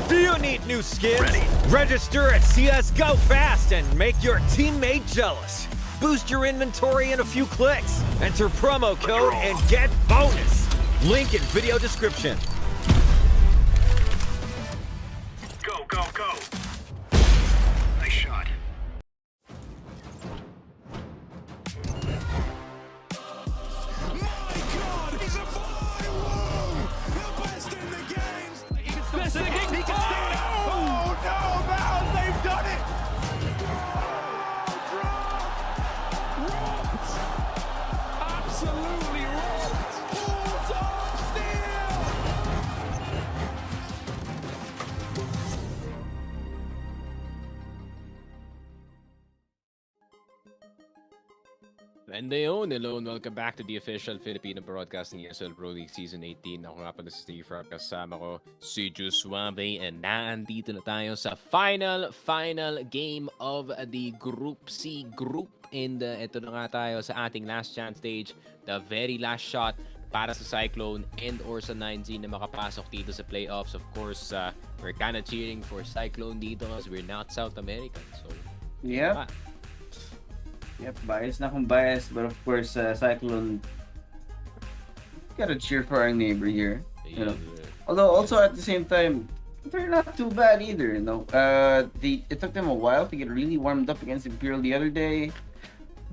Do you need new skins? Ready. Register at CSGO fast and make your teammate jealous. Boost your inventory in a few clicks. Enter promo code and get bonus. Link in video description. Go, go, go. Nice shot. My God, he's a 5yclone! The best in the game! He can still sing. He can still. Oh no, Mouse, they've done it! Robbed! Absolutely robbed! Bulldog steal! And hello and welcome back to the official Filipino Broadcasting ESL Pro League Season 18. Ako nga pala si Steve Rock, kasama ko si Suave, and naandito na tayo sa final game of the Group C group. And ito na nga tayo sa ating last chance stage, the very last shot para sa Cyclone and or sa 9Z na makapasok dito sa playoffs. Of course, we're kinda cheering for Cyclone dito as we're not South American. So, Yep. Yep, bias na kung bias, but of course, Cyclone gotta cheer for our neighbor here. You know, although also at the same time, they're not too bad either. You know, it took them a while to get really warmed up against Imperial the other day,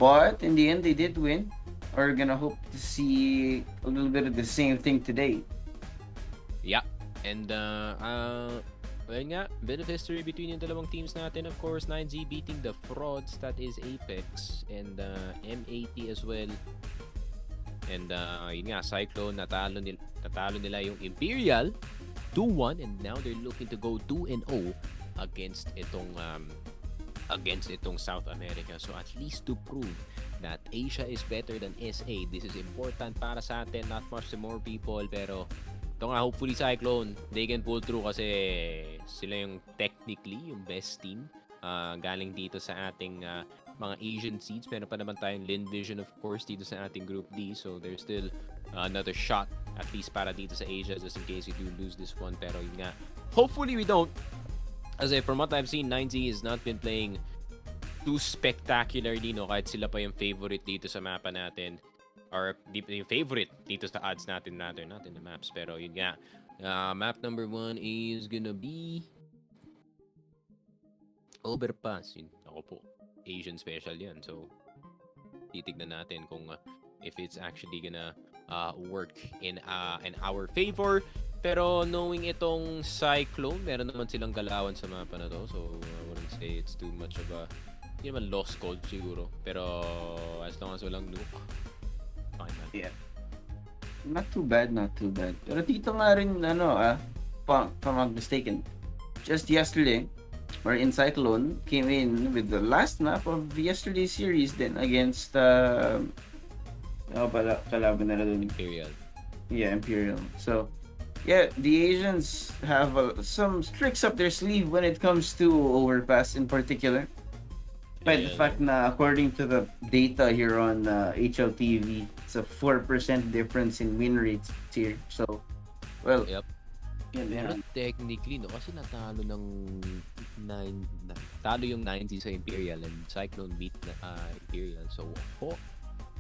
but in the end, they did win. We're gonna hope to see a little bit of the same thing today. Yeah, and well nga, bit of history between yung dalawang teams natin. Of course, 9Z beating the frauds, that is Apex, and M80 as well. And yun nga, Cyclone, natalo nila yung Imperial 2-1, and now they're looking to go 2-0 against itong South America. So at least to prove that Asia is better than SA. This is important para sa atin, not much to more people, pero ito nga, hopefully Cyclone, they can pull through kasi sila yung technically yung best team galing dito sa ating mga Asian seeds. Meron pa naman tayong Lin Vision, of course, dito sa ating Group D. So there's still another shot at least para dito sa Asia just in case we do lose this one. Pero yun nga, hopefully we don't. Kasi from what I've seen, 9Z has not been playing too spectacularly, no? Kahit sila pa yung favorite dito sa mapa natin. Or yung favorite dito sa odds natin, not in the maps. Pero yun nga, map number 1 is gonna be Overpass. Yun, ako po, Asian special yan. So, titignan natin kung if it's actually gonna work in our favor. Pero knowing itong Cyclone, meron naman silang galawan sa mapa na to. So, I wouldn't say it's too much of a, hindi naman lost code siguro. Pero as long as walang Nuke, fine, man. Yeah. Not too bad, not too bad. Pero dito nga rin, if I'm not mistaken, just yesterday, or in Cyclone, came in with the last map of yesterday's series then against, kalaban nila dun. Imperial. Yeah, Imperial. So, yeah, the Asians have some tricks up their sleeve when it comes to Overpass in particular. Despite the fact na according to the data here on HLTV, it's a 4% difference in win rates here. So, well, Yep. Pero yan. technically, no, kasi natalo ng talo yung 9Z sa Imperial and Cyclone beat na Imperial. So,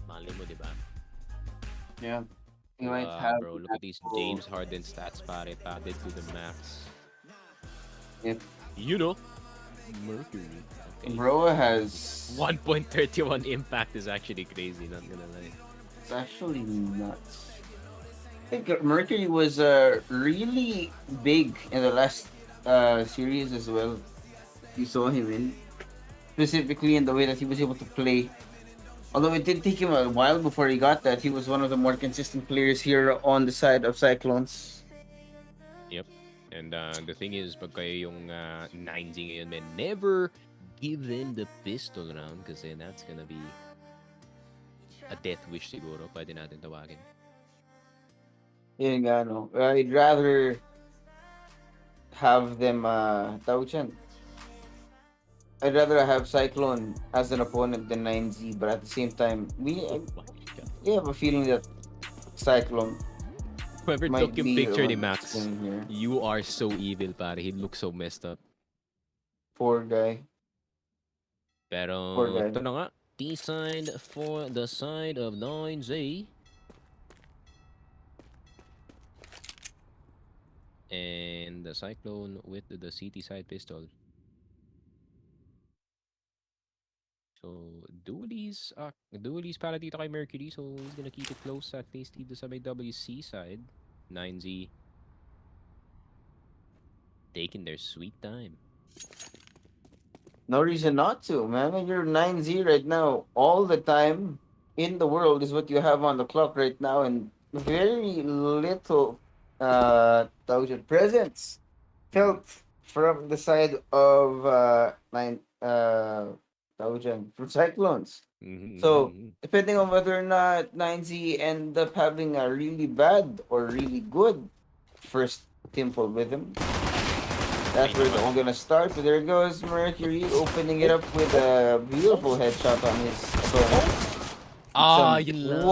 mali mo, di ba? Yeah. You might have. Bro, look at these James Harden stats, pare, padded to the max. Yep. You know, Mercury. Okay. Bro has 1.31 impact is actually crazy, not gonna lie. It's actually nuts. I think Mercury was really big in the last series as well. You saw him in, specifically in the way that he was able to play. Although it did take him a while before he got that, he was one of the more consistent players here on the side of Cyclones. Yep. And the thing is, pag kayo yung 9Z ngayon, man, never give them the pistol round kasi that's gonna be a death wish siguro. Pwede natin tawagin. Yun nga, no. I'd rather have them, tawag dyan. I'd rather have Cyclone as an opponent than 9Z, but at the same time, we have a feeling that Cyclone Whoever might took yung be picture the ni one Max, that's in here. you are so evil, pare. He looks so messed up. Poor guy. Pero Poor guy. ito na nga. T-side for the side of 9Z. And the Cyclone with the CT side pistol. So, dualies para dito kay Mercury. So, he's gonna keep it close at least dito sa may WC side. 9Z taking their sweet time. No reason not to, man. When you're 9Z right now, all the time in the world is what you have on the clock right now, and very little presence felt from the side of from Cyclones. So depending on whether or not 9Z end up having a really bad or really good first temple with him, that's where it's all gonna start. But there goes Mercury opening it up with a beautiful headshot on his opponent. Yun lang.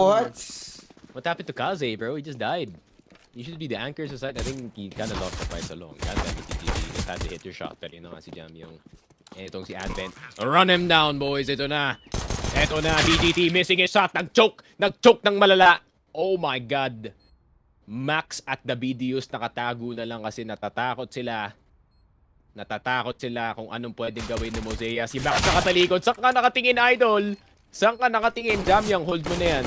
What happened to Kaze, bro? He just died. You should be the anchor sa side. I think he kind of lost the fight so long. God damn it, GG. You just had to hit your shot. Pero yun nga si Jam yung... Itong si Advent. Run him down, boys. Ito na. Ito na. DGT missing his shot. Nag-choke. Nag-choke ng malala. Oh my God. Max at the videos nakatago na lang kasi natatakot sila. Natatakot sila kung anong pwedeng gawin ni Mosea. Si Max nakatalikod. Saan ka nakatingin, idol? Saan ka nakatingin? Jam yung hold mo na yan.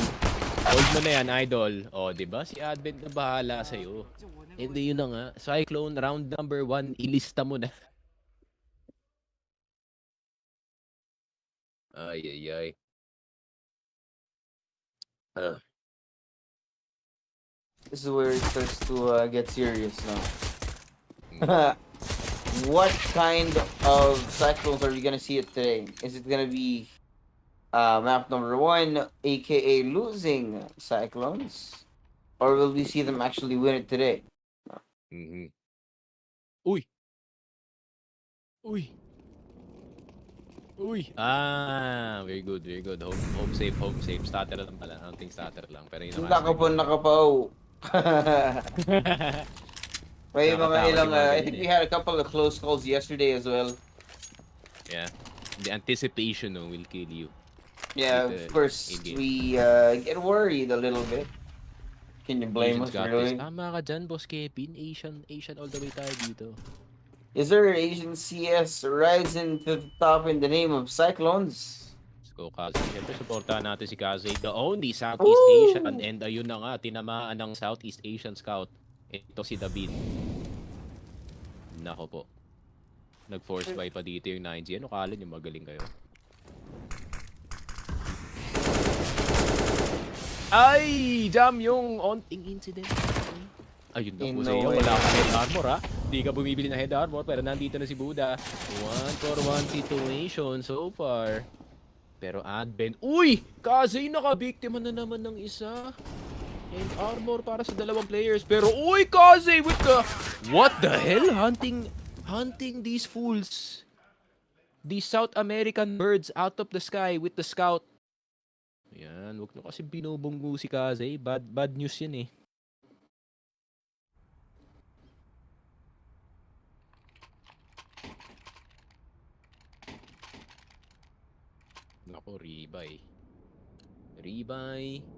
Hold mo na yan, idol. O, diba? Si Advent na bahala sa'yo. Hindi yun na nga. Cyclone, round number 1, ilista mo na. Ay. This is where it starts to get serious now. What kind of Cyclones are we gonna see it today? Is it gonna be map number 1, aka losing Cyclones? Or will we see them actually win it today? Uy! Very good. Home safe. Starter lang pala. I don't think starter lang. Pero yun ang Nakapaw. May mga ilang, I think we had a couple of close calls yesterday as well. Yeah. The anticipation will kill you. Yeah, of course, we get worried a little bit. Can you blame us, really? Tama ka dyan, Boss Kevin. Asian all the way tayo dito. Is there Asian CS rising to the top in the name of Cyclones? Let's go, Kaze. Siyempre, supportahan natin si Kaze. The only Southeast Asian. And ayun na nga, tinamaan ng Southeast Asian Scout. Ito si David. Nako po. Nag-force buy pa dito yung 9G. Ano kala nyo magaling kayo? Ay! Jam yung onting incident. Ayun na po In sa'yo. no way. Wala ka head armor ha. Hindi ka bumibili ng head armor pero nandito na si Buda. 1-for-1 situation so far. Pero Advent. Uy! Kasi nakabiktima na naman ng isa. And armor para sa dalawang players. Pero uy! Kasi with the... What the hell? Hunting these fools. These South American birds out of the sky with the scout. Ayan, wag nyo kasi binubunggo si Kaze. Bad news yan eh. Nako, Ribay.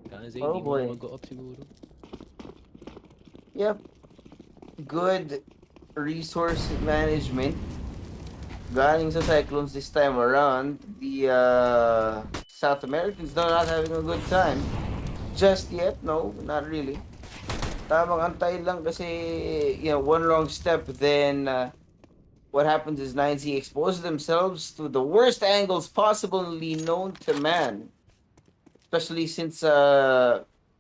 Kaze, Oh, hindi mo boy. na mag-go-up siguro. Yep. Good resource management. Galing sa Cyclones this time around, the South Americans are not having a good time. Just yet, no, not really. Tamang antay lang kasi, one wrong step, then what happens is 9Z expose themselves to the worst angles possibly known to man. Especially since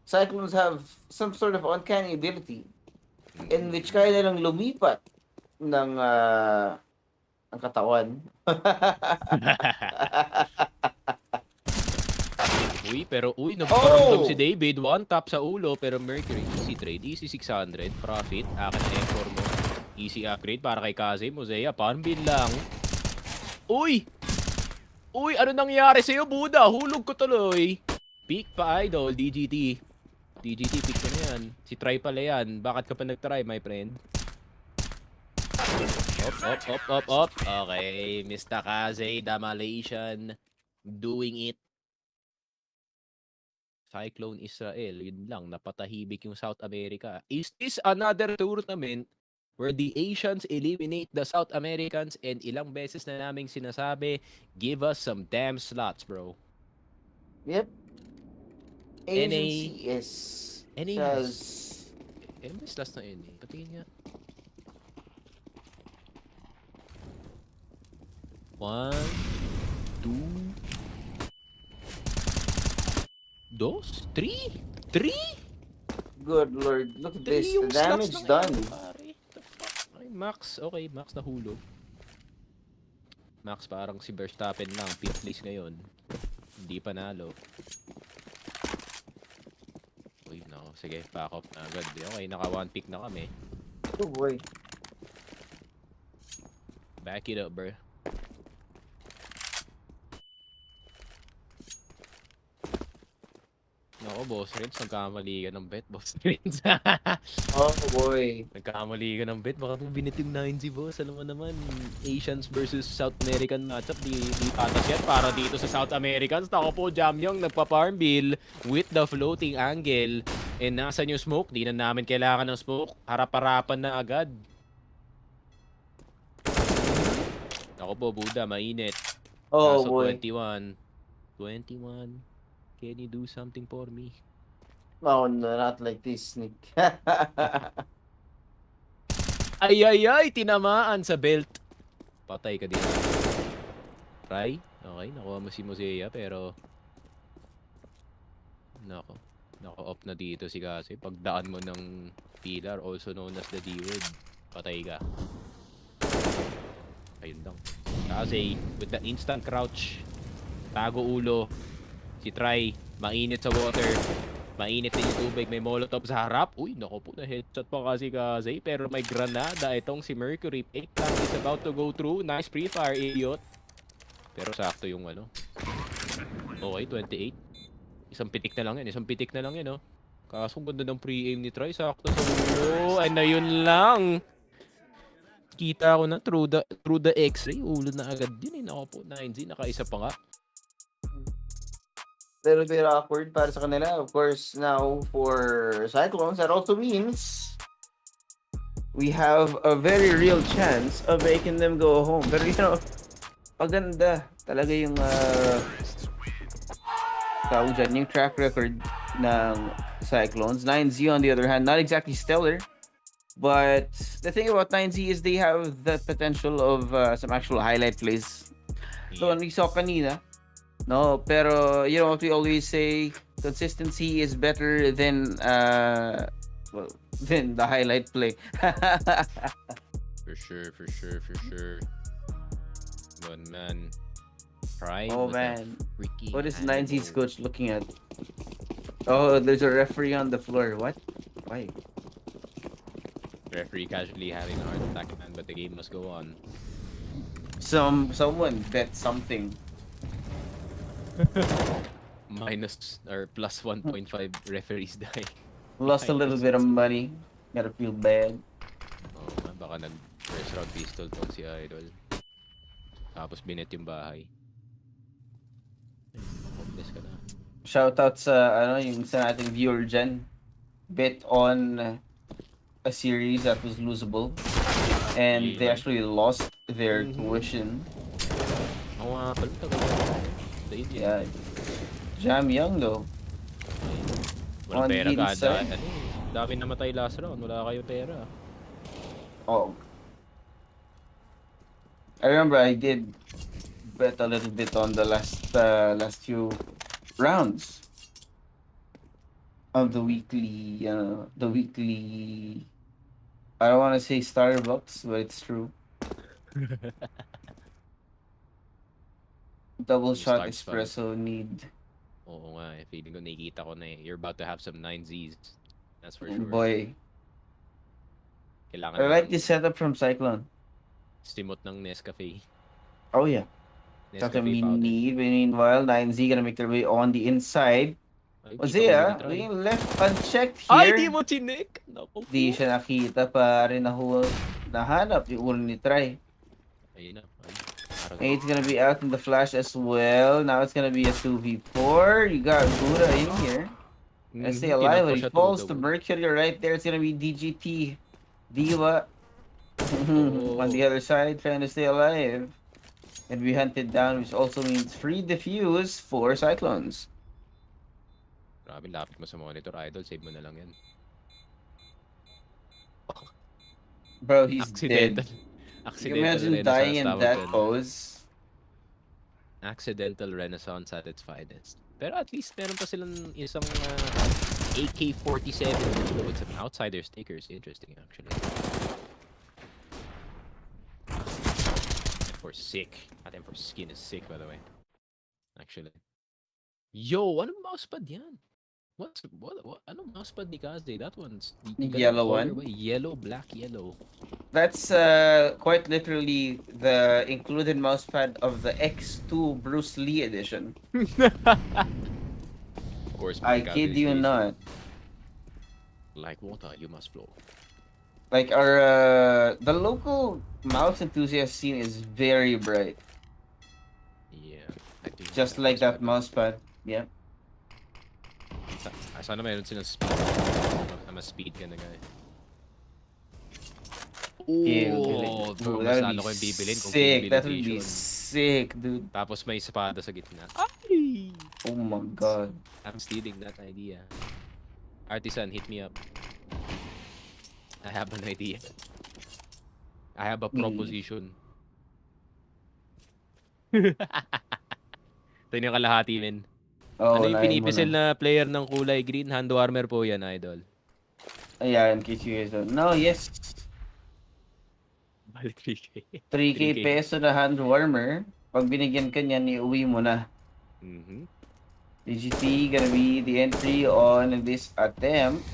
Cyclones have some sort of uncanny ability in which kaya nilang lumipat ng ang katawan. Uy, nagparamdam si David. One tap sa ulo, pero Mercury, easy trade. Easy 600, profit. Akin na M4 mo. Easy upgrade para kay Kaze. Mosea, panbil lang. Uy, ano nangyari sa'yo, Buda? Hulog ko tuloy. Peak pa, idol. DGT, pick ko na yan. Si Try pala yan. Bakit ka pa nag-try, my friend? Op. Okay, Mr. Kaze, the Malaysian, doing it. Cyclone Israel, yun lang, napatahibik yung South America. Is this another tournament where the Asians eliminate the South Americans and ilang beses na naming sinasabi, give us some damn slots, bro. Yep. Agency is NA has may slots na NA. Patingin nga. 1, 2, 3? good lord. Look at this. The Yung damage slots ng done. NA, pare. The fuck? Ay, Max nahulog. Max parang si Verstappen lang. 5th place ngayon. Hindi panalo. Uy, nako. Sige, pack off na agad. Okay, naka 1 pick na kami. Oh boy. Back it up, bro. Nako, Boss Renz, nagkamali ka ng bet, Boss Renz. Oh boy. Nagkamali ka ng bet, baka mo binitim 9Z, boss. Alam mo naman, Asians versus South American matchup, di patas yan para dito sa South Americans. Nako po, Jamyong nagpa-farm bill with the floating angle. And nasan yung smoke? Di na namin kailangan ng smoke. Harap-harapan na agad. Nako po, Buda, mainit. Oh Kaso boy. 21. Can you do something for me? Oh no, not like this, Nick. Ay, tinamaan sa belt. Patay ka dito. Try? Okay, nakuha mo si Mosea pero... Nako-off na dito si Kasi. Pagdaan mo ng pillar, also known as the D-word, patay ka. Ayun lang. Kasi, with the instant crouch, tago ulo, si Try, mainit sa water. Mainit din yung tubig, may molotov sa harap. Uy, naku po, na-headshot pa kasi Kaze. Pero may granada itong si Mercury. Fake plan is about to go through. Nice pre-fire, idiot. Pero sakto yung ano. Okay, 28. Isang pitik na lang yan, oh. Kaso ganda ng pre-aim ni Try. Sakto sa ulo. Ay, na yun lang. Kita ko na through the X-ray. Ulo na agad din, eh. Naku po, 9Z. Nakaisa pa nga. Little bit awkward para sa kanila. Of course, now for Cyclones, that also means we have a very real chance of making them go home. Pero maganda talaga yung tawag dyan, yung track record ng Cyclones. 9Z on the other hand, not exactly stellar. But the thing about 9Z is they have the potential of some actual highlight plays. So, we saw kanina. No, pero you know what we always say, Consistency is better than well, than the highlight play. For sure, for sure, for sure. But man, Prime Oh with a man, freaking what is handle. 9Z's coach looking at? Oh, there's a referee on the floor. What? Why? Referee casually having a heart attack, man, but the game must go on. Someone bet something. Minus or plus 1.5 referees die. Lost a little bit of money. Gotta feel bad. Oh, baka nag first round pistol tong si Idol. Tapos binet yung bahay. Ay, hopeless ka na. Shoutout sa ano yung sa ating viewer dyan. Bet on a series that was losable. And they Yeah. actually lost their tuition. Ako nga pala, tagal the Indian. Yeah. Jam Young though. Walang On pera the ka. inside. Dami namatay last round. Wala kayo pera. Oh. I remember I did bet a little bit on the last few rounds of the weekly I don't want to say Starbucks, but it's true. Double Yung shot Starbucks espresso need. Oo nga, feeling ko nakikita ko na eh. You're about to have some 9Zs. That's for Oh sure. boy. Kailangan I like ng this setup from Cyclone. stimot ng Nescafe. Oh yeah. That's what Nescafe we powder. need. Meanwhile, 9Z gonna make their way on the inside. Ay, Ozia, kita ko being left unchecked Ay, here. di mo chinek! Naku po. Di siya nakita pa rin nahanap yung ulo ni Try. Ayun na. Ay, parang- It's gonna be out in the flash as well. Now it's gonna be a 2v4. You got Buddha in here. And stay Mhm, alive. tinampo When he siya falls through to the wood. Mercury right there, it's gonna be DGT. Diva. Oh. On the other side, trying to stay alive. And be hunted down, which also means free defuse for Cyclones. Grabe, lapit mo sa monitor, Idol. Save mo na lang yan. Bro, he's Accidental. dead. You Accidental imagine renaissance dying in tawag that dyan. pose. Accidental renaissance at its finest. Pero at least meron pa silang isang AK-47 with some outsider stickers. Interesting, actually. For sick. Atin for skin is sick, by the way. Actually. Yo, anong mousepad yan? What? Anong mousepad ni Kaze? That one's... Yellow one? Ba? Yellow, black, yellow. That's quite literally the included mousepad of the X2 Bruce Lee edition. Of course, I Kaze kid is you based not. Like water, you must flow. Like our the local mouse enthusiast scene is very bright. Yeah. I think Just like that mousepad. Yeah. Sana mayroon silang speed. I'm a speed kind of guy. Ooh, Bro, that mas would lalo ko be yung bibilin kung sick. That would be Filipino. sick, dude. Tapos may espada sa gitna. Ay! Oh my god. I'm stealing that idea. Artisan, hit me up. I have an idea. I have a proposition. Ito yung kalahati, men. Oh, Ano yung unahin mo pinipisil na. na player ng kulay green? Hand warmer po yan, Idol. Yeah, in case you guys don't know, yes. Balik 3K. 3K peso na hand warmer. Pag binigyan ka niyan, iuwi mo na. Mhm. DGT gonna be the entry on this attempt.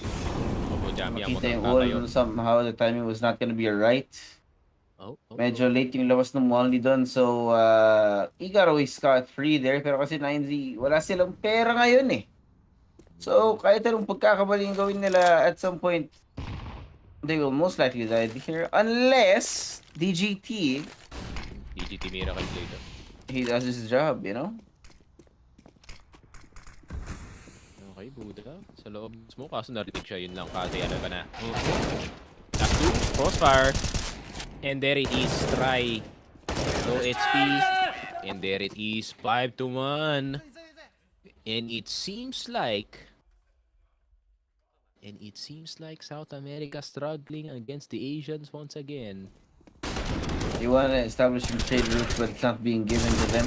Opo, Jamie, ang Makita yung magtatayo. ult, somehow the timing was not gonna be right. Oh. Medyo late yung labas ng Molly doon. So, he got away scot-free there. Pero kasi 9Z, wala silang pera ngayon eh. So, kahit anong pagkakamaling gawin nila at some point, they will most likely die here. Unless, DGT, DGT Miracle Blade. he does his job, you know? Okay, Buddha. Sa loob mo, kaso narinig siya. Yun lang. Kasi ano ka na. Tap 2. Crossfire. And there it is. Try. Low HP. And there it is. 5-1. And it seems like... South America struggling against the Asians once again. They want to establish some trade routes, but it's not being given to them.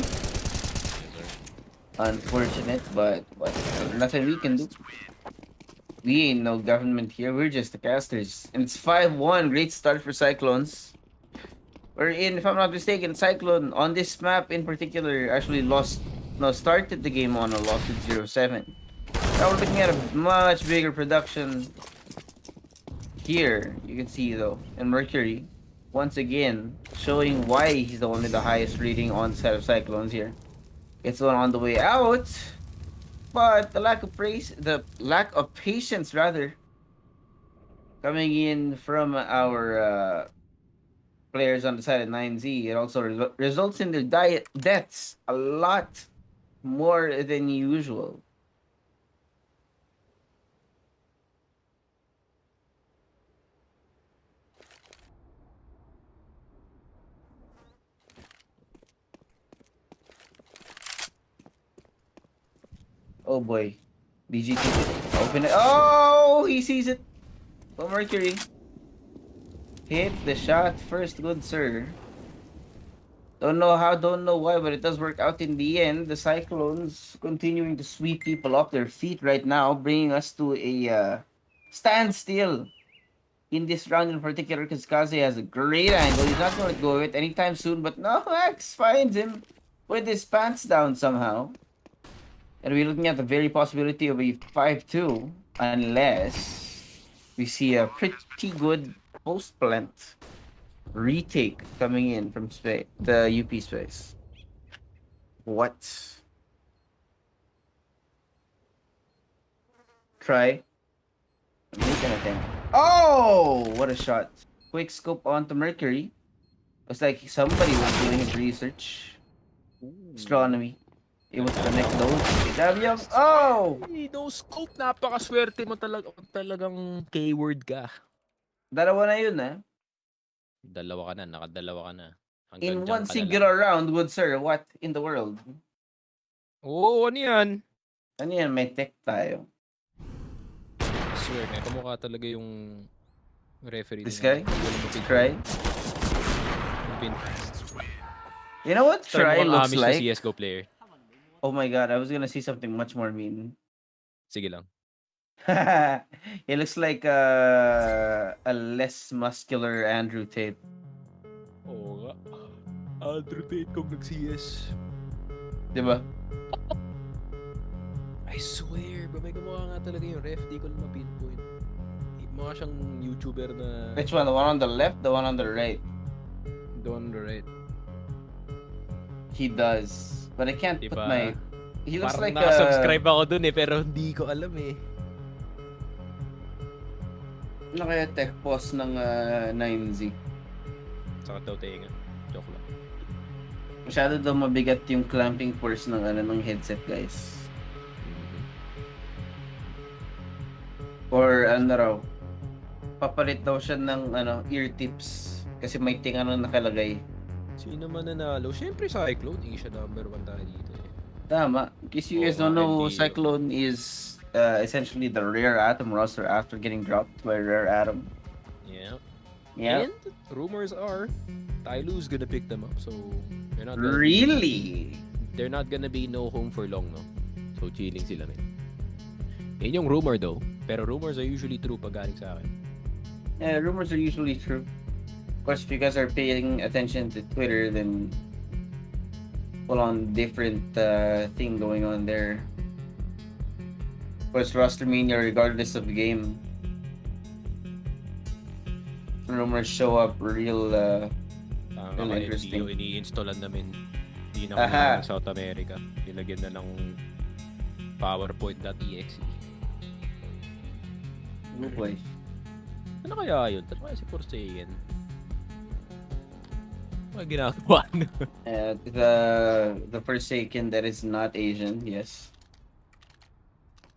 Unfortunate, but what? nothing we can do. We ain't no government here. We're just the casters. And it's 5-1. Great start for Cyclones. We're in, if I'm not mistaken, Cyclone on this map in particular actually started the game on a loss with 0-7. Now we're looking at a much bigger production here. You can see though, and Mercury once again showing why he's the one with the highest rating on the side of Cyclones here. Gets one on the way out, but the lack of patience rather, coming in from our players on the side of 9Z, it also results in their deaths a lot more than usual. Oh boy. BGT. Open it. Oh, he sees it. Oh, Mercury. Hits the shot first, good sir. Don't know how, don't know why, but it does work out in the end. The Cyclones continuing to sweep people off their feet right now, bringing us to a standstill in this round in particular, because Kaze has a great angle. He's not going to go with it anytime soon, but no, X finds him with his pants down somehow. And we're looking at the very possibility of a 5-2, unless we see a pretty good post-plant retake coming in from the UP space. What? Try. Make an attempt. Oh! What a shot. Quick scope onto Mercury. Looks like somebody was doing his research. Astronomy. Able to connect those. Oh! No scope, napakaswerte mo talagang keyword ka. Dalawa na yun, Dalawa ka na, nakadalawa ka na. In one singular round, good sir, what in the world? Oo, ano yan? Ano yan? May tech tayo. I swear, may kamukha talaga yung referee. This guy? Try? You know what Try looks like? CSGO player. Oh my god, I was gonna see something much more mean. Sige lang. He looks like a less muscular Andrew Tate. Oo nga. Andrew Tate kung nag-CS. Diba? I swear, ba may kamukha nga talaga yung ref. Di ko lang ma-pinpoint. Mukha siyang YouTuber na... Which one? The one on the left? The one on the right? The one on the right. He does. But I can't diba? Put my... He looks parang like nakasubscribe ako dun pero hindi ko alam Ano kaya tech boss ng 9Z? Saka daw tayo nga. Joke lang. Masyado daw mabigat yung clamping force ng ng headset, guys. Or ano raw, papalit daw siya ng ear tips kasi may tinga nakalagay. Sino man nanalo? Siyempre Cyclone, hindi siya number 1 tayo dito Tama. In case you guys don't know, Cyclone is essentially the rare atom roster after getting dropped by rare atom. Yeah. Yeah. And rumors are Tylu's gonna pick them up, so they're not they're not gonna be no home for long, no? So chilling sila rin. Yan yung rumor though, pero rumors are usually true pag galing sa akin. Yeah, rumors are usually true. Of course, if you guys are paying attention to Twitter, then full on different thing going on there. Of course, roster mania regardless of the game. Rumors show up real interesting. Ini-installan namin. Hindi na ng South America. Nilagyan na ng PowerPoint.exe. No way. Ano kaya yun? Ano kaya si Forsaken? Ano ginagawa na? The Forsaken that is not Asian, yes.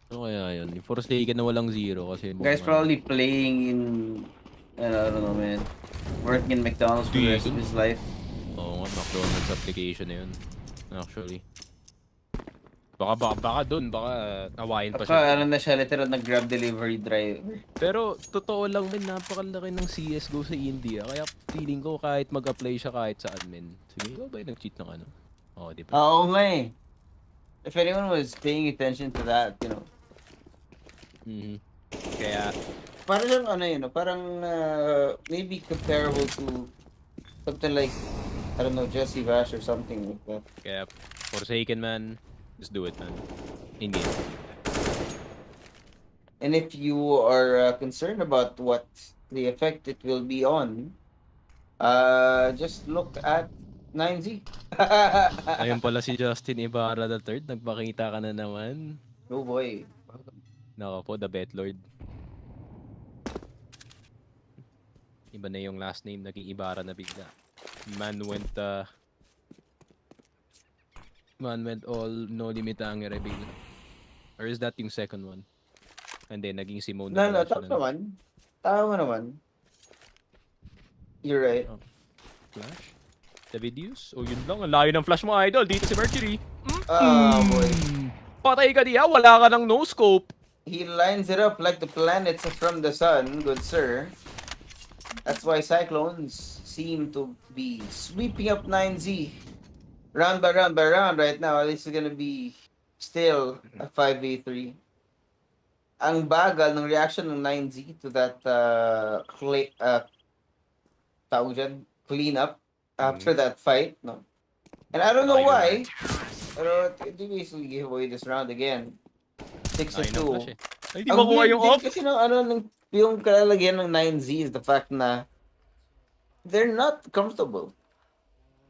Ano kaya yun? Yung Forsaken na walang zero kasi... Guys probably playing in... I don't know, man. Working in McDonald's for the rest of his life. Oo nga, McDonald's application na yun. Actually. Baka dun, baka nawain pa siya. Ano na siya, literal na grab delivery driver. Pero totoo lang din, napakalaki ng CSGO sa India. Kaya feeling ko kahit mag-apply siya kahit sa admin. Sige, ikaw ba yung nag-cheat ng ano? Oo, di ba? Oo nga eh. If anyone was paying attention to that, you know. Kaya, Parang siyang ano yun, no? Parang maybe comparable to something like, I don't know, Jesse Vash or something like that. kaya, Forsaken man, just do it man. In-game. And if you are concerned about what the effect it will be on, just look at 9Z. Ayun pala si Justin Ibarra III, nagpakita ka na naman. Oh boy. Nako po, the Bet Lord. Iba na yung last name, naging Ibarra na bigla. Man went all no limitang bigla. Or is that yung second one? And then naging Simone No, na pala tama siya. naman. Tama naman. You're right. Oh. Flash? The videos? O yun lang, ang layo ng flash mo idol. Dito si Mercury. Oh boy. Patay ka diya, wala ka ng no scope. He lines it up like the planets from the sun, good sir. That's why Cyclones seem to be sweeping up 9Z. Round by round by round right now. This is gonna be still a 5v3. Ang bagal ng reaction ng 9Z to that tawag dyan, clean up after that fight, no? And I don't know why, pero they basically gave away this round again. 6-2. Ay, di makuha yung off. Kasi yung kalalagyan ng 9Z is the fact na they're not comfortable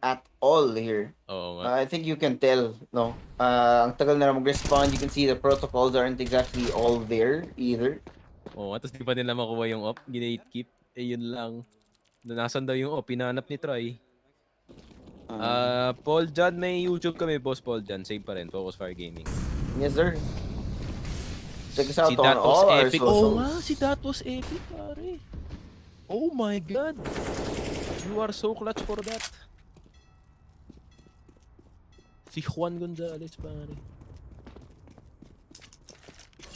at all here. Oo nga. I think you can tell, no? Ang tagal na mag-respond, you can see the protocols aren't exactly all there either. Oo, tapos di pa nila makuha yung op. Gina-keep. Eh, yun lang. Nasan daw yung op? Pinanap ni Troy. Paul Jan, may YouTube kami, Boss Paul Jan. Save pa rin, Focus Fire Gaming. Yes, sir. Check us out Si on That Was all our Epic. socials. Oo nga, si That Was Epic, pare. Oh my God. You are so clutch for that. Si Juan Gonzalez, pare.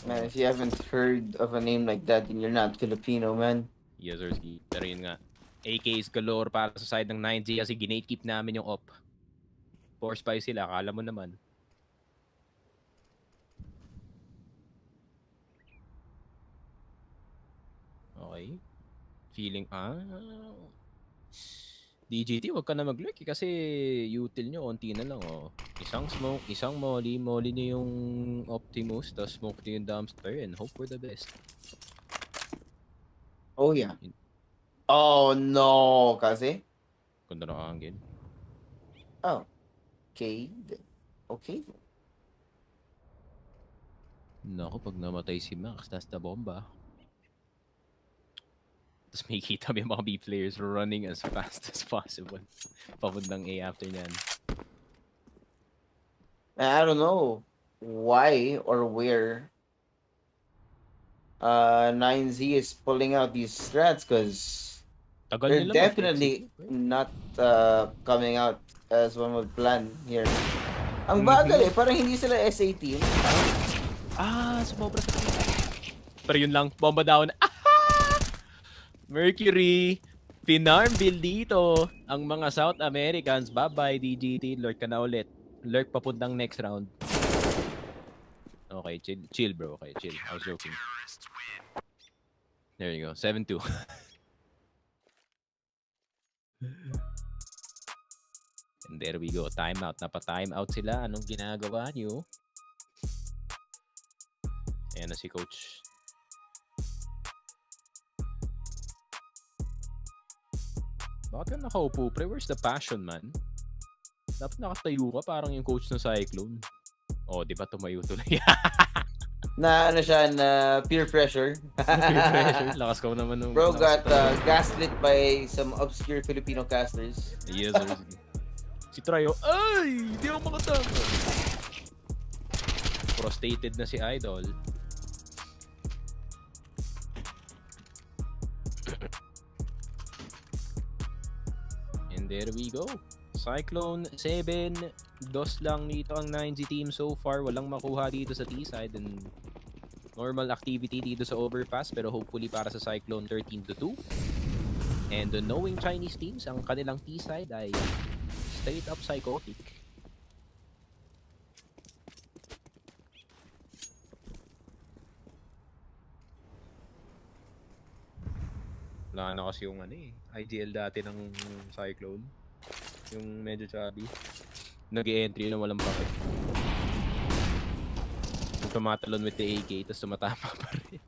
Man, if you haven't heard of a name like that, then you're not Filipino, man. Yes, sir. Pero yun nga. AKs galore para sa side ng 9G kasi ginate-keep namin yung op. Force spy sila, akala mo naman. Okay. Feeling, DGT, wag ka na mag-lurk kasi util nyo, onti na lang, oh. Isang smoke, isang molly nyo yung Optimus, tapos smoke nyo yung dumpster, and hope for the best. Oh, yeah. Oh, no, kasi? Kunda na angin. Oh. Okay. Okay. Naku, pag namatay si Max, that's the bomba. Tapos may kita may mga B players running as fast as possible. Papuntang A after nyan. I don't know why or where 9Z is pulling out these strats because they're definitely not coming out as one would plan here. Ang bagal eh, parang hindi sila S18. Sumobra sa pero yun lang, bomba down. Mercury, pinarm build dito. Ang mga South Americans, bye-bye DGT, lurk ka na ulit. Lurk papuntang next round. Okay, chill bro, okay, chill. I was joking. There you go, 7-2. And there we go, timeout. Napa-timeout sila. Anong ginagawa nyo? Ayan na si coach. Bakit ka nakaupo, pre? Where's the passion, man? Dapat nakatayo ka, parang yung coach ng Cyclone. Oh, di ba tumayo tuloy? Na ano siya, na peer pressure. Peer pressure. Lakas ka naman nung... Bro got gaslit by some obscure Filipino casters. Yes, sir. Si Tryo, ay! Di ako makatama. Prostrated na si Idol. And there we go. Cyclone 7. Dos lang dito ang 9G team so far. Walang makuha dito sa T-side. And normal activity dito sa Overpass. Pero hopefully para sa Cyclone 13-2. And knowing Chinese teams, ang kanilang T-side ay straight up psychotic. Wala na kasi yung ano eh. IGL dati ng Cyclone. Yung medyo chubby. Nag-e-entry na walang bakit. Tumatalon with the AK, tapos tumatama pa rin.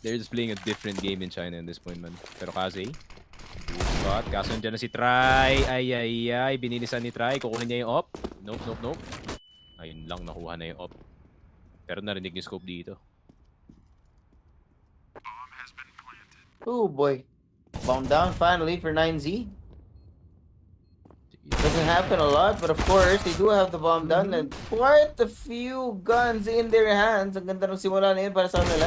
They're just playing a different game in China at this point, man. Pero kasi, spot. Kaso nandiyan na si Try. Ay. Binilisan ni Try. Kukunin niya yung op. Nope. Ayun lang, nakuha na yung op. Pero narinig yung scope dito. Oh boy. Bomb down finally for 9Z. Doesn't happen a lot, but of course, they do have the bomb down and quite a few guns in their hands. Ang ganda ng simula na yun para sa kanila.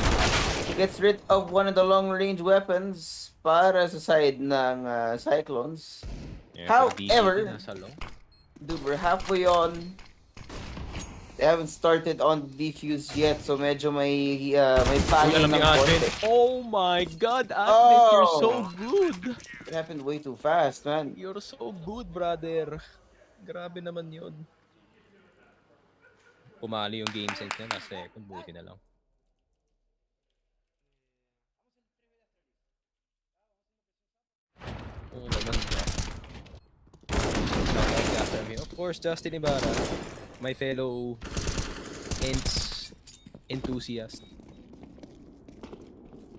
Gets rid of one of the long-range weapons para sa side ng Cyclones. Yeah, However, nasa long. dude, we're halfway on. They haven't started on defuse yet, so medyo may panic Alam ni ng Advent. konti. Oh my God, Advent, you're so Oh. good. It happened way too fast, man. You're so good, brother. Grabe naman yun. Pumali yung game sense niya, nasa second, buti na lang. Oo naman. Of course, Justin Ibarra, my fellow ENG enthusiast.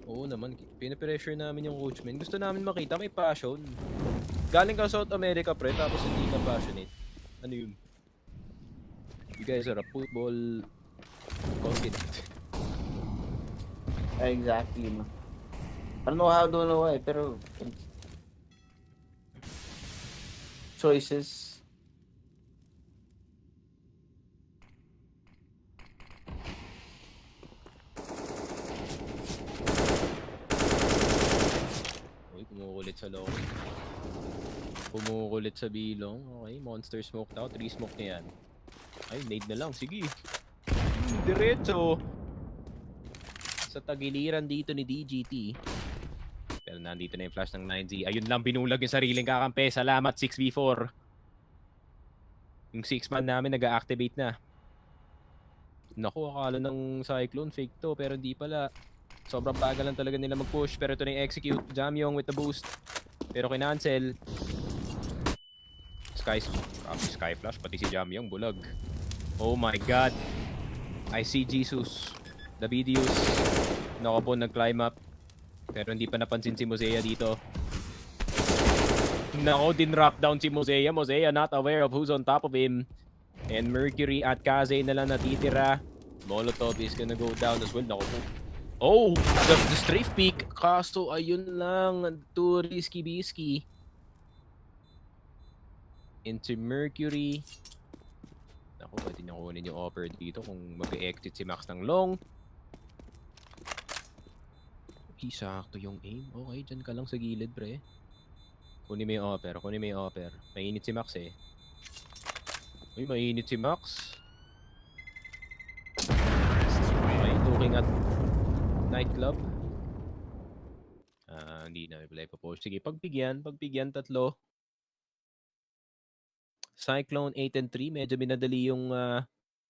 Oo naman, pinapressure namin yung coach men. Gusto namin makita may passion. Galing ka South America, pre, tapos hindi ka passionate. Ano yun? You guys are a football continent. Exactly, man. I don't know why, pero choices. Uy, kumukulit sa low. Kumukulit sa bilong. Okay, monster smoked out. 3 smoke na yan. Ay, nade na lang. Sige. Diretso. Sa tagiliran dito ni DGT. Pero nandito na yung flash ng 9Z. Ayun lang, binulag yung sariling kakampi. Salamat, 6v4. Yung 6-man namin nag-activate na. Naku, akala ng Cyclone fake to. Pero hindi pala. Sobrang bagal lang talaga nila mag-push. Pero ito na yung execute. Jamyong with the boost. Pero kinancel. Sky flash. Pati si Jamyong bulag. Oh my God. I see Jesus. The videos. Naku po, nag-climb up. Pero hindi pa napansin si Mosea dito. Nako, din drop down si Mosea. Mosea not aware of who's on top of him. And Mercury at Kaze na lang natitira. Molotov is gonna go down as well. Nako po. Oh! The strafe peek. Kaso ayun lang. Too risky-bisky. Into Mercury. Nako, pwede niya kunin yung offer dito kung mag-exit si Max ng long. Sakto yung aim. Okay, dyan ka lang sa gilid, pre. Kunin mo yung offer. Mainit si Max eh. Uy, mainit si Max. Okay, looking at nightclub. Hindi na may play pa po. Sige, pagbigyan, tatlo. Cyclone 8 and 3, medyo binadali yung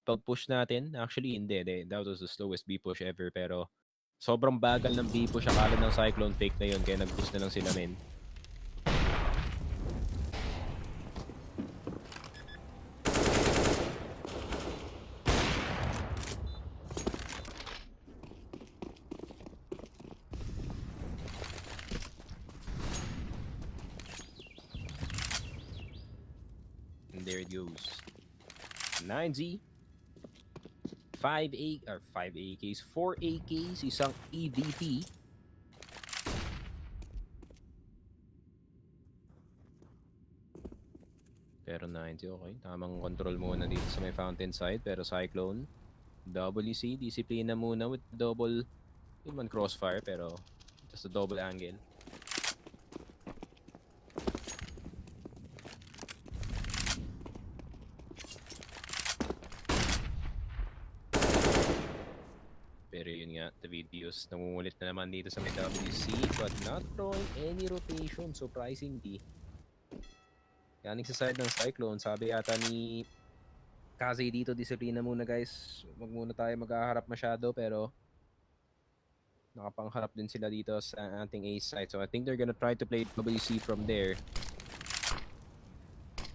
pag-push natin. Actually, hindi. That was the slowest B-push ever, pero sobrang bagal ng B-push. Akala ng Cyclone fake na yun, kaya nag-push na lang sila, men. And there it goes. 9Z. 5 AKs, 4 AKs, isang EVP. Pero 90, okay. Tamang control muna dito sa may fountain side. Pero Cyclone, WC, disiplina muna with double, yun man crossfire, pero just a double angle. Pero yun nga, the videos nangungulit na naman dito sa may WC but not throwing any rotation, surprisingly. Galing sa side ng Cyclone, sabi yata ni Kaze dito, disiplina muna guys. Wag muna tayo maghaharap masyado, pero Nakapangharap din sila dito sa ating A side. So I think they're gonna try to play WC from there.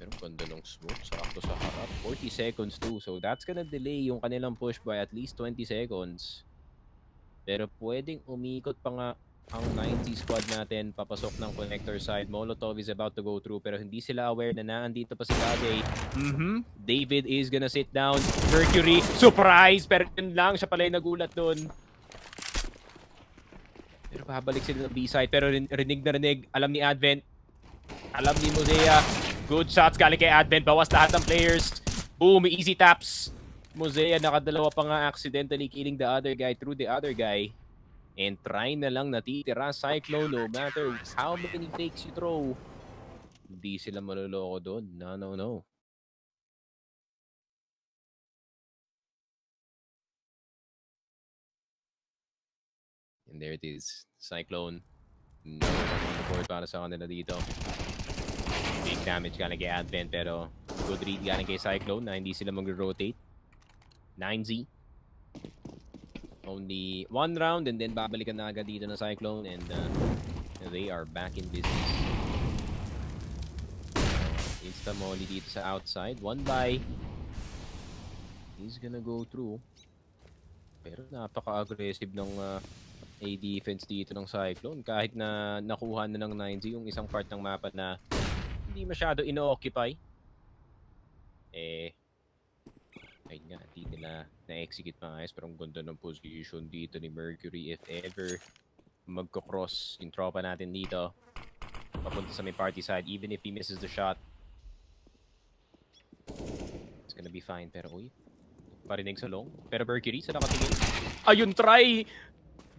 Pero ganda ng smoke. Sakto sa harap. 40 seconds too. So that's gonna delay yung kanilang push by at least 20 seconds. Pero pwedeng umikot pa nga ang 90 squad natin papasok ng connector side. Molotov is about to go through pero hindi sila aware na naandito pa si Kage. David is gonna sit down. Mercury, surprise! Pero yun lang, siya pala yung nagulat dun. Pero babalik sila ng B-side. Pero rinig na rinig. Alam ni Advent. Alam ni Mosea. Good shots galing kay Advent. Bawas lahat ng players. Boom! Easy taps. Mosea nakadalawa pa nga accidentally killing the other guy through the other guy. And try na lang natitira Cyclone no matter how many fakes you throw. Hindi sila maluloko doon. No. And there it is. Cyclone. No support para sa kanila dito. Big damage galing kay Advent pero good read galing kay Cyclone na hindi sila mag-rotate. 9Z. Only one round and then babalikan na agad dito na Cyclone and they are back in business. Insta molly dito sa outside. One by. He's gonna go through. Pero napaka-aggressive ng A defense dito ng Cyclone. Kahit na nakuha na ng 9Z yung isang part ng mapa na hindi masyado ino-occupy. Ayun nga, hindi nila na-execute maayos. Pero ang ganda ng position dito ni Mercury. If ever magkocross yung tropa natin dito, papunta sa may party side, even if he misses the shot, it's gonna be fine. Pero uy, parinig sa long. Pero Mercury sa nakatingin. Ayun, try!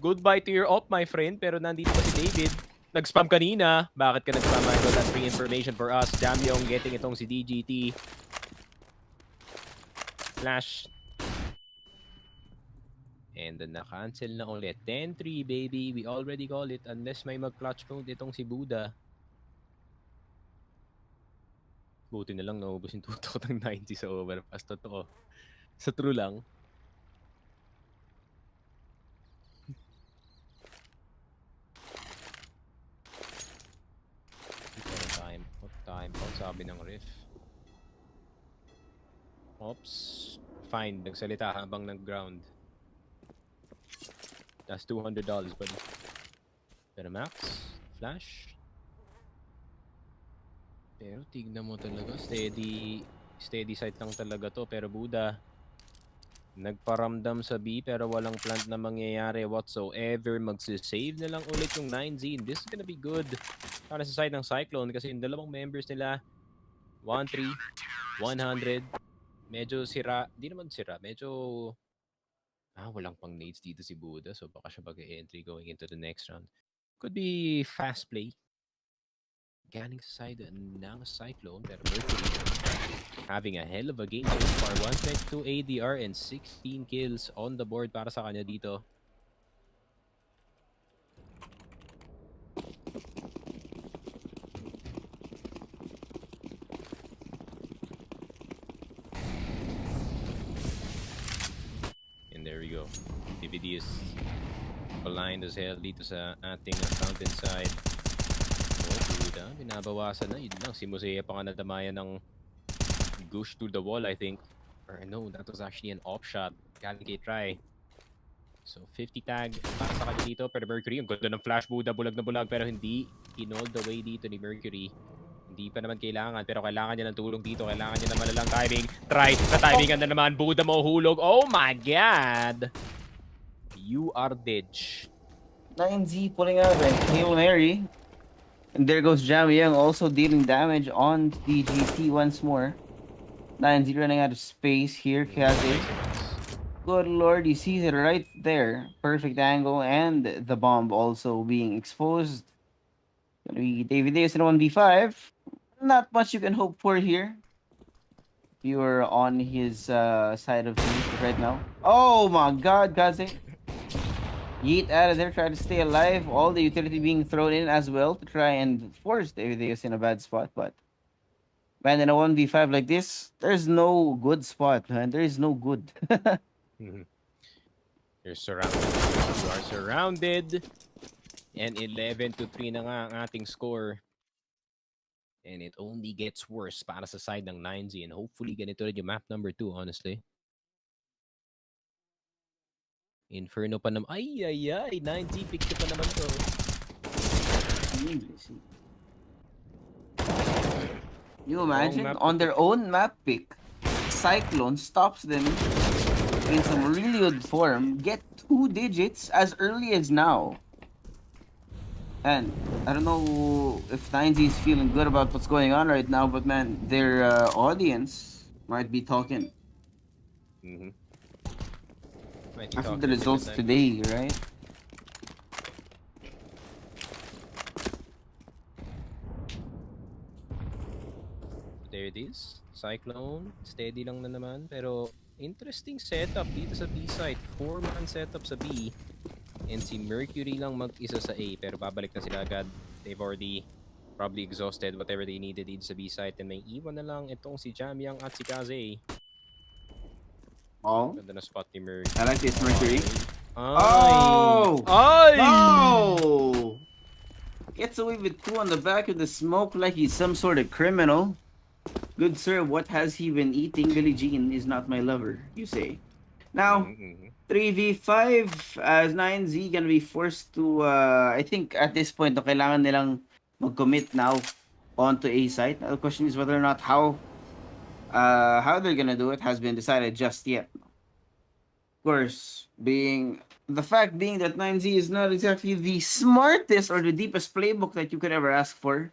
Goodbye to your op, my friend. Pero nandito pa si David. Nag-spam kanina. Bakit ka nag-spam, Michael? That's free information for us. Jamyong getting itong si DGT. Flash. And then na-cancel na ulit. 10-3, baby. We already call it. Unless may mag-clutch mode itong si Buddha. Buti na lang naubos yung tutok ng 90 sa overpass. Totoo. Sa true lang. What time? Ang sabi ng ref. Oops. Fine. Nagsalita habang nag-ground. That's $200, buddy. Pero Max. Flash. Pero tignan mo talaga. Steady site lang talaga to. Pero Buddha. Nagparamdam sa B pero walang plant na mangyayari whatsoever. Magsisave na lang ulit yung 9Z. This is gonna be good para sa side ng Cyclone kasi yung dalawang members nila 1-3, 100. Medyo sira. Di naman sira. Medyo walang pang nades dito si Buddha. So baka siya mag-entry going into the next round. Could be fast play. Galing sa side ng Cyclone pero Mercury having a hell of a game so far. 122 ADR and 16 kills on the board para sa kanya dito. And there we go. DVD is blind as hell dito sa ating fountain side. Buda, binabawasan na. Yun lang, si Mosea pa nga nadamayan ng gush to the wall, I think. Or no, that was actually an off shot. Galing kay Try. So, 50 tag para sa kanya dito. Pero Mercury, ang ganda ng flash Buda. Bulag na bulag. Pero hindi in-all the way dito ni Mercury. Hindi pa naman kailangan. Pero kailangan niya ng tulong dito. Kailangan niya ng malalang timing. Try. Na-timingan na naman. Buda mo hulog. Oh my God! You are dead. 9Z pulling out a Hail Mary. And there goes Jam Young also dealing damage on DGT once more. 9Z running out of space here. Kaze. Good lord, he sees it right there. Perfect angle and the bomb also being exposed. Gonna be David Davis in 1v5. Not much you can hope for here. You are on his side of things right now. Oh my god, Kaze. Yeet out of there, try to stay alive. All the utility being thrown in as well to try and force David Davis in a bad spot. But man, in a 1v5 like this, there's no good spot, man. There is no good. You're surrounded. You are surrounded. And 11-3 na nga ang ating score. And it only gets worse para sa side ng 9Z. And hopefully, ganito rin yung map number 2, honestly. Inferno pa naman. Ay. 9Z, pick pa naman to. You imagine, on their own map pick, Cyclone stops them in some really good form, get 2 digits as early as now. And I don't know if 9Z is feeling good about what's going on right now, but man, their audience might be talking. After the results today, right? There it is. Cyclone. Steady lang na naman. Pero interesting setup dito sa B side. 4-man setup sa B. And si Mercury lang mag-isa sa A. Pero babalik na sila agad. They've already probably exhausted whatever they needed dito sa B side. And may iwan na lang itong si Jamyang at si Kaze. Oh. Ganda na spot ni Mercury. I like this Mercury. Ay! Oh! Ay! Oh! Gets away with 2 on the back of the smoke like he's some sort of criminal. Good sir, what has he been eating? Billie Jean is not my lover, you say. Now, 3v5 as 9Z gonna be forced to, I think at this point, kailangan nilang mag-commit now onto A site. Now, the question is whether or not how they're gonna do it has been decided just yet. Of course, the fact being that 9Z is not exactly the smartest or the deepest playbook that you could ever ask for.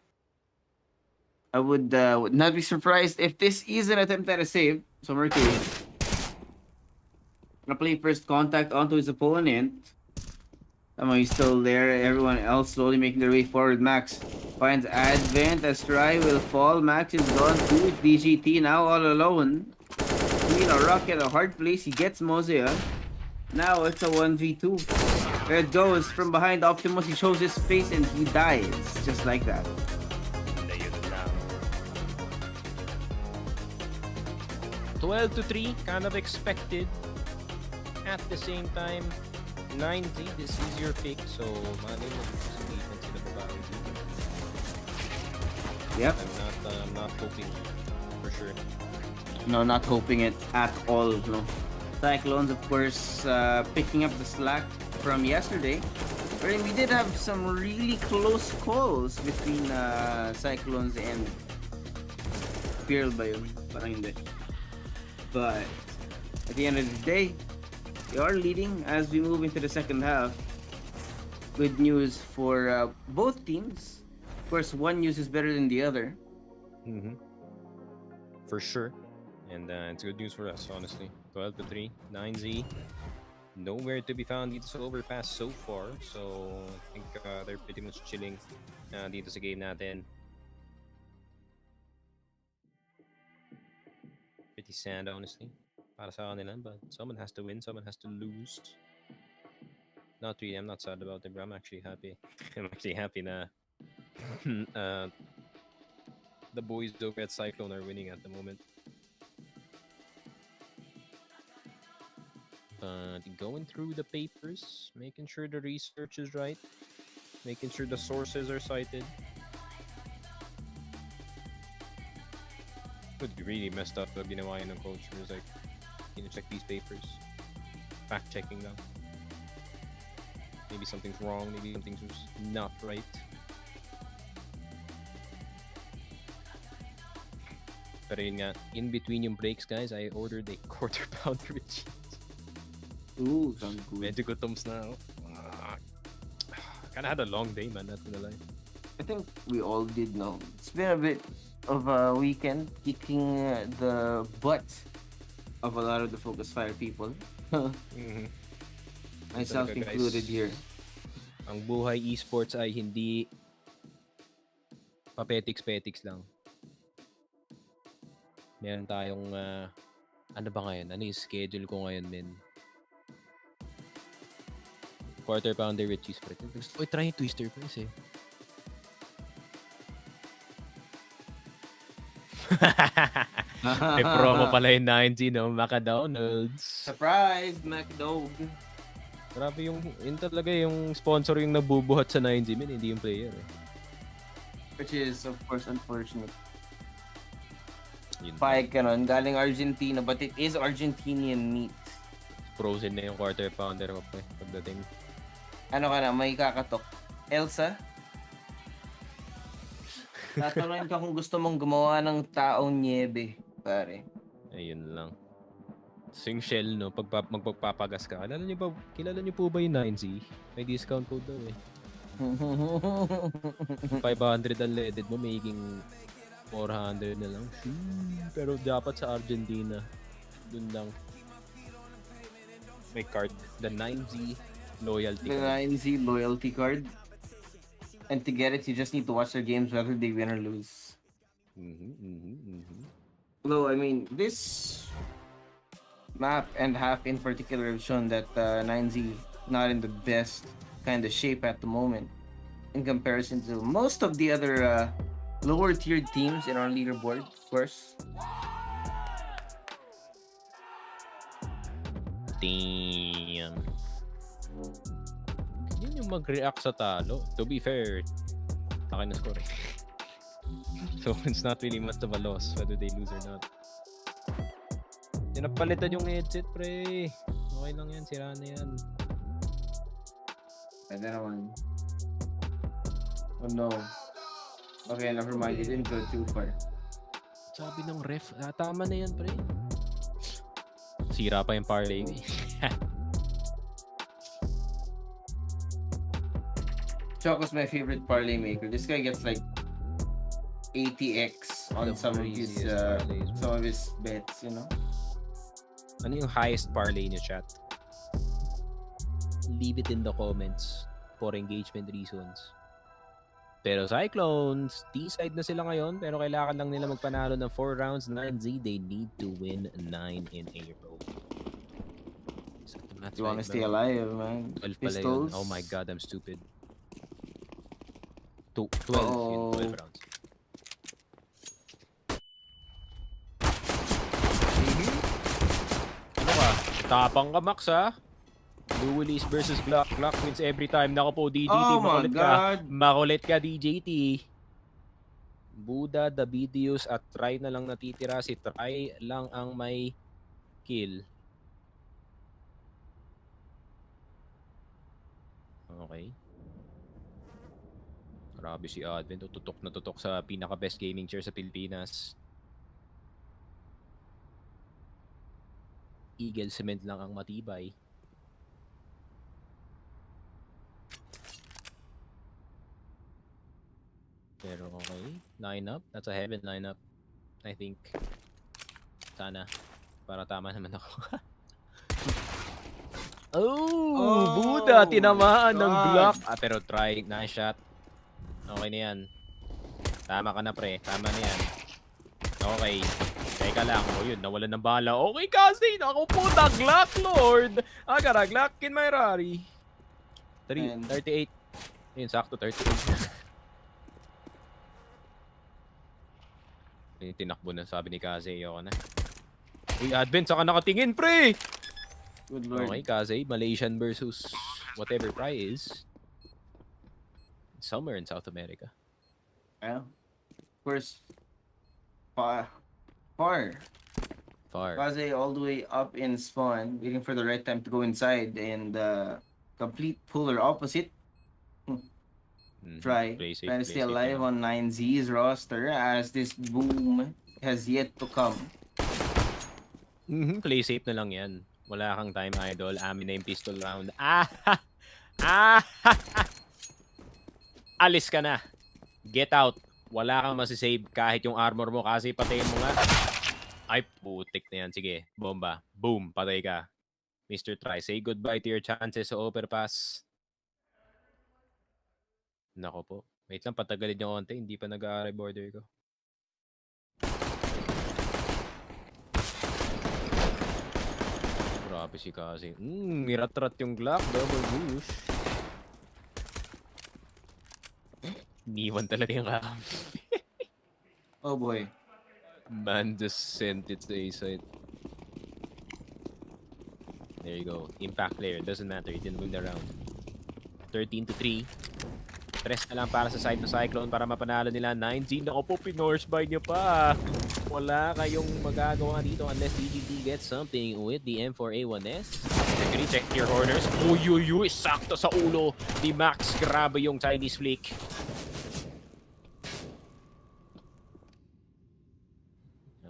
I would not be surprised if this is an attempt at a save. So Mercury gonna play first contact onto his opponent. He's still there. Everyone else slowly making their way forward. Max finds Advent as Try will fall. Max is gone too. DGT now all alone. A rock at a hard place. He gets Mosea. Now it's a 1v2. There it goes from behind Optimus. He shows his face and he dies just like that. 12-3, kind of expected. At the same time, 9Z, this is your pick, so malay mo sa defense sila babae. Yep. I'm not hoping for sure. No, not hoping it at all. No. Cyclones, of course, picking up the slack from yesterday. But we did have some really close calls between Cyclones and FIL ba yun? Parang hindi. But at the end of the day, they are leading as we move into the second half. Good news for both teams. Of course, one news is better than the other. For sure. And it's good news for us, honestly. 12-3, 9Z. Nowhere to be found dito sa Overpass so far. So, I think they're pretty much chilling dito sa game natin. Pretty sad, honestly. Para sa kanila, but someone has to win, someone has to lose. Not really, I'm not sad about it, but I'm actually happy. I'm actually happy na the boys over at Cyclone are winning at the moment. Going through the papers, making sure the research is right, making sure the sources are cited. Would be really messed up pag ginawa yun ng coach. It was like, check these papers. Fact checking them. Maybe something's wrong, maybe something's not right. Pero yun nga, in between yung breaks, guys, I ordered a quarter pounder with cheese. Ooh, sounds good. Medyo gutoms na. Kinda had a long day, man, not gonna lie. I think we all did know. It's been a bit of a weekend kicking the butt of a lot of the Focus Fire people. Myself Talaga, included guys. here. Ang buhay esports ay hindi papetiks-petiks lang. Meron tayong ano ba ngayon? Ano yung schedule ko ngayon, men? Quarter pounder with cheese fries. Gusto ko try yung twister fries eh. May promo pala yung 9G, no? McDonald's. Surprise, McDog. Grabe yun talaga yung sponsor yung nabubuhat sa 9G, hindi yung player eh. Which is, of course, unfortunate. Yun 5yclone, galing Argentina, but it is Argentinian meat. Frozen na yung quarter pounder ko pa pagdating. Ano ka na, may kakatok. Elsa? Tatanungin ka kung gusto mong gumawa ng taong niebe, pare. Ayun lang. Sing shell, no? Magpagpapagas ka. Kilala niyo po ba yung 9Z? May discount code daw eh. 500 unleaded mo, making 400 na lang. Pero dapat sa Argentina. Dun lang. May card. The 9Z loyalty The card. 9Z loyalty card. And to get it, you just need to watch their games whether they win or lose. Though, I mean, this map and half in particular have shown that 9Z not in the best kind of shape at the moment in comparison to most of the other lower tiered teams in our leaderboard, of course. Damn. Yun yung mag-react sa talo. To be fair, akin na score eh. So it's not really much of a loss whether they lose or not. Pinapalitan yung headset, pre. Okay lang yan, sira na yan. Pwede naman. Oh no. Okay, never mind. It didn't go too far. Sabi ng ref, tama na yan, pre. Sira pa yung parlay. Choco's my favorite parlay maker. This guy gets like 80x on some of his bets, you know. Ano yung highest parlay niyo, chat? Leave it in the comments for engagement reasons. Pero Cyclones, T-side na sila ngayon, pero kailangan lang nila magpanalo ng 4 rounds. 9Z, they need to win 9 in a row. You wanna stay alive, man. 12 pala yun. Pistols. Oh my god, I'm stupid. 12 rounds. Ano ka? Tapang ka, Max, ha? Luwilis versus Glock. Glock wins every time. Nako po, DJT. Oh my makulit God. ka. Makulit ka, DJT. Buda, the videos at Try na lang natitira. Si Try lang ang may kill. Okay. Grabe si Advent. Tutok na tutok sa pinaka-best gaming chair sa Pilipinas. Eagle Cement lang ang matibay. Pero okay. Lineup. That's a heaven lineup. I think. Sana. Para tama naman ako. Buda! Tinamaan ng Glock. Pero try. Nice shot. Okay na yan. Tama ka na, pre. Tama na yan. Okay. Teka lang. O yun, nawalan ng bala. Okay kasi. Ako puta, Glock Lord. I got a Glock in my Rari. 38. Ayun, sakto 38. Yung tinakbo na, sabi ni Kaze, ayoko na. Uy, Advent, saka nakatingin, pre! Good lord. Okay, Kaze, Malaysian versus whatever Pry is. Somewhere in South America. Yeah. Of course. Far. Kaze all the way up in spawn, waiting for the right time to go inside, and complete polar opposite. Try. Trying to stay alive on 9Z's roster as this boom has yet to come. Play safe na lang yan. Wala kang time, idol. Amin na yung pistol round. Alis ka na. Get out. Wala kang masisave kahit yung armor mo kasi patayin mo nga. Ay, putik na yan. Sige, bomba. Boom, patay ka. Mr. Try, say goodbye to your chances sa Overpass. Nako po. Wait lang, patagalin nyo konti. Hindi pa nag-aaray border ko. Grabe si kasi. Nirat-rat yung Glock. Double bush. Niwan talaga yung kakam. Oh boy. Man just sent it to A side. There you go. Impact player. Doesn't matter. He didn't win the round. 13-3. Press na lang para sa side to Cyclone para mapanalo nila. 9G. Naku po, pinorse by nyo pa. Wala kayong magagawa dito unless DGT gets something with the M4A1S. Check your corners. Uy. Sakto sa ulo ni Max. Grabe yung Chinese flick.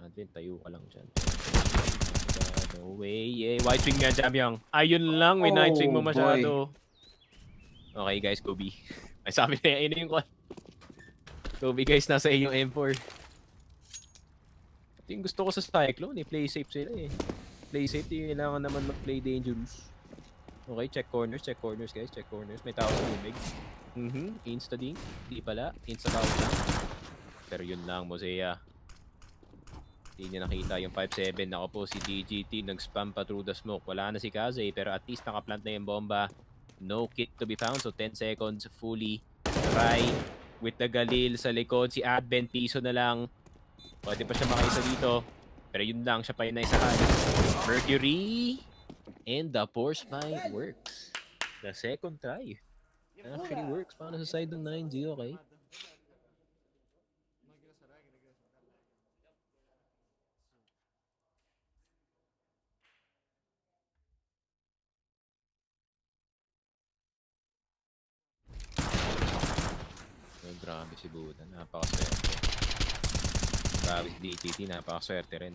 Advent, tayo ka lang dyan. No way. White swing nga, Jamyang. Ayun lang. May night swing mo masyado. Okay, guys. Kobe. Ay, sabi na yun yung call. Kobe, guys. Nasa iyo yung M4. Ito yung gusto ko sa Cyclone. Play safe sila eh. Play safe. Di kailangan naman mag-play dangerous. Okay, check corners, guys. Check corners. May tao sa lumig. Insta-ding. Di pala. Insta-tawag lang. Pero yun lang, Mosea. Hindi niya nakita yung 5-7. Ako po si DGT. Nag-spam pa through the smoke. Wala na si Kaze. Pero at least nakaplant na yung bomba. No kit to be found. So 10 seconds fully. Try with the Galil sa likod. Si Advent piso na lang. Pwede pa siya makaisa dito. Pero yun lang. Siya pa yun na isahan. Mercury. And the force fight works. The second try actually works. Paano sa side ng 9G, okay? Oh, grabe si Buda. Napakaswerte. Grabe si DTT. Napakaswerte rin.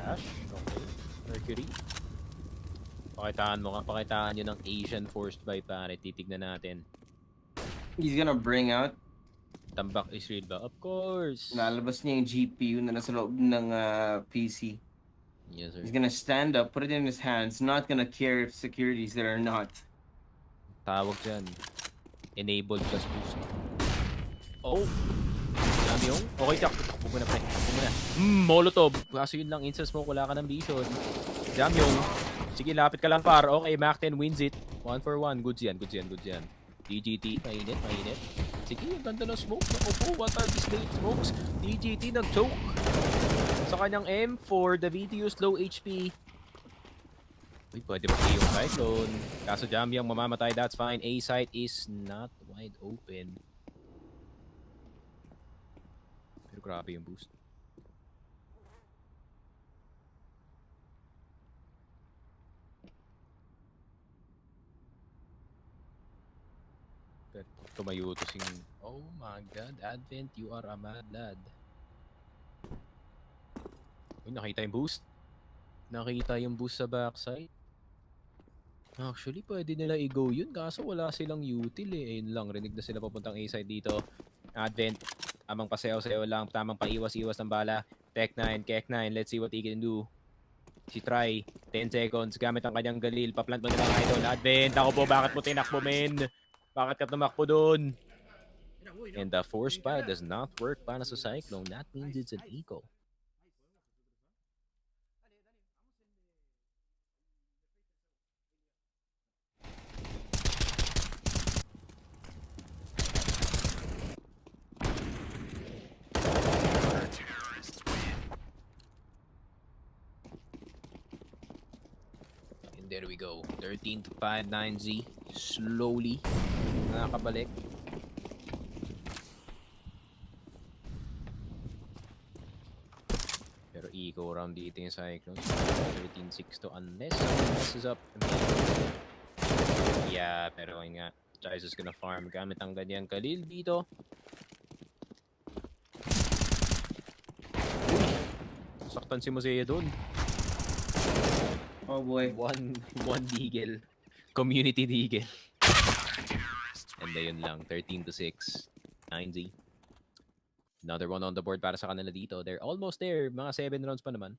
Flash. Okay. Mercury. Pakitaan nyo ng Asian forced by pare. Titignan natin. He's gonna bring out. Tambak is real ba? Of course. Nalabas niya yung GPU na nasa loob ng PC. Yes, sir. He's gonna stand up, put it in his hands, not gonna care if security's there or not. Tawag dyan. Enabled plus boost. Oh! Dami yung. Okay, takbo mo na, pre. Takbo mo na. Molotov. Kaso yun lang, instant smoke. Wala ka ng vision. Jam yung. Sige, lapit ka lang par. Okay, Mac 10 wins it. 1 for 1. Goods yan. DGT. Mainit. Sige, ang ganda ng smoke. Naku po, what are these late smokes? DGT nag-choke. Sa kanyang M4, the VTU's low HP. Uy, pwede ba yung Cyclone? Kaso Jam yung mamamatay, that's fine. A site is not wide open. Pero grabe yung boost. Pero tumayo to sing. Oh my god, Advent, you are a mad lad. Uy, nakita yung boost. Nakita yung boost sa backside. Actually, pwede nila i-go yun. Kaso wala silang util eh. Ayun lang, rinig na sila papuntang A-side dito. Advent, tamang pasayaw-sayaw lang. Tamang paiwas-iwas ng bala. Tech9, Kek9, let's see what he can do. Si Try, 10 seconds. Gamit ang kanyang Galil. Paplant mo na lang idol. Advent, ako po, bakit mo tinakbo, men? Bakit ka tumakbo dun? And the force spy does not work para sa Cyclone. That means it's an eco. There we go. 13-5 9Z. Slowly. Nakakabalik. Pero eco round dito yung Cyclones. 13-6 to unless someone messes up. Yeah, pero yun nga. Chais is gonna farm gamit ang ganyang Khalil dito. Uy! Saktan si Mosea dun. Oh boy. One deagle. Community deagle. And ayun lang. 13-6. 9Z. Another one on the board para sa kanila dito. They're almost there. Mga 7 rounds pa naman.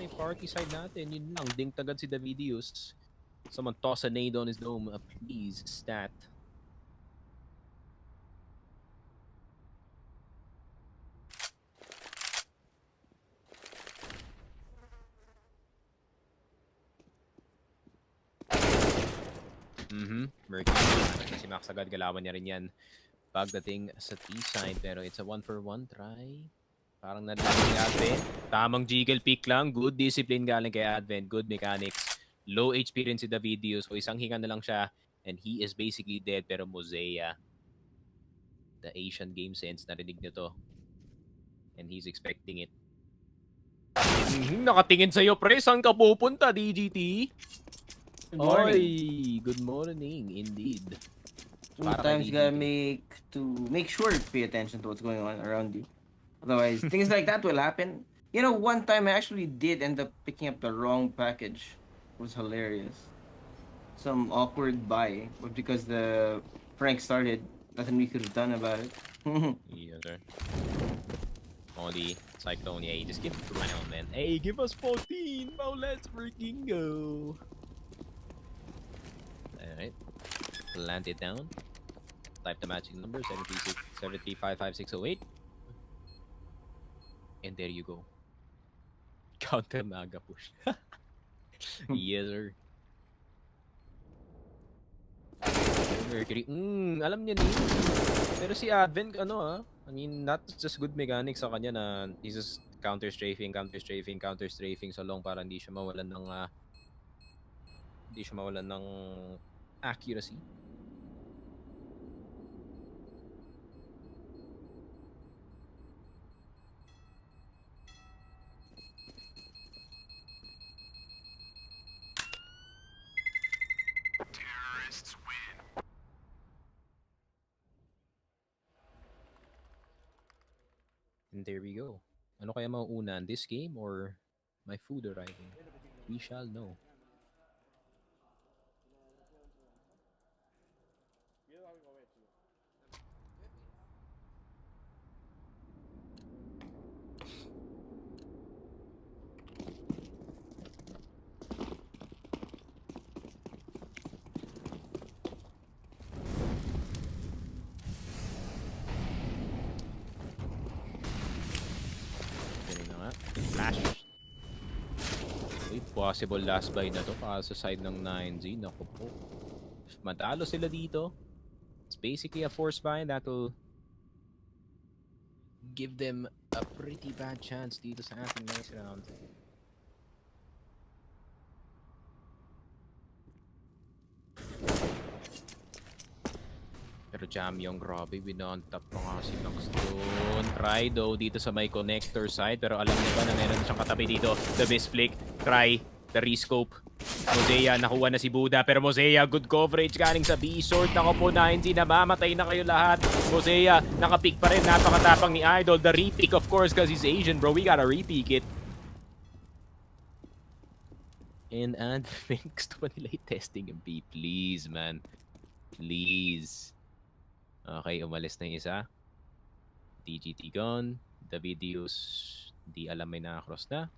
yung party side natin. Yun lang, ding tagad si Davidius. Someone toss a nade on his dome. Please, stat. Merky. Si Max agad, galawan niya rin yan. Pagdating sa T-side, pero it's a 1-for-1 try. Parang nalaman ni Advent. Tamang jiggle pick lang. Good discipline galing kay Advent. Good mechanics. Low HP rin si Davidio. So isang hinga na lang siya. And he is basically dead. Pero Mosea, the Asian game sense, narinig niyo to. And he's expecting it. Nakatingin sa'yo, pre. Saan ka pupunta, DGT? Good morning. Oy, good morning, indeed. Sometimes you gotta make sure to pay attention to what's going on around you. Otherwise, things like that will happen. You know, one time I actually did end up picking up the wrong package. It was hilarious. Some awkward buy, but because the prank started, nothing we could have done about it. Yes, sir. Only Cyclone, yeah, just give it to round, man. Hey, give us 14! Now let's freaking go! Alright. Plant it down. Type the matching number, 7355608. And there you go. Counter naga push. Yes, sir. Mercury. Alam niya ni. Pero si Advent, I mean, not just good mechanics sa kanya na he's just counter strafing so long para hindi siya mawalan ng accuracy. Terrorists win. And there we go. Ano kaya mauuna, this game or my food arriving? We shall know. Flash. Uy, possible last buy na to para sa side ng 9Z. Naku po. If matalo sila dito, it's basically a force buy that will give them a pretty bad chance dito sa ating next round. Pero Jamyong, grabe, winon-tap pa nga si Max doon. Try though dito sa may connector side, pero alam niya ba na meron siyang katabi dito. The misflick, try, the rescope. Mosea, nakuha na si Buda, pero Mosea, good coverage galing sa B-Sword. Nako po, 9Z, namamatay na kayo lahat. Mosea, nakapick pa rin, napakatapang ni Idol. The repick, of course, because he's Asian, bro. We gotta repick it. And gusto pa nila i-testing yung B. Please, man. Please. Okay, umalis na yung isa. DGT gone. Davidius, di alam may nakakross na.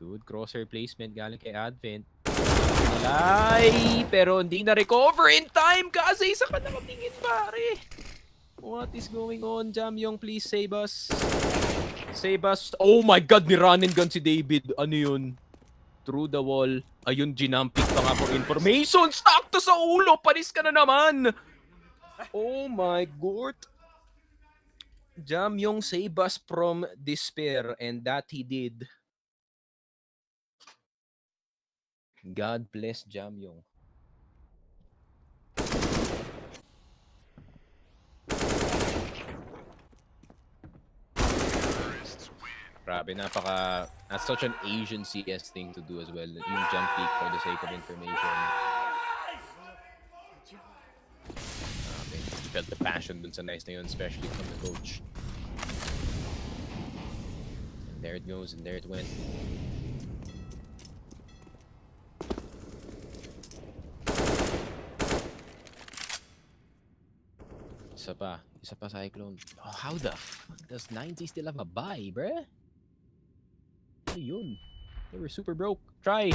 Good crosshair placement galing kay Advent. Alay! Pero hindi na-recover in time kasi isa ka nakatingin, pare. What is going on, Jamyong? Please save us. Save us. Oh my God, ni-run and gun si David. Ano yun? Through the wall. Ayun, ginampik pa nga for information. Stuck to sa ulo. Panis ka na naman. Oh my God. Jamyong save us from despair, and that he did. God bless Jamyong. Grabe, that's such an Asian CS thing to do as well. Yung jump peek for the sake of information. Felt the passion dun sa nice na yun, especially from the coach. And there it goes, and there it went. Isa pa Cyclone. Oh, how the fuck does 90 still have a buy, bruh? Ano yun? They were super broke. Try.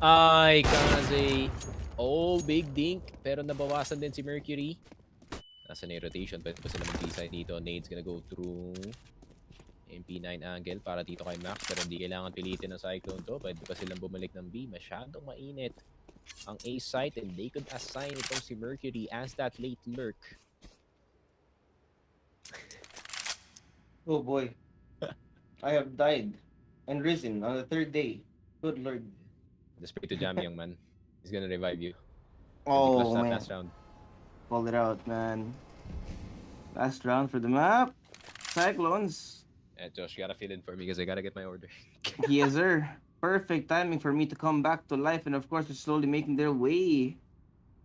Ay, Kaze. Oh, big dink. Pero nabawasan din si Mercury. Nasa na yung rotation. Pwede pa sila mag-B-side dito. Nade's gonna go through MP9 angle para dito kay Max. Pero hindi kailangan pilitin ng Cyclone to. Pwede pa silang bumalik ng B. Masyadong mainit ang A site and they could assign itong si Mercury as that late lurk. Oh boy. I have died and risen on the third day. Good lord. Just pray to Jam, young man. He's gonna revive you. Oh That man. last round. Pulled it out, man. Last round for the map. Cyclones. Josh, you gotta fill in for me because I gotta get my order. Yes, sir. Perfect timing for me to come back to life. And of course, they're slowly making their way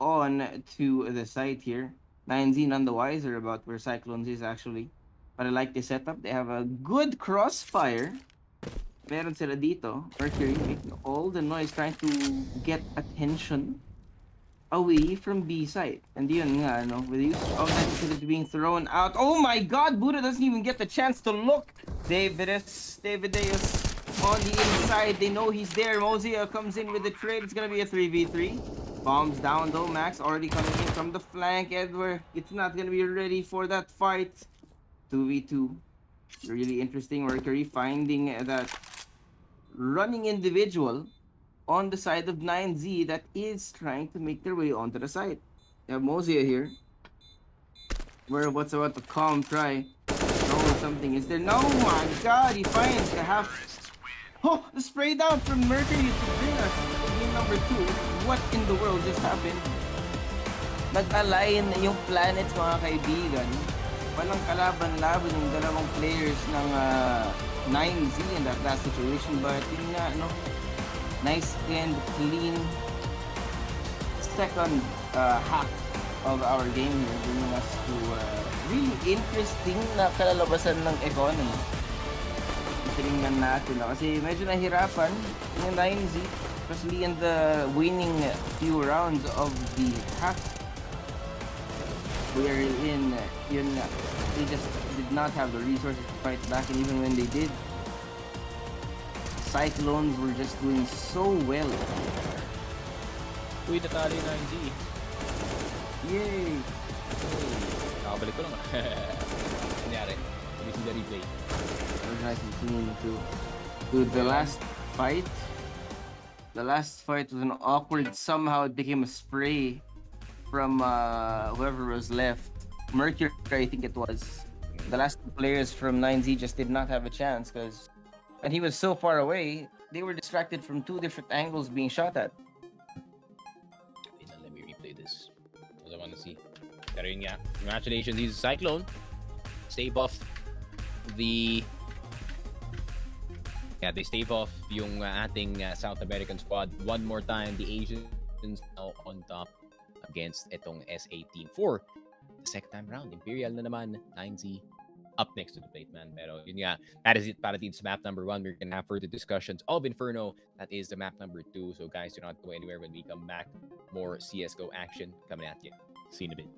on to the site here. 9Z none the wiser about where Cyclones is actually. But I like the setup. They have a good crossfire. Meron sila dito. Mercury making all the noise trying to get attention away from B side. And yun nga, no, with the use of that facility being thrown out. Oh my god, Buddha doesn't even get the chance to look. Davideus on the inside. They know he's there. Mozia comes in with the trade. It's gonna be a 3v3. Bombs down though. Max already coming in from the flank. Edward, it's not gonna be ready for that fight. 2v2. Really interesting. Mercury finding that running individual on the side of 9Z that is trying to make their way onto the site. You have Mozia here. Where what's about to come try. No, something is there. No, my god, he finds the half. Oh, the spray down from Mercury to bring us to game number 2. What in the world just happened? Nag-align yung planets, mga kaibigan. Walang kalaban-laban yung dalawang players ng 9Z in that situation. But yun nga, no? Nice and clean second half of our game here, bringing us to really interesting na kalalabasan ng economy. Tingnan natin, no? Kasi medyo nahirapan yung 9Z, especially in the winning few rounds of the half. We are in, yun nga, they just did not have the resources to fight back, and even when they did, Cyclones were just doing so well. Uy, natali 9G. Yay! Nakabalik ko lang. Nangyari. This is the replay. Nice and clean too. Dude, the last fight was an awkward, somehow it became a spray from whoever was left. Mercury, I think it was. The last two players from 9Z just did not have a chance because, and he was so far away, they were distracted from two different angles being shot at. Let me replay this because I want to see. Pero yun nga, congratulations, he's a Cyclone. Stave off the... Yeah, they stave off yung ating South American squad one more time. The Asians now on top against itong S18 for the second time round. Imperial na naman, 9Z up next to the plate, man. Pero yun nga, that is it para dito sa map number 1. We're gonna have further discussions of Inferno. That is the map number 2. So guys, do not go anywhere when we come back. More CSGO action coming at you. See you in a bit.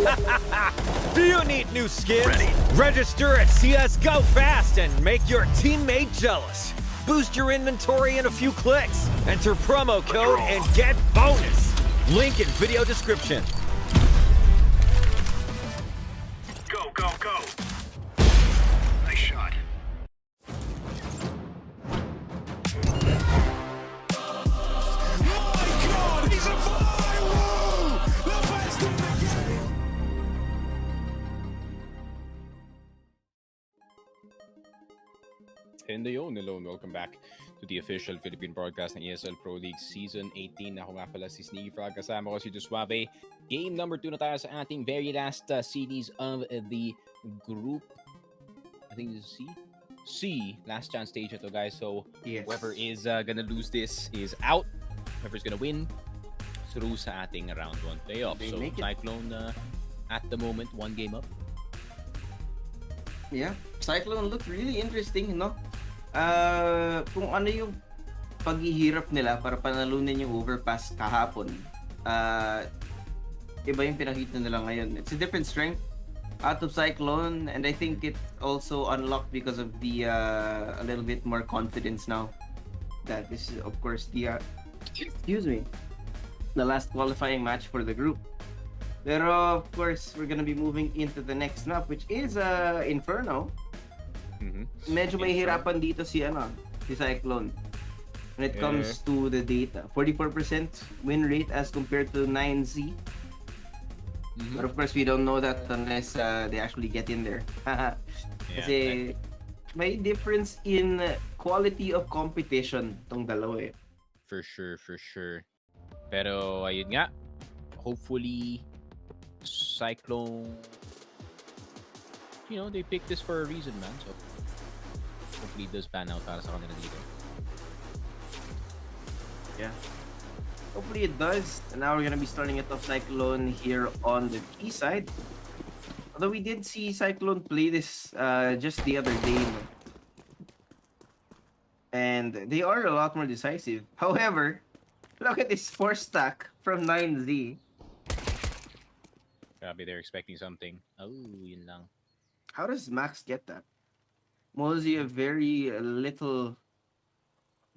Do you need new skins? Register at CSGO fast and make your teammate jealous. Boost your inventory in a few clicks. Enter promo code and get bonus. Link in video description. Go, go, go. Nice shot. My God, he's a firework! The best in the game! And yun, hello and welcome back to the official Philippine broadcast ng ESL Pro League Season 18. Ako nga pala si Sneaky Frog, kasama ko si Josuave. Game number 2 na tayo sa ating very last series of the group. I think this is C? C, last chance stage ito guys. So Yes. whoever is gonna lose this is out. Whoever's gonna win through sa ating round 1 playoff. They So make it. Cyclone at the moment 1 game up. Yeah, Cyclone looked really interesting, no? Kung ano yung paghihirap nila para panalunin yung Overpass kahapon, iba yung pinakita nila ngayon. It's a different strength out of Cyclone, and I think it also unlocked because of the a little bit more confidence now that this is of course the excuse me, the last qualifying match for the group. Pero of course we're gonna be moving into the next map, which is Inferno. Medyo may hirapan dito si Cyclone when it comes to the data. 44% win rate as compared to 9Z. But of course we don't know that unless they actually get in there. Kasi may difference in quality of competition tong dalawa eh. For sure. Pero ayun nga, hopefully Cyclone, you know, they picked this for a reason, man. So hopefully it does pan out para sa kanila dito. Yeah. Hopefully it does. And now we're gonna be starting it off Cyclone here on the key side. Although we did see Cyclone play this just the other day. No? And they are a lot more decisive. However, look at this 4-stack from 9Z. Grabe, they're expecting something. Oh, yun lang. How does Max get that? Mosey, a very little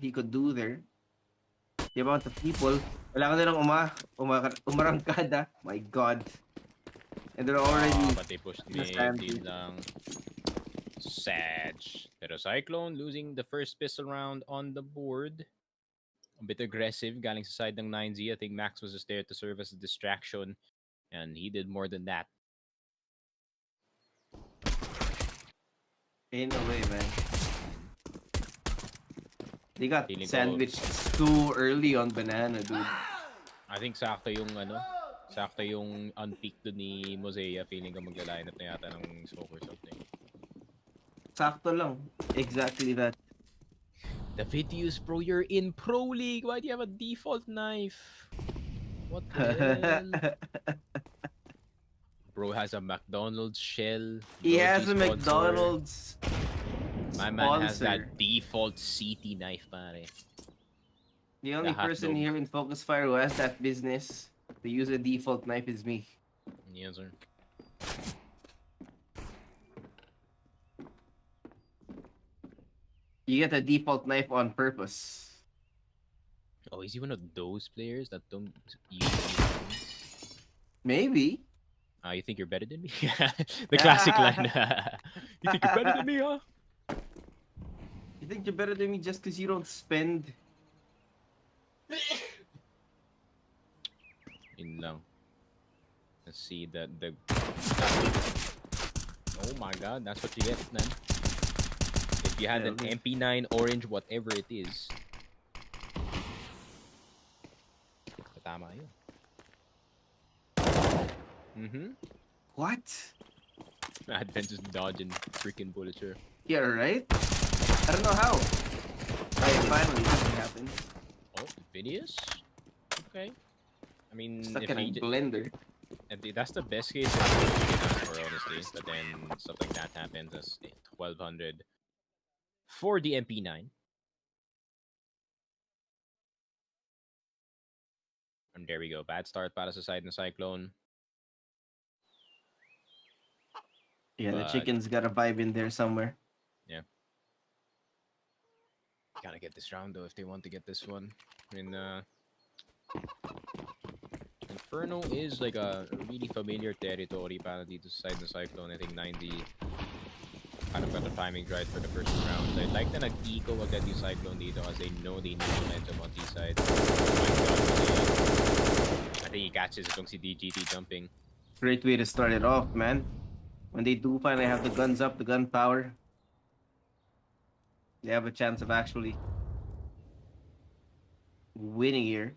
he could do there. The amount of people. Wala ka nilang umarangkada. My God. And they're already... But they pushed me. Understand. Lang. Sag. Pero Cyclone losing the first pistol round on the board. A bit aggressive, galing sa side ng 9Z. I think Max was just there to serve as a distraction. And he did more than that. In a way, man. They got Feeling ko- sandwiched too early on banana, dude. I think sakto yung unpeak doon ni Mosea. Feeling ko magla-line up na yata ng smoke or something. Sakto lang. Exactly that. The Virtus.pro, you're in Pro League. Why do you have a default knife? What the hell? Bro has a McDonald's shell. He Doji has a sponsor. McDonald's My man has sponsor. that default CT knife, pare. The only The hot person dog. here in Focus Fire who has that business to use a default knife is me. Yes, sir. You get a default knife on purpose. Oh, is he one of those players that don't use these? Maybe. You think you're better than me? The classic line. You think you're better than me, huh? You think you're better than me just because you don't spend? Yun lang. Let's see the. Oh my God, that's what you get, man. If you had an MP9 orange, whatever it is. Tama yun. What? Advent just dodging freaking bullets here. Yeah, right? I don't know how. Finally, something happened. Oh, Phineas? Okay. I mean, Stuck if in a he blender. that's the best case scenario you can ask for, honestly. But then stuff like that happens. That's 1200 for the MP9. And there we go. Bad start para sa side ng Cyclone. Yeah, the But, chicken's got a vibe in there somewhere. yeah. Gotta get this round though if they want to get this one. I mean, Inferno is like a really familiar territory para dito sa side ng Cyclone. I think 90 kind of got the timing right for the first round. I like na nag-eco agad yung Cyclone dito because they know they need momentum on these sides. I think he catches itong si DGT jumping. Great way to start it off, man. When they do finally have the guns up, the gun power, they have a chance of actually winning here.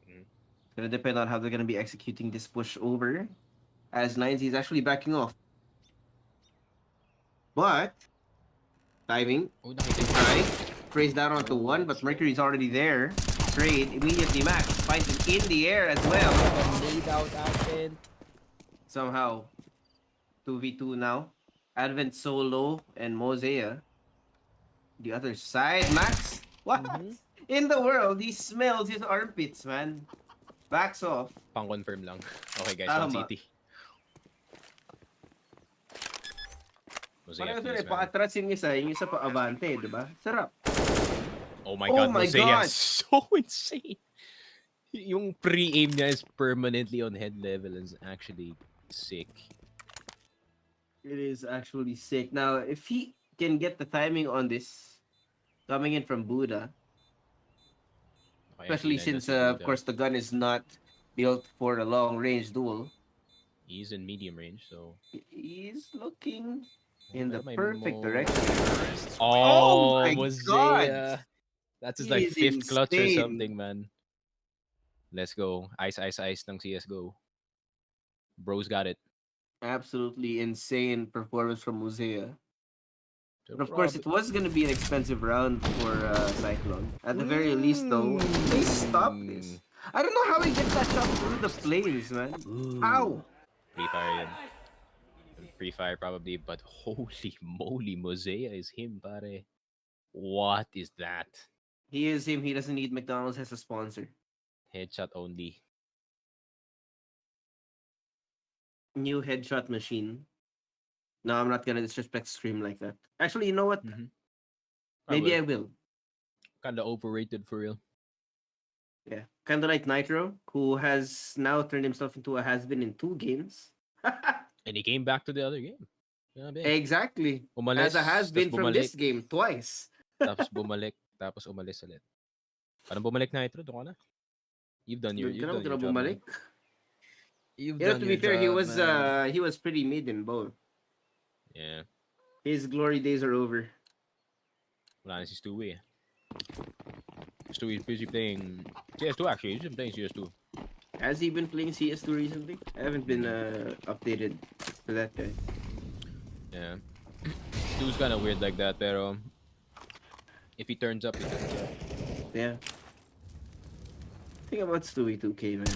It's gonna depend on how they're gonna be executing this push over, as 90 is actually backing off. But timing, Oh, nakita ko. right? Praise down onto one, but Mercury's already there. Trade immediately. Max finds him in the air as well. Laid out Advent. Somehow 2v2 now. Advent solo and Mosea. The other side, Max. What in the world? He smells his armpits, man. Backs off. Pang-confirm lang. Okay guys, Tama. on City. Mosaic Parang please, man. pa-atras yung isa pa abante, di ba? Sarap. Oh my Oh god, my Mosaic God. is so insane. Yung pre-aim niya is permanently on head level and is actually sick. It is actually sick. Now, if he can get the timing on this, coming in from Buddha, Okay, especially nakita since, si of Buddha. course, the gun is not built for a long-range duel, He's in medium range, so... he's looking in the May perfect mo- direction. Oh, my Mosaic. God. That's his He like is fifth clutch or insane. something, man. Let's go. Ice, ice, ice ng CSGO. Bro's got it. Absolutely insane performance from Mosea. So But of course, it was going to be an expensive round for Cyclone. At the very least, though, they stopped this. I don't know how he gets that shot through the flames, man. How? Free Fire yun. Free Fire probably, but holy moly, Mosea is him, pare. What is that? He is him. He doesn't need McDonald's as a sponsor. Headshot only. New headshot machine. No, I'm not gonna disrespect Scream like that. Actually, you know what? Maybe I will. Kinda overrated for real. Yeah. Kind of like Nitro, who has now turned himself into a has-been in 2 games. And he came back to the other game. Grabe. Exactly. Umalis, As a has-been tas from bumalik, this game twice. tapos bumalik, tapos umalis ulit. Parang bumalik Nitro, doon ka na. You've done your, Doon you've ka na, done your huwag job. ka na man. bumalik. You've You know, done to be your fair, job, he was pretty mid in both. Yeah. His glory days are over. Wala na si Stewie. Stewie is busy playing CS2 actually. He's been playing CS2. Has he been playing CS2 recently? I haven't been updated for that guy. Yeah. Stew's kind of weird like that, pero if he turns up, he turns up. Yeah. Think about Stewie 2K, man.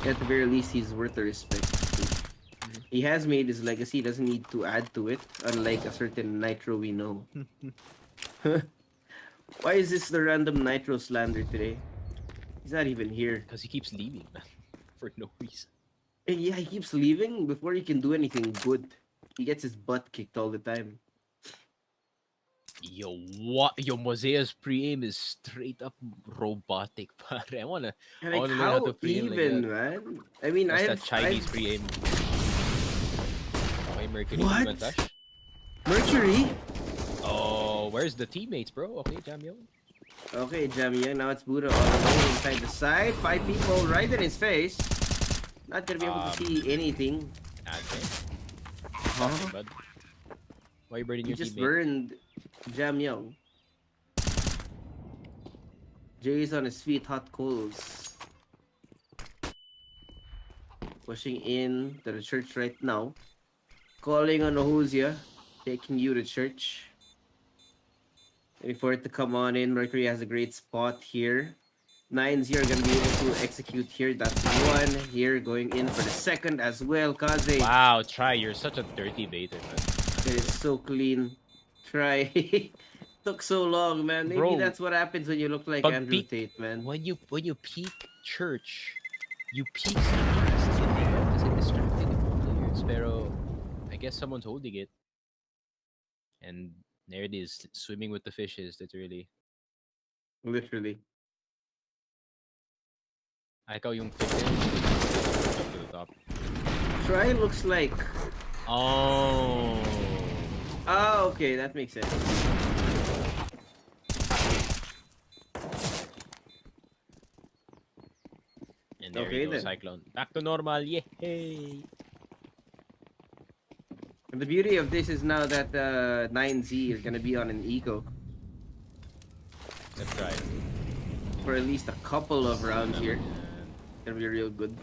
At the very least, he's worth the respect. He has made his legacy. He doesn't need to add to it, unlike a certain Nitro we know. Why is this the random Nitro slander today? He's not even here. Because he keeps leaving, man. For no reason. And yeah, he keeps leaving before he can do anything good. He gets his butt kicked all the time. Yo, what? Yo, Mosea's pre-aim is straight up robotic, pare. I wanna And I like, wanna learn how how to pre-aim like even, that. man? I mean, That's I that Chinese pre-aim. Okay, Mercury What? went dash. Mercury? Oh, where's the teammates, bro? Okay, Jamio. Okay, Jamie, now it's Buddha all alone inside the side. 5 people right in his face. Not gonna be able to see anything. Okay. Huh? Bud. Why you burning He your just teammate? burned Jam Young. Jay's on his feet, hot coals. Pushing in to the church right now. Calling on Ohuzia. Taking you to church. Waiting for it to come on in. Mercury has a great spot here. 9-0 are going to be able to execute here. That's one here. Going in for the second as well. Kaze. Wow, try. You're such a dirty baiter, man. It is so clean. Try. Took so long, man. Maybe Bro, that's what happens when you look like pag Andrew peak- Tate, man. When you peak church, you peak CDs. Kasi distracted yung mga players. Pero I guess someone's holding it. And there it is, swimming with the fishes, literally. Literally. I ikaw yung fish up to the top. Try looks like. Oh. Oh, okay, that makes sense. And there Okay, you go, then. Cyclone. Back to normal, yay! And the beauty of this is now that 9Z is gonna be on an eco Let's try. for at least a couple of rounds here. Gonna be real good.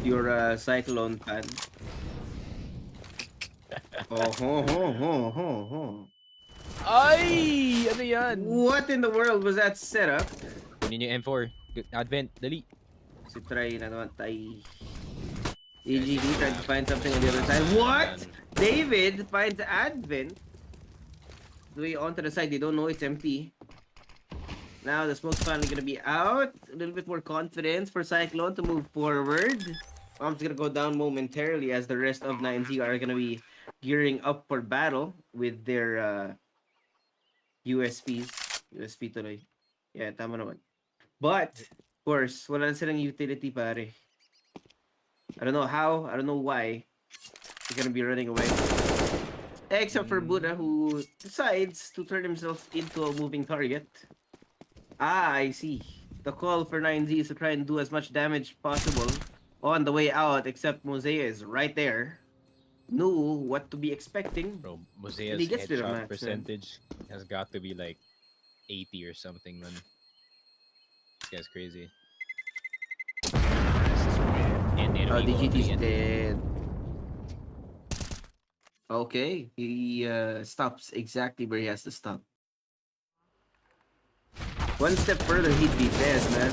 You're a Cyclone fan. Oh, ho. Ay! Ano yan? What in the world was that setup? Kunin yung M4. Advent, dali. Si try na naman tayo. EGD tried to find something on the other side. What? David finds Advent. The way onto the side, they don't know it's empty. Now the smoke's finally gonna be out. A little bit more confidence for Cyclone to move forward. Bomb's gonna go down momentarily as the rest of 9Z are gonna be gearing up for battle with their USPs. USP tuloy. Yeah, tama naman. But, of course, wala na silang utility, pare. I don't know how, I don't know why they're gonna be running away. Except for Buddha, who decides to turn himself into a moving target. Ah, I see. The call for 9Z is to try and do as much damage possible on the way out, except Mosea is right there. Knew what to be expecting. Bro, And Mosea's he gets to the headshot max, man. percentage has got to be like 80 or something, man. This guy's crazy. And they don't even DGT's again. dead. Okay, he stops exactly where he has to stop. One step further, he'd be dead, man.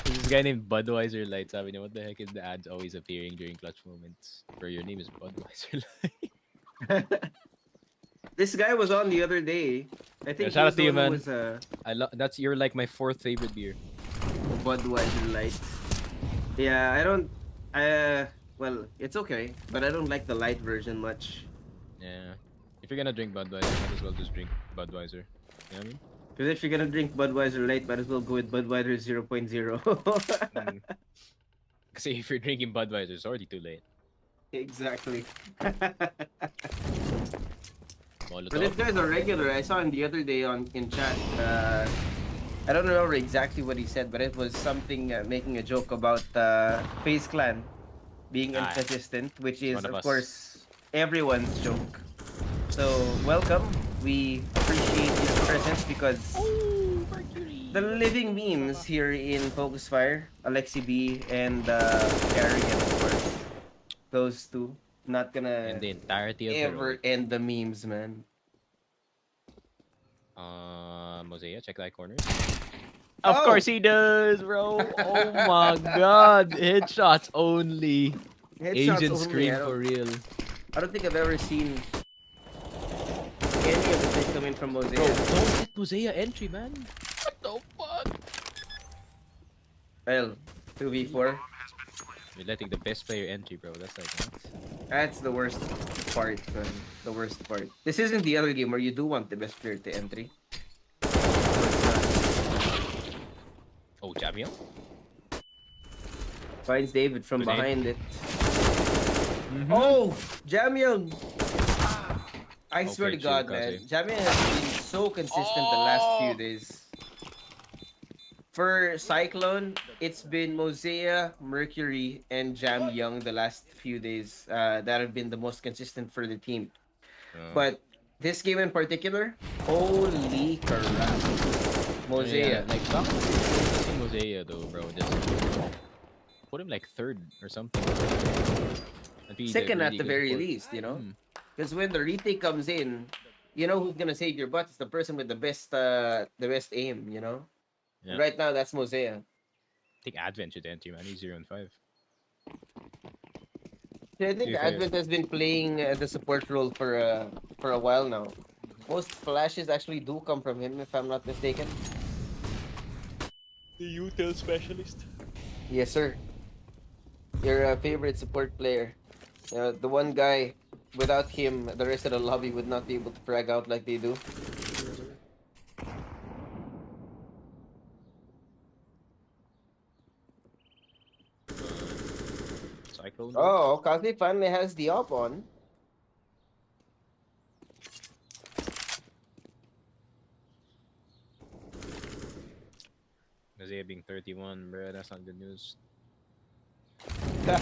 This guy named Budweiser Light. Sabi niya, what the heck is the ads always appearing during clutch moments? Bro, your name is Budweiser Light. This guy was on the other day. I think shout out he to you, was the one man. who was That's you're like my 4th favorite beer. Budweiser Light. Yeah, I don't. Well, it's okay, but I don't like the light version much. Yeah. If you're gonna drink Budweiser, might as well just drink Budweiser. You know what I mean? Because if you're gonna drink Budweiser Light, might as well go with Budweiser 0.0. Because if you're drinking Budweiser, it's already too late. Exactly. Molotov. But this guy's a regular. I saw him the other day in chat. I don't remember exactly what he said, but it was something making a joke about FaZe Clan being inconsistent, which is, one of of us. course, everyone's joke. So, welcome. We appreciate his presence because the living memes here in Focus Fire, Alexi B and Carrigan, of course. Those two. Not gonna And the entirety of ever end the memes, man. Mosea, check that corner. Oh! Of course he does, bro. Oh my god. Headshots only. Headshots Asian only, scream for real. I don't think I've ever seen any of the things coming from Mosaic. Bro, don't let Mosea entry, man. What the fuck? Well, 2v4. You're letting the best player entry, bro. That's like what? That's the worst part, man. The worst part. This isn't the other game where you do want the best player to entry. Oh, Jamio? Finds David from Grenade. behind it. Oh! Jamyung! I swear to Okay, God, chill, man. Kazi. Jamyung has been so consistent the last few days. For Cyclone, it's been Mosea, Mercury, and Jamyung the last few days that have been the most consistent for the team. But this game in particular, holy crap. Mosea. Yeah, like, bakit kasi Mosea though, bro? Just put him like 3rd or something. That'd be Second the at the really very good least, you know? Hmm. Because when the retake comes in, you know who's gonna save your butt? It's the person with the best aim, you know? Yeah. Right now, that's Mosea. I think Advent should enter, man. He's 0 and 5. Yeah, I think Yeah. Advent has been playing the support role for a while now. Most flashes actually do come from him, if I'm not mistaken. The util specialist. Yes, sir. Your favorite support player. The one guy, without him, the rest of the lobby would not be able to frag out like they do. Cyclone. Oh, Kazi finally has the op on. Isaiah being 31, bro, that's not good news. Can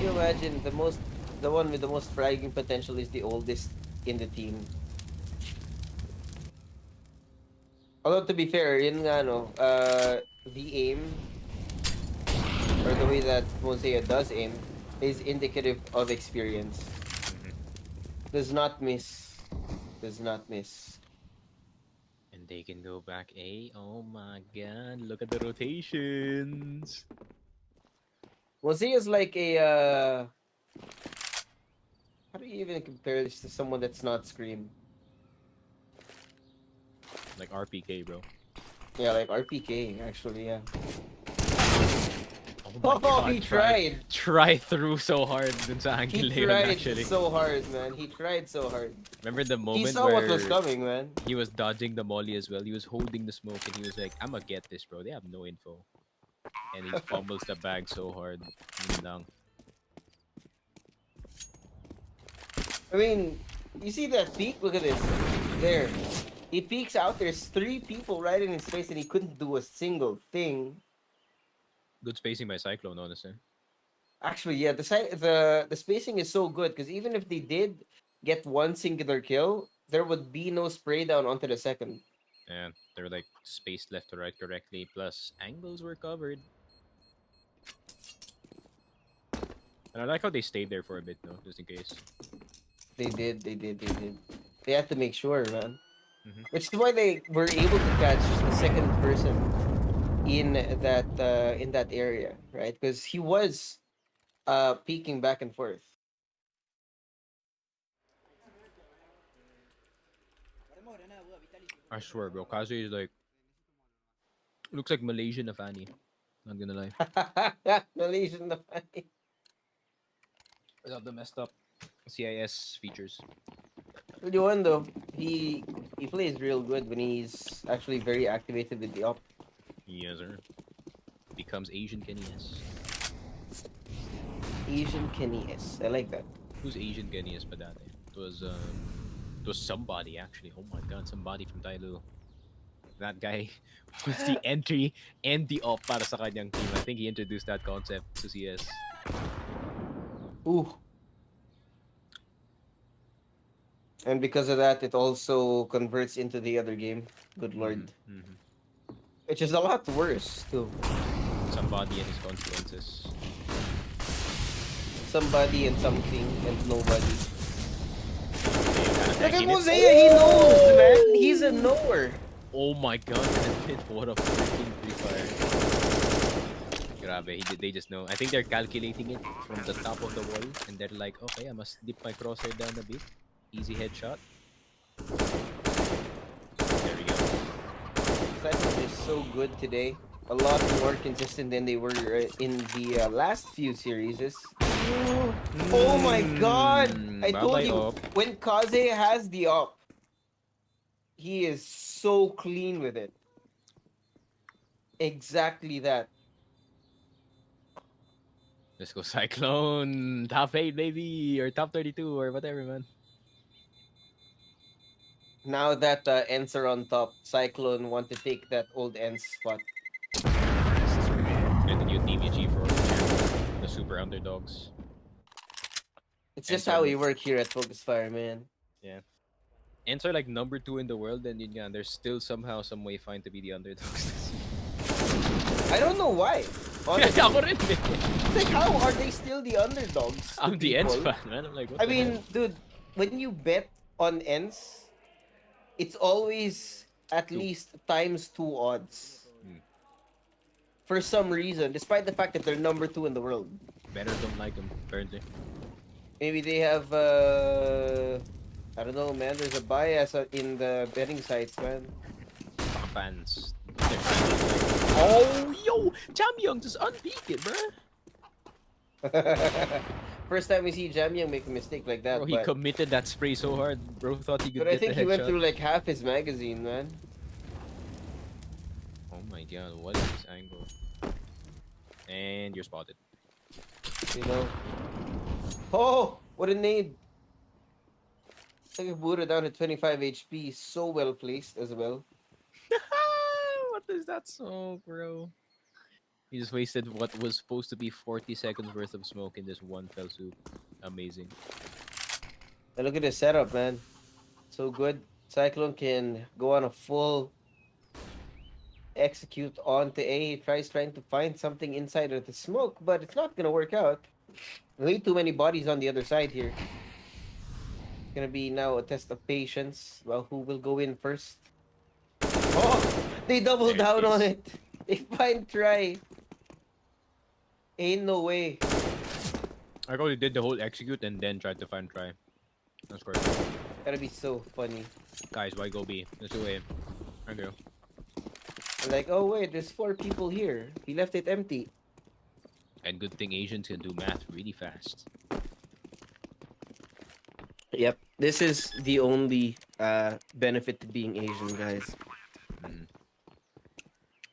you imagine the one with the most fragging potential is the oldest in the team. Although to be fair, yun nga no, the aim or the way that Mosea does aim is indicative of experience. Does not miss. Does not miss. And they can go back A. Oh my god, look at the rotations. Mosea is like a how do you even compare this to someone that's not Scream? Like RPK, bro. Yeah, like RPK actually, yeah. Oh my god, he tried. Try through so hard dun sa He angle na yun, tried actually. so hard, man. He tried so hard. Remember the moment He saw where what was coming, man. he was dodging the molly as well. He was holding the smoke and he was like, I'ma get this, bro. They have no info. And he fumbles the bag so hard. Yun lang. I mean, you see that peek? Look at this. There. He peeks out. There's 3 people right in his face and he couldn't do a single thing. Good spacing by Cyclone, honestly. Actually, yeah, the spacing is so good because even if they did get one singular kill, there would be no spray down onto the second. And they were like spaced left to right correctly. Plus, angles were covered. And I like how they stayed there for a bit, though, just in case. They did. They had to make sure, man. Mhm. Which is why they were able to catch the second person in that area, right? Because he was peeking back and forth. I swear, bro. Kaze is like... Looks like Malaysian na Fanny. Not gonna lie. Malaysian na funny. Without the messed up CIS features. 21 though, he plays real good when he's actually very activated with the op. Yes, sir. Becomes Asian Kenny S. Asian Kenny S. I like that. Who's Asian Kenny S pa dati? It was somebody actually. Oh my god, somebody from Tailu. That guy was the entry and the op para sa kanyang team. I think he introduced that concept to CS. Ooh. And because of that, it also converts into the other game. Good lord. Mhm. Which is a lot worse, too. Somebody and his consequences. Somebody and something and nobody. Look at Look Mosea, he knows, man. He's a knower. Oh my god, what a freaking free fire. Grabe, they just know. I think they're calculating it from the top of the wall and they're like, okay, I must dip my crosshair down a bit. Easy headshot. There we go. Cyclone is so good today. A lot more consistent than they were in the last few series. Oh my god! I told you, when Kaze has the op, he is so clean with it. Exactly that. Let's go Cyclone. Top 8, baby. Or top 32 or whatever, man. Now that Ents are on top, Cyclone want to take that old Ents spot. And the new DVG for the super underdogs. It's just how we work here at Focus Fire, man. Yeah. Ents are like number 2 in the world, and yun nga, they're still somehow, some way fine to be the underdogs. I don't know why. Honestly. Ako rin eh. It's like, how are they still the underdogs? to I'm the Ents people? fan, man. I'm like, what I the mean, hell? dude, when you bet on Ents, it's always at least ×2 odds. For some reason, despite the fact that they're number 2 in the world. Better don't like them, apparently. Maybe they have, I don't know, man. There's a bias in the betting sites, man. Fans. Oh, yo! Jamyang just unpeak it, bro. First time we see Jamyang make a mistake like that, Bro, he committed that spray so hard. Bro thought he could but I get the think he went headshot. through like half his magazine, man. Oh my god, what is this angle? And you're spotted. You know. Oh, what a nade! I think Buddha down to 25 HP, so well placed as well. What is that smoke, bro? He just wasted what was supposed to be 40 seconds worth of smoke in this one fell swoop. Amazing. And look at the setup, man. So good. Cyclone can go on a full execute onto A. He trying to find something inside of the smoke, but it's not gonna work out. Way too many bodies on the other side here. Gonna be now a test of patience. Well, who will go in first? Oh, they double There it down on is. it. They find try. Ain't no way. I probably did the whole execute and then tried to find try. That's correct. Gotta be so funny. Guys, why go B? Let's do A. Okay. Like, oh wait, there's 4 people here. He left it empty. And good thing Asians can do math really fast. Yep, this is the only benefit to being Asian, guys.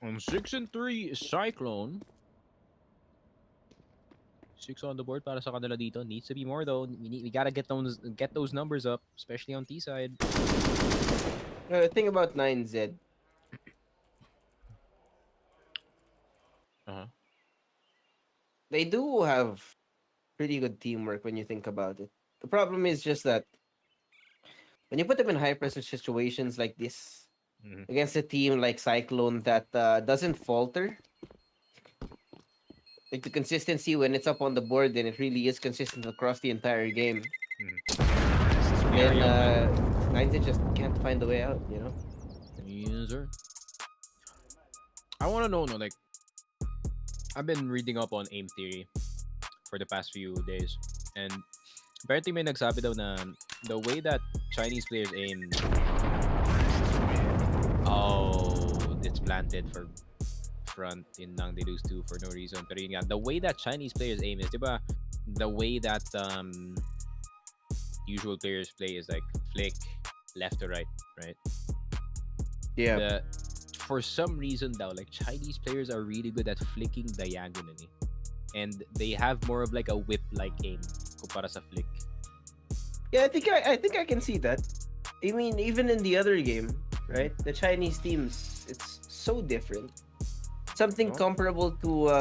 6 and 3 Cyclone. 6 on the board para sa kanila dito. Needs to be more though. We gotta get those numbers up, especially on T side. Think about 9Z. They do have pretty good teamwork when you think about it. The problem is just that when you put them in high pressure situations like this against a team like Cyclone that doesn't falter, like the consistency when it's up on the board, then it really is consistent across the entire game. And 9Z just can't find the way out, you know? Yes, sir. I want to know, like, I've been reading up on aim theory for the past few days, and apparently may nagsabi daw na the way that Chinese players aim, it's planted for front in Nang they lose 2 for no reason. Pero yun nga, the way that Chinese players aim is, diba, the way that usual players play is like flick left to right, right? Yeah. For some reason though, like Chinese players are really good at flicking diagonally, and they have more of like a whip-like aim kumpara sa flick. Yeah, I think I can see that. I mean, even in the other game, right? The Chinese teams, it's so different. Something comparable to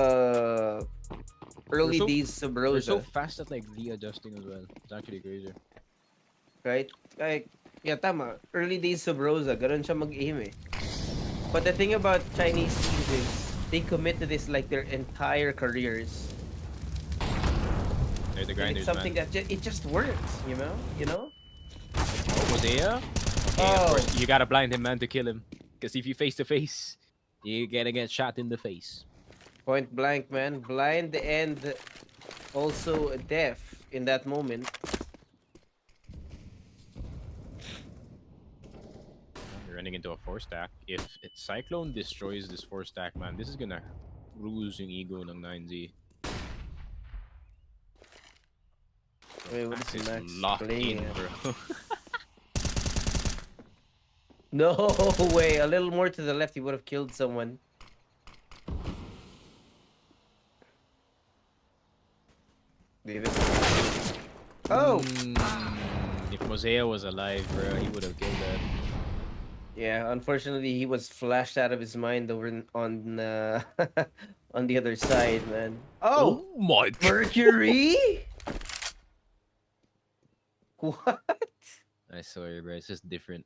early days of They're so Rosa, fast at like readjusting as well. It's actually crazy. right? Like, yeah, tama. Early days of Rosa, ganun siya mag-aim eh. But the thing about Chinese teams is they commit to this like their entire careers. They're the And grinders, it's something man. that it just works, you know? Oh, Hosea? Okay, of course, you gotta blind him, man, to kill him. Because if you face to face, you're gonna get shot in the face. Point blank, man. Blind and also deaf in that moment. You're running into a 4-stack. If Cyclone destroys this 4-stack, man, this is gonna bruise yung ego ng 9Z. Wait, what Max is is Max locked playing in, at? bro. No way. A little more to the left, he would have killed someone. David. Oh! If Mosea was alive, bro, he would have killed that. Yeah, unfortunately, he was flashed out of his mind over on on the other side, man. Oh! my god! Mercury? What? I swear, bro, it's just different.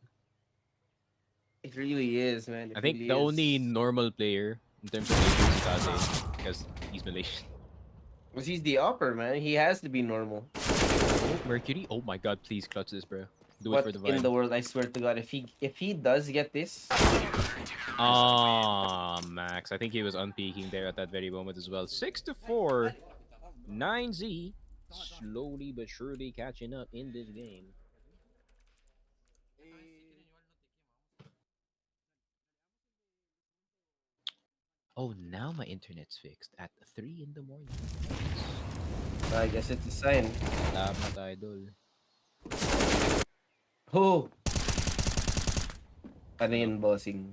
It really is, man. It I think really the is. only normal player in terms of Asian is Kaze, because he's Malaysian. Because he's the upper, man. He has to be normal. Oh, Mercury? Oh my god, please clutch this, bro. Do it What for the in vibe. the world? I swear to God, if he does get this, Max. I think he was unpeaking there at that very moment as well. 6-4. 9Z. Slowly but surely catching up in this game. Oh, now my internet's fixed at 3 in the morning. I guess it's a sign. Salamat, idol. Oh! Ano yun, bossing?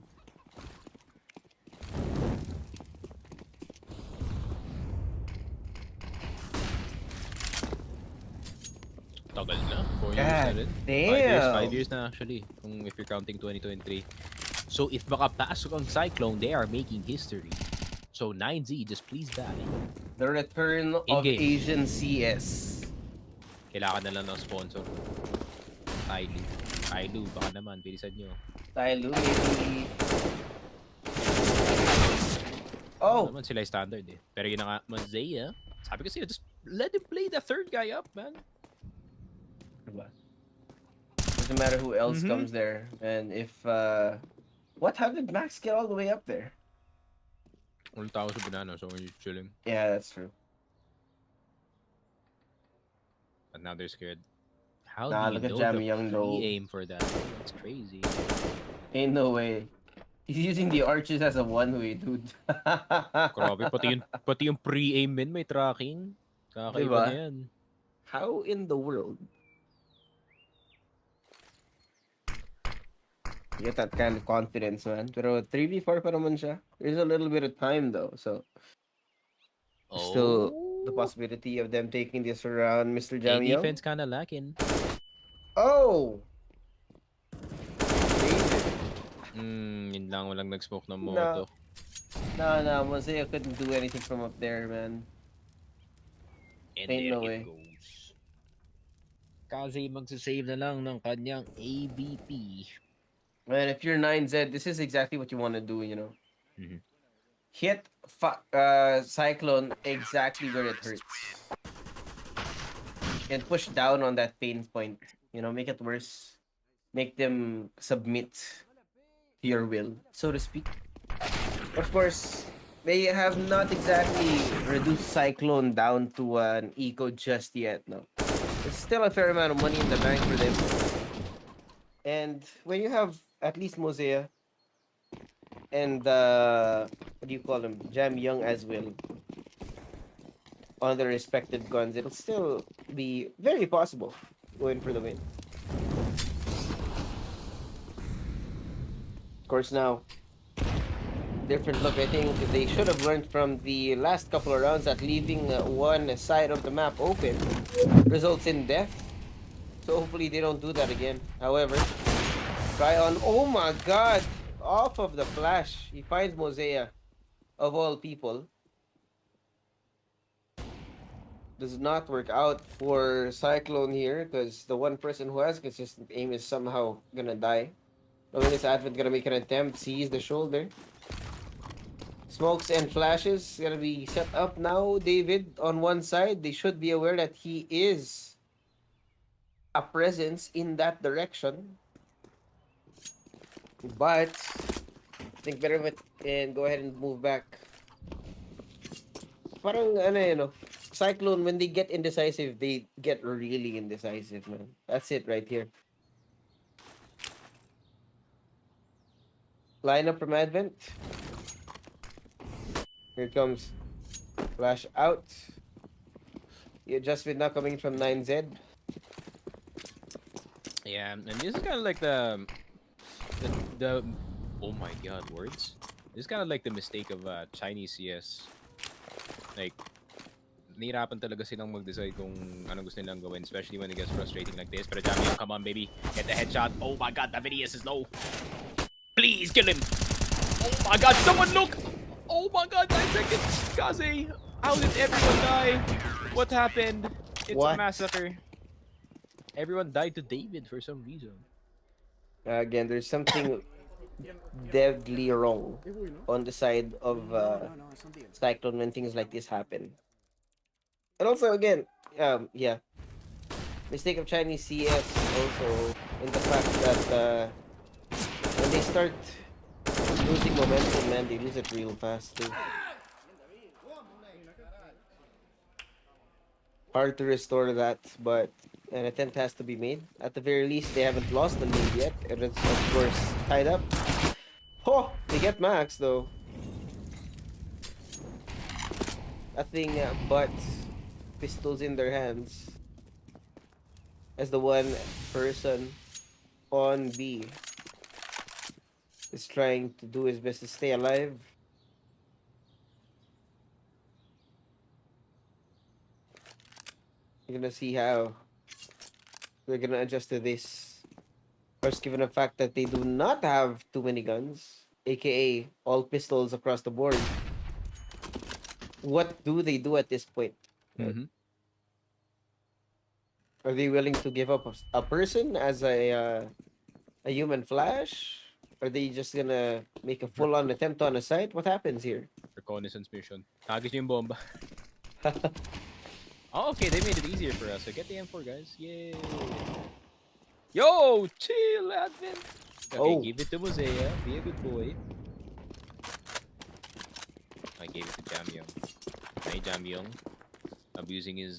Tagal na. 4 years God na rin. 5 years, damn. 5 years na actually. If you're counting 2023. So if makapasok ang Cyclone, they are making history. So 9Z, just please die. The return of In-game. Asian CS. Kailangan na lang ng sponsor. Tailu, baka naman. Bilisan nyo. Tailu, maybe. Oh! Naman sila standard eh. Pero yun na nga, Mazea. Sabi ko sa'yo, just let him play the third guy up, man. Doesn't matter who else comes there. And if, what? How did Max get all the way up there? Walang tao sa banana, so he's chilling. Yeah, that's true. But now they're scared. How Nah, do look you at know Jam Young, the though. pre-aim for that? That's crazy. Ain't no way. He's using the arches as a one-way, dude. Grabe, pati yung pre-aim min may tracking. Kakaiba Diba? na yan. How in the world? You get that kind of confidence, man. Pero 3v4 pa naman siya. There's a little bit of time, though, so... Still, the possibility of them taking this around Mr. A Jamie. defense kinda lacking. Oh! Yun lang, walang nag-smoke ng moto. No, Mosaic couldn't do anything from up there, man. And Ain't there no it way. goes. Kasi magsasave na lang ng kanyang ABP. Man, if you're 9Z, this is exactly what you want to do, you know? Mhm. Hit Cyclone exactly where it hurts. And push down on that pain point. You know, make it worse. Make them submit to your will, so to speak. Of course, they have not exactly reduced Cyclone down to an eco just yet, no. There's still a fair amount of money in the bank for them. And when you have at least Mosea and what do you call them, Jam Young as well, on their respective guns, it'll still be very possible going for the win. Of course, now different look. I think they should have learned from the last couple of rounds that leaving one side of the map open results in death. So hopefully they don't do that again. However, try on. Oh my god! Off of the flash. He finds Mosea, of all people. Does not work out for Cyclone here because the one person who has consistent aim is somehow gonna die. Knowing this Advent gonna make an attempt, sees the shoulder. Smokes and flashes gonna be set up now. David on one side. They should be aware that he is a presence in that direction. But think better of it and go ahead and move back. Parang ano yun, no? Cyclone, when they get indecisive, they get really indecisive, man. That's it right here. Lineup from Advent. Here it comes. Flash out. The adjustment now coming from 9Z. Yeah, and this is kind of like the oh my god, words. This is kind of like the mistake of Chinese CS. Like, nahirapan talaga silang mag-decide kung anong gusto nilang gawin, especially when it gets frustrating like this. Pero Jamie, come on, baby, get the headshot. Oh my god, the VDS is low. Please kill him. Oh my god, someone look. Oh my god, 9 seconds. Kaze, how did everyone die? What happened? It's a massacre. Everyone died to David for some reason. Again, there's something deadly wrong on the side of Cyclone when things like this happen. And also, again, yeah, mistake of Chinese CS also in the fact that when they start losing momentum, man, they lose it real fast too. Hard to restore that, but an attempt has to be made. At the very least, they haven't lost the lead yet, and it's of course tied up. Oh, they get Max though. a thing but pistols in their hands as the one person on B is trying to do his best to stay alive. You're gonna see how they're gonna adjust to this. First, given the fact that they do not have too many guns, aka all pistols across the board, what do they do at this point? Are they willing to give up a person as a human flash? Are they just gonna make a full-on attempt on a site? What happens here? Reconnaissance mission. Target yung bomba. Oh, okay, they made it easier for us. So get the M4, guys. Yay! Yo, chill, Advent. Okay, Oh. give it to Mosea. Be a good boy. I gave it to Jamyong. Hey, Jamyong. Abusing his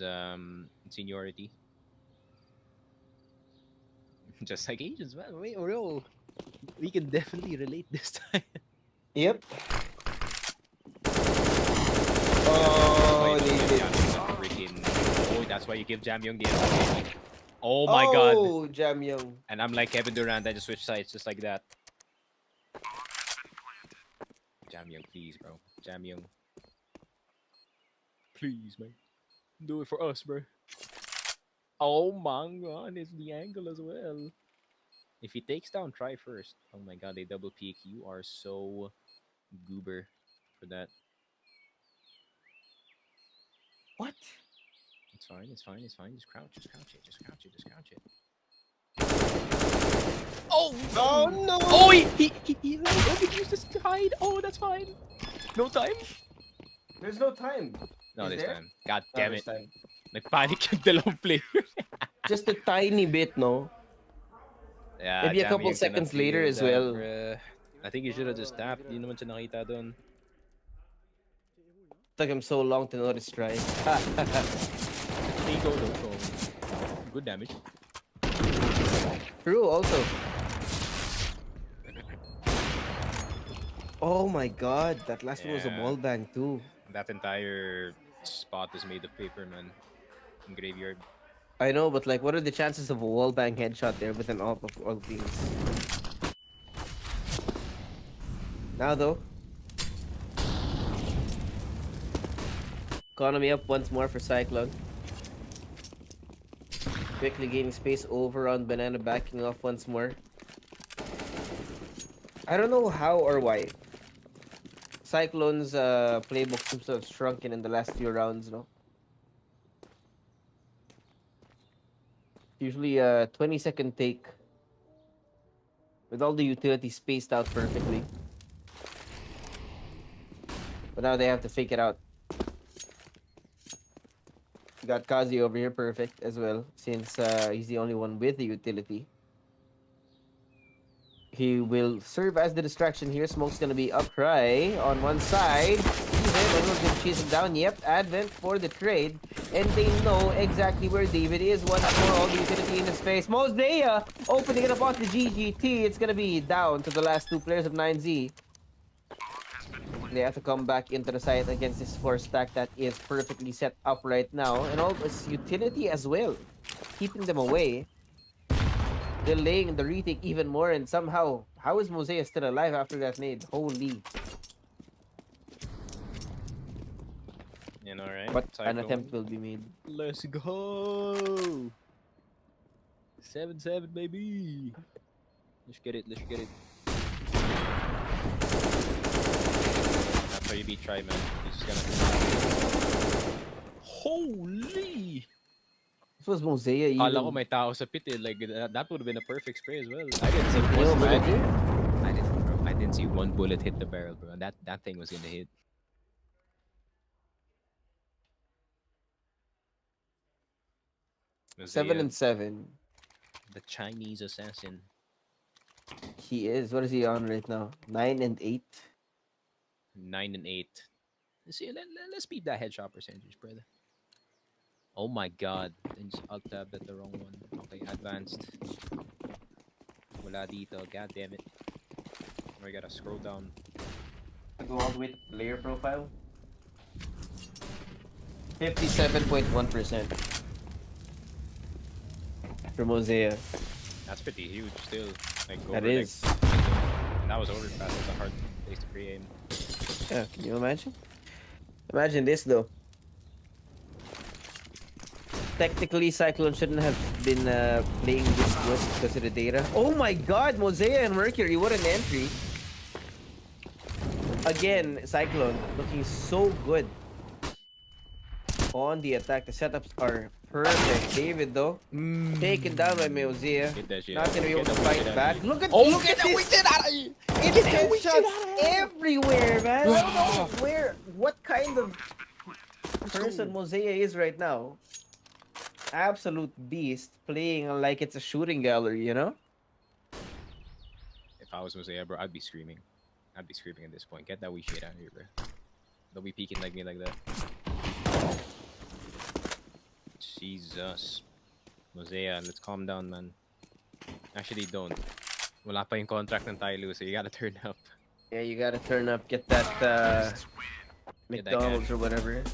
seniority. Just like Asians, man. Wait, bro. We can definitely relate this time. Yep. Oh, Why they you did. give Jamyong a freaking... Oh, that's why you give Jamyong the LMG. Oh my god. Oh, Jamyong. And I'm like Kevin Durant, I just switch sides just like that. Jamyong, please, bro. Jamyong. Please, man. Do it for us, bro. Oh my god, it's the angle as well. If he takes down, try first. Oh my god, they double peek. You are so goober for that. What? It's fine, it's fine, it's fine. Just crouch it, just crouch it, just crouch it. Oh! Oh no! Oh, he used this to hide. Oh, that's fine. No time? There's no time. No, Is this there? time. God No, damn this it. time. Nagpanic yung dalawang players. Just a tiny bit, no? Yeah, Maybe a couple Jamie, seconds cannot later feel as that, well. bruh. I think you should have just tapped. Di naman siya nakita doon. Took him so long to notice try. Ego though, so good damage. True, also. Oh my god, that last one was a Yeah. wall bang too. That entire spot is made of paper, man. In graveyard. I know, but like, what are the chances of a wall bang headshot there with an AWP of all things? Now though, economy up once more for Cyclone. Quickly gaining space over on Banana, backing off once more. I don't know how or why. Cyclone's playbook seems to have shrunken in the last few rounds, no? Usually a 20-second take with all the utilities spaced out perfectly. But now they have to fake it out. You got Kazi over here perfect as well, since he's the only one with the utility. He will serve as the distraction here. Smoke's gonna be up high on one side. Everyone's gonna chase him down. Yep, Advent for the trade. And they know exactly where David is. Once more, all the utility in his face. Mosea opening it up onto GGT. It's gonna be down to the last two players of 9Z. They have to come back into the site against this 4-stack that is perfectly set up right now. And all this utility as well, keeping them away. Delaying the retake even more, and somehow, how is Mosea still alive after that nade? Holy. You know, right? But an Cyclone. attempt will be made. Let's go! 7-7, baby! Let's get it, let's get it. That's how you beat Try, man. He's just gonna... Holy! This was Mosea even. Kala ko may tao sa pit eh. Like, that would have been a perfect spray as well. I didn't see No, one but bullet. I didn't see one bullet hit the barrel, bro. That thing was gonna hit. Mosea, 7-7. the Chinese assassin. He is. What is he on right now? 9-8. 9-8. See, let's beat that headshot percentage, brother. Oh my god. Then just alt tabbed at the wrong one. Okay, advanced. Wala dito. God damn it. I gotta scroll down. Go all the way to player profile. 57.1% for Mosea. That's pretty huge still. Like, That over, is. Like, that was Overpass. That's a hard place to pre-aim. Yeah, can you imagine? Imagine this though. Technically, Cyclone shouldn't have been playing this good because of the data. Oh my god, Mosea and Mercury, what an entry. Again, Cyclone looking so good on the attack. The setups are perfect. David though, taken down by Mosea. Get that shit Not out. gonna be able Get to that fight shit back. out. Look at Oh, look get at that this. shit out of here. It's headshots everywhere, man. I don't know what kind of person Mosea is right now. Absolute beast, playing like it's a shooting gallery, you know? If I was Mosea, bro, I'd be screaming. I'd be screaming at this point. Get that wee shit out of here, bro. Don't be peeking like me like that. Jesus. Mosea, let's calm down, man. Actually, don't. Wala pa yung contract ng Tyloo, so you gotta turn up. Yeah, you gotta turn up, get that McDonald's or whatever.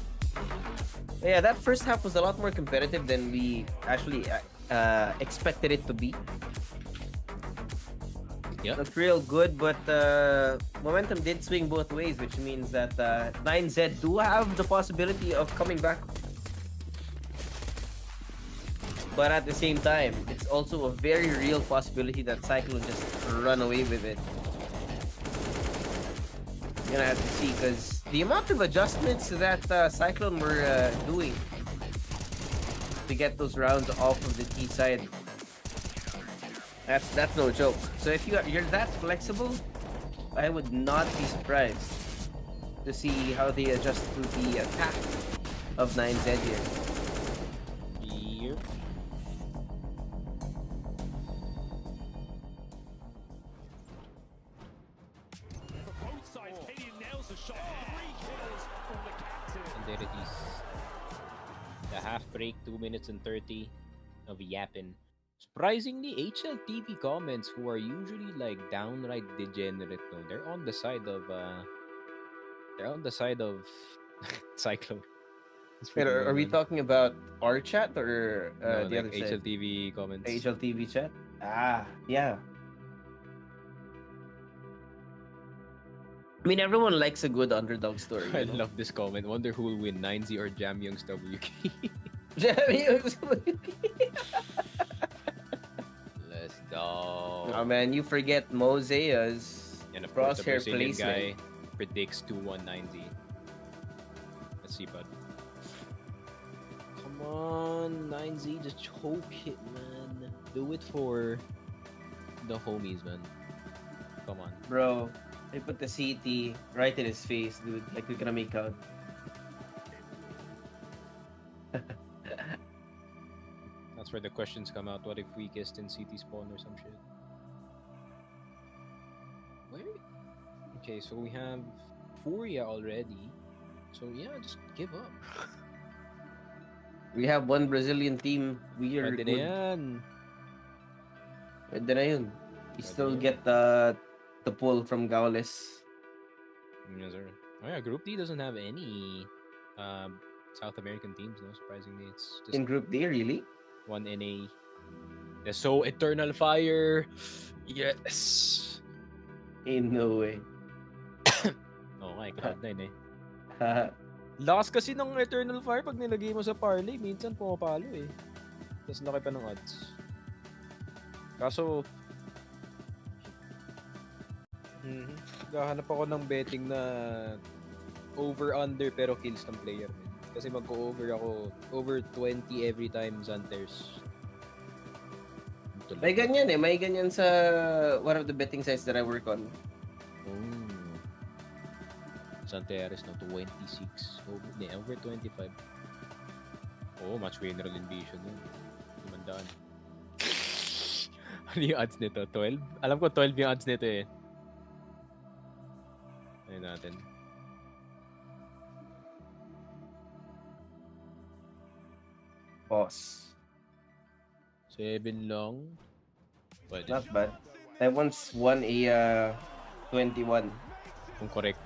Yeah, that first half was a lot more competitive than we actually expected it to be. Yeah. Looked real good, but momentum did swing both ways, which means that 9Z do have the possibility of coming back. But at the same time, it's also a very real possibility that Cyclone just run away with it. You're gonna have to see, because the amount of adjustments that Cyclone were doing to get those rounds off of the T side, that's no joke. So if you're that flexible, I would not be surprised to see how they adjust to the attack of 9Z here. Yep. Both sides, Katie nails the shot. 3 kills from the captain. And there it is. The half break, 2 minutes and 30 of yapping. Surprisingly, HLTV comments, who are usually like downright degenerate, no, they're on the side of Cyclone. It's Wait, pretty are good, we man. talking about our chat or No, the like other side? HLTV comments? HLTV chat? Ah, yeah. I mean, everyone likes a good underdog story. I You know? love this comment. Wonder who will win, 9Z or Jamyoung's WK. Let's go. Oh man, you forget Mosea's And of course, the crosshair Brazilian placement. guy predicts 2-1-9Z. Let's see, bud. Come on, 9Z, just choke it, man. Do it for the homies, man. Come on. Bro, they put the CT right in his face, dude. Like we're gonna make out. That's where the questions come out. What if we kissed in CT spawn or some shit? Where? Okay, so we have Furia already. So yeah, just give up. We have one Brazilian team. We are Pwede na good. yan. Pwede na yun. You Pwede still na. get the pull from Gaules. Yes, sir. Oh yeah, Group D doesn't have any South American teams, no? Surprisingly, it's just In Group D, really? one NA. Yeah, so Eternal Fire. Yes. In no way. Oh my Cloud9 eh. Lakas kasi ng Eternal Fire pag nilagay mo sa parlay, minsan pumapalo eh. Tapos laki pa ng odds. Kaso, gahanap ako ng betting na over-under pero kills ng player. Man. Kasi mag-over ako, over 20 every time Xanthers. May ganyan eh. May ganyan sa one of the betting sites that I work on. Oh. Xanthers no, 26. Over 25. Oh, match winner din vision yun. Limandaan. Ano yung odds nito? 12? Alam ko 12 yung odds nito eh. Ayun natin. Boss. 7 lang. Pwede. Not bad. I once won a 21. Kung correct.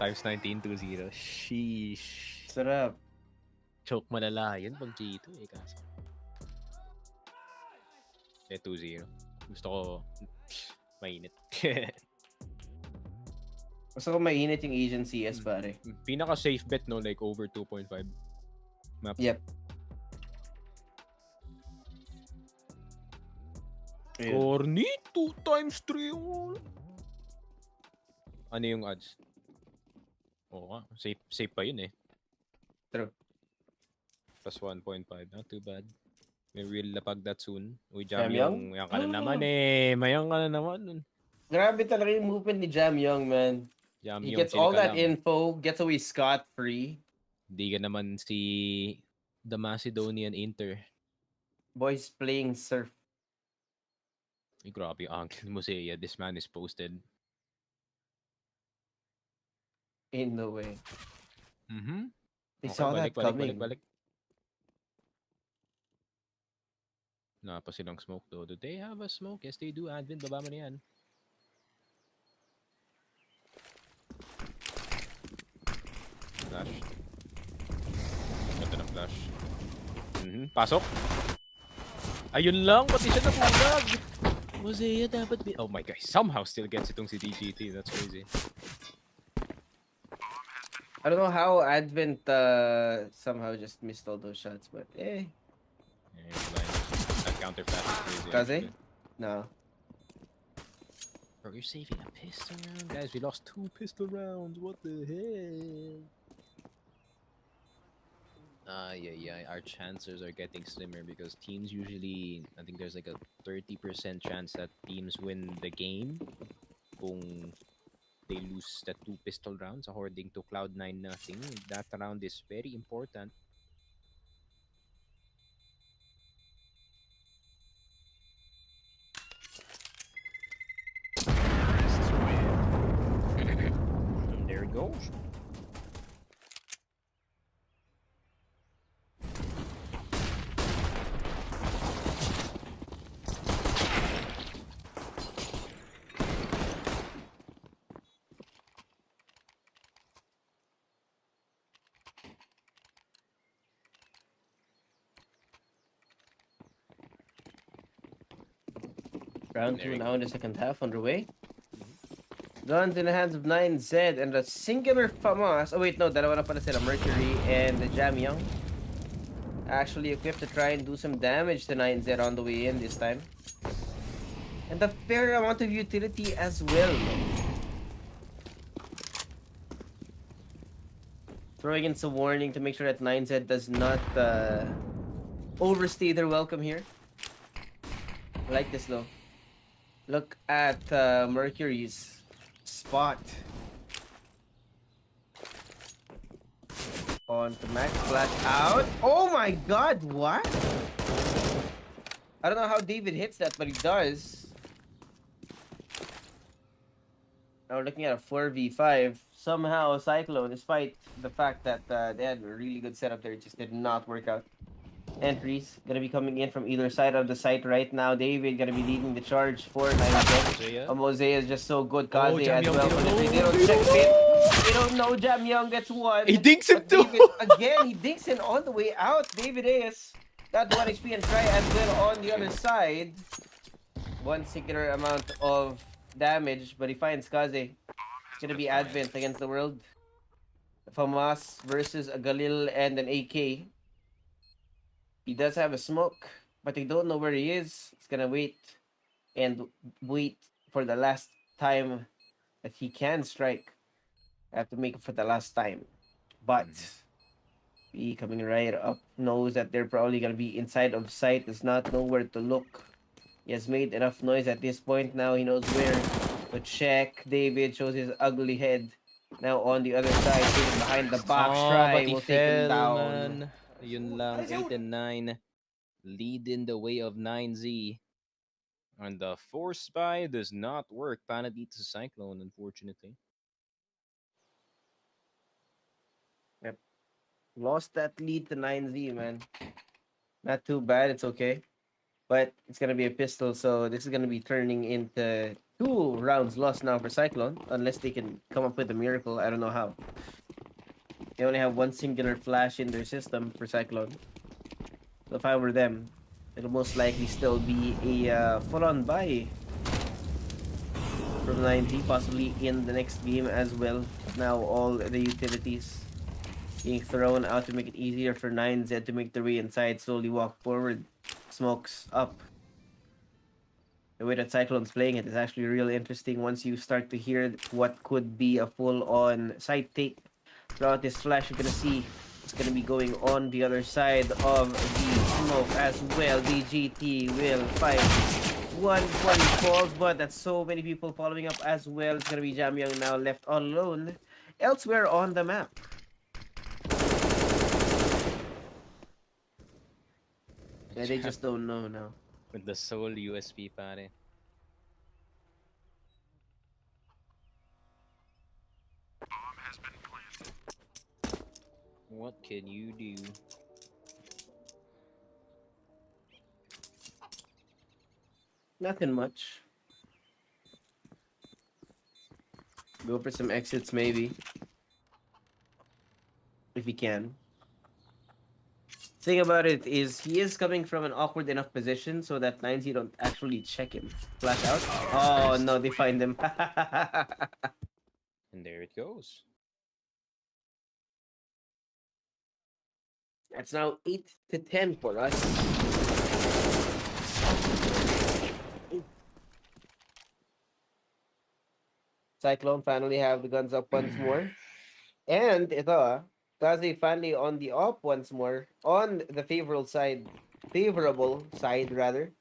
Times 19, 2-0. Sheesh. Sarap. Choke malala yun pag G2 eh. Kaso. 2-0. Gusto ko mainit. Gusto ko mainit yung Asian CS, pare. Pinaka safe bet no, like over 2.5 map. Yep. Ayun. Corny, 2 times 3 all. Ano yung odds? Oo nga, safe pa yun eh. True. Plus 1.5, not too bad. Maybe we'll lapag that soon. Uy, Jamyong? Mayang ka na naman eh. Mayang ka na naman. Grabe talaga yung movement ni Jamyong, man. He gets all that info, gets away scot-free. Hindi ka naman si the Macedonian Inter. Boys playing surf. Ay, grabe yung uncle mo siya. This man is posted. In the way. Mm-hmm. They saw that coming. Balik. Wala pa silang smoke though. Do they have a smoke? Yes, they do. Advent, baba mo na yan. Flash. Ganda ng flash. Pasok. Ayun lang, pati siya nabulag. Mosea dapat oh my gosh, somehow still gets itong si DGT. That's crazy. I don't know how Advent somehow just missed all those shots, but eh. Yeah, that counter flash is crazy. Kaze? No. Bro, you're saving a pistol round? Guys, we lost 2 pistol rounds. What the hell? Yeah, our chances are getting slimmer because teams usually, I think there's like a 30% chance that teams win the game kung they lose the 2 pistol rounds according to Cloud9 nothing. That round is very important. And there it goes. Round 2 now in the second half underway. Guns in the hands of 9Z and a singular FAMAS. Oh wait, no, dalawa na pala sila. Mercury and the Jamyong. Actually equipped to try and do some damage to 9Z on the way in this time. And a fair amount of utility as well. Throwing in some warning to make sure that 9Z does not overstay their welcome here. I like this though. Look at Mercury's spot. On to Max flash out. Oh my god, what? I don't know how David hits that, but he does. Now we're looking at a 4v5. Somehow Cyclone, despite the fact that they had a really good setup there, it just did not work out. Entries gonna be coming in from either side of the site right now. David gonna be leading the charge for 9Z. Mosea is just so good. Kaze as well. They don't check it. They don't know Jamyong gets one. He dinks him too. David, again, he dinks in on the way out. David is that 1 HP and try as well on the other side. One singular amount of damage, but he finds Kaze. It's gonna be Advent against the world. FAMAS versus a Galil and an AK. He does have a smoke, but they don't know where he is. He's gonna wait and wait for the last time that he can strike. I have to make it for the last time. But he coming right up knows that they're probably gonna be inside of sight, does not know where to look. He has made enough noise at this point. Now he knows where to check. David shows his ugly head. Now on the other side, sitting behind the box, try will take him down. Man. Yun lang, 8 and 9. Lead in the way of 9Z. And the force spy does not work. Pana beats the Cyclone, unfortunately. Yep. Lost that lead to 9Z, man. Not too bad, it's okay. But it's gonna be a pistol, so this is gonna be turning into 2 rounds lost now for Cyclone. Unless they can come up with a miracle, I don't know how. They only have one singular flash in their system for Cyclone. So if I were them, it'll most likely still be a full-on buy from 9Z, possibly in the next game as well. Now all the utilities being thrown out to make it easier for 9Z to make their way inside, slowly walk forward, smokes up. The way that Cyclone's playing it is actually really interesting once you start to hear what could be a full-on side take. Throughout this flash, you're gonna see what's gonna be going on the other side of the smoke as well. DGT will fight. One falls, but that's so many people following up as well. It's gonna be Jamyang now left all alone elsewhere on the map. Yeah, they just don't know now. With the sole USP, pare. What can you do? Nothing much. Go for some exits maybe. If he can. Thing about it is he is coming from an awkward enough position so that 9Z don't actually check him. Flash out. Oh no, they find him. And there it goes. That's now 8-10 for us. Cyclone finally have the guns up once more. And ito, Tazi finally on the up once more on the favorable side rather,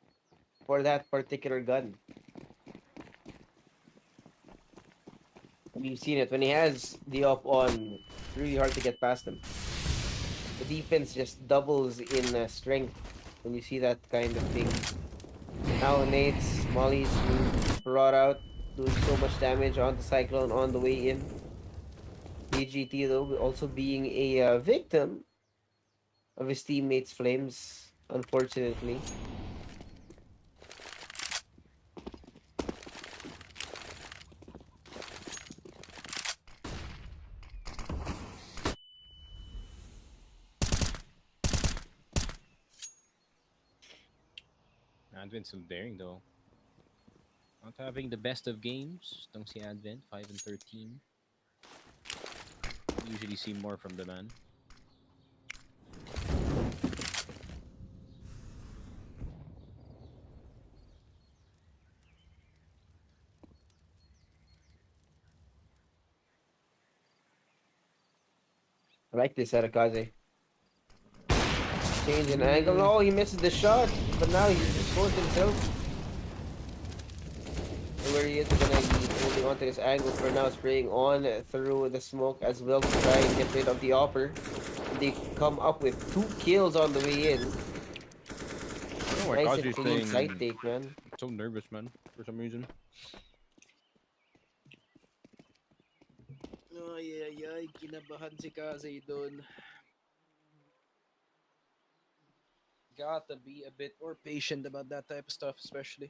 for that particular gun. You've seen it when he has the up on, it's really hard to get past him. The defense just doubles in strength when you see that kind of thing. Now Nate's Molly's brought out, doing so much damage on the Cyclone on the way in. DGT though also being a victim of his teammates' flames, unfortunately. Advent's still daring though. Not having the best of games. Don't see Advent 5-13. Usually see more from the man. I like this Arakaze. Change in angle. Oh, he misses the shot, but now he's exposed himself. And where he is gonna be holding onto this angle for now, spraying on through the smoke as well to try and get rid of the upper. They come up with 2 kills on the way in. Oh, Nice Kazu's and clean playing side take, man. so nervous, man, for some reason. Ay, kinabahan si Kaze doon. Gotta be a bit more patient about that type of stuff, especially.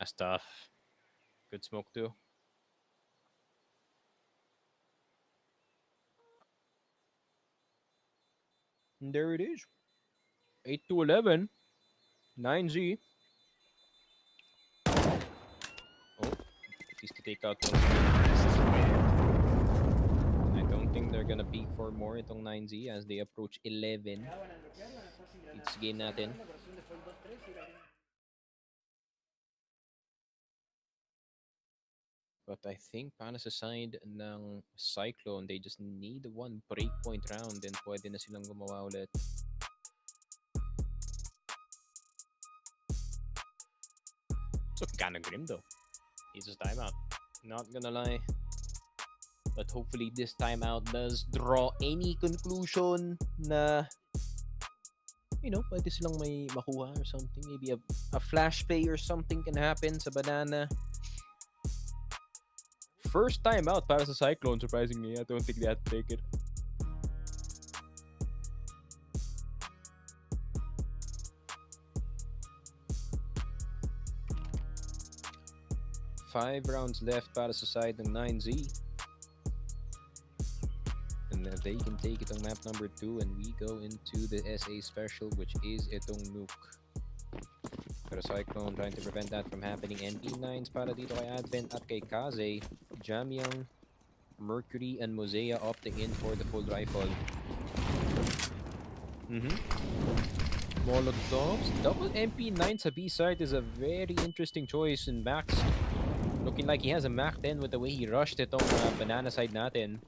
That's tough. Good smoke too. And there it is. 8-11. 9Z. Oh, he's to take out one. I don't think they're gonna peek for more itong 9Z as they approach 11. It's game natin. But I think para sa side ng Cyclone, they just need one breakpoint round and pwede na silang gumawa ulit. So kinda grim though. He's just timeout. Not gonna lie. But hopefully this timeout does draw any conclusion na, you know, pwede silang may makuha or something. Maybe a flash play or something can happen sa banana. First time out para sa Cyclone, surprisingly. I don't think they had to take it. 5 rounds left para sa side ng 9Z. And they can take itong map number 2 and we go into the SA special, which is itong Nuke. Pero Cyclone trying to prevent that from happening. NP9s para dito kay Advent at kay Kaze. Jamyang, Mercury, and Mosea opting in for the full rifle. Molotovs. Double MP9 sa B-side is a very interesting choice. And Max looking like he has a Mac 10 with the way he rushed itong banana side natin.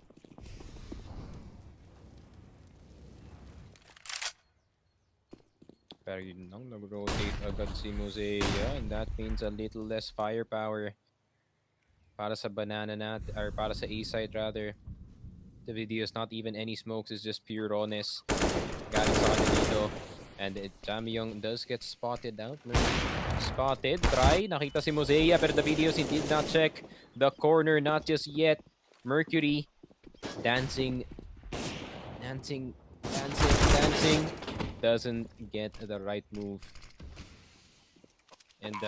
Pero yun lang, nag-rotate agad si Mosea, and that means a little less firepower para sa banana natin, or para sa A-side rather. The video is not even any smokes, it's just pure rawness. Galing sa kanya dito. And Jamyong does get spotted out. Spotted, try, nakita si Mosea, pero the videos he did not check the corner, not just yet. Mercury, dancing, doesn't get the right move. And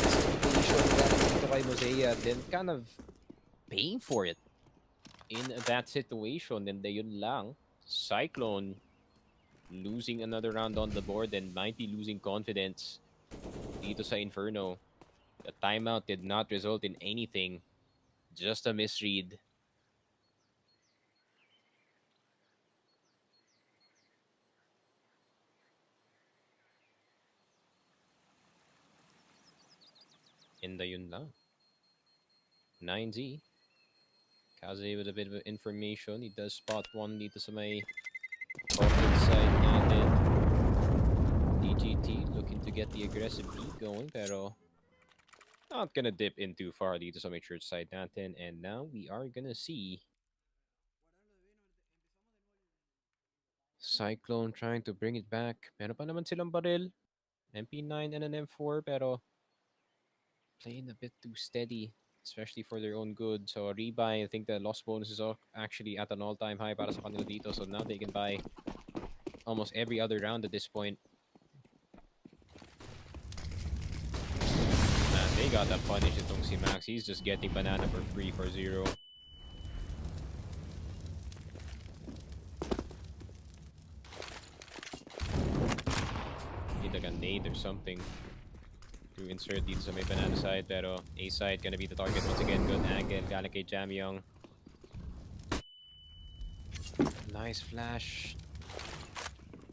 situation kay Mosea, then kind of paying for it in that situation. And yun lang, Cyclone losing another round on the board and might be losing confidence dito sa Inferno. The timeout did not result in anything, just a misread. And yun lang. 9Z. Kaze with a bit of information. He does spot one dito sa may offense side natin. DGT looking to get the aggressive lead going, pero not gonna dip in too far dito sa may church side natin. And now we are gonna see Cyclone trying to bring it back. Meron pa naman silang baril. MP9 and an M4, pero playing a bit too steady, especially for their own good. So a rebuy, I think the loss bonus is actually at an all-time high para sa kanila dito. So now they can buy almost every other round at this point. And they got that punish itong si Max. He's just getting banana for free for 0. Need like a nade or something to insert dito sa may banana side, pero A side gonna be the target once again. Good angle, galing kay Jamyong. Nice flash.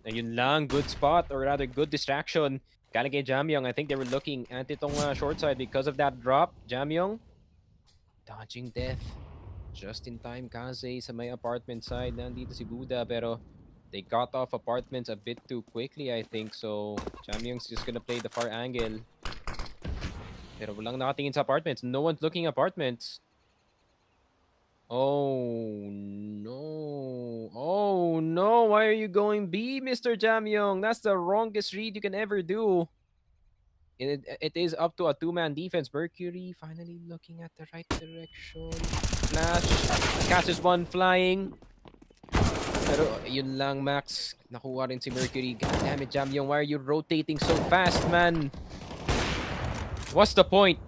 Ayun lang, good spot, or rather good distraction. Galing kay Jamyong. I think they were looking at itong short side because of that drop. Jamyong dodging death. Just in time, Kaze sa may apartment side. Nandito si Buddha, pero they got off apartments a bit too quickly, I think. So Jamyong's just gonna play the far angle. Pero walang nakatingin sa apartments. No one's looking at apartments. Oh no. Oh no. Why are you going B, Mr. Jamyong? That's the wrongest read you can ever do. It is up to a two-man defense. Mercury finally looking at the right direction. Flash. Catches one flying. Pero yun lang, Max. Nakuha rin si Mercury. God damn it, Jamyong. Why are you rotating so fast, man? What's the point?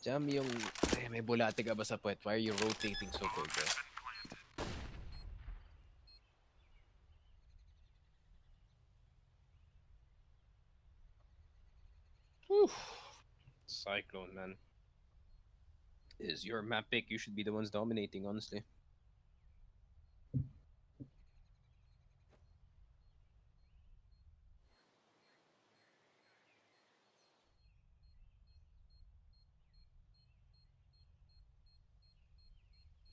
Jamyong, ay, may bulate ka ba sa puwet? Why are you rotating so quick, bro? Whew. Cyclone, man. Is your map pick. You should be the ones dominating, honestly.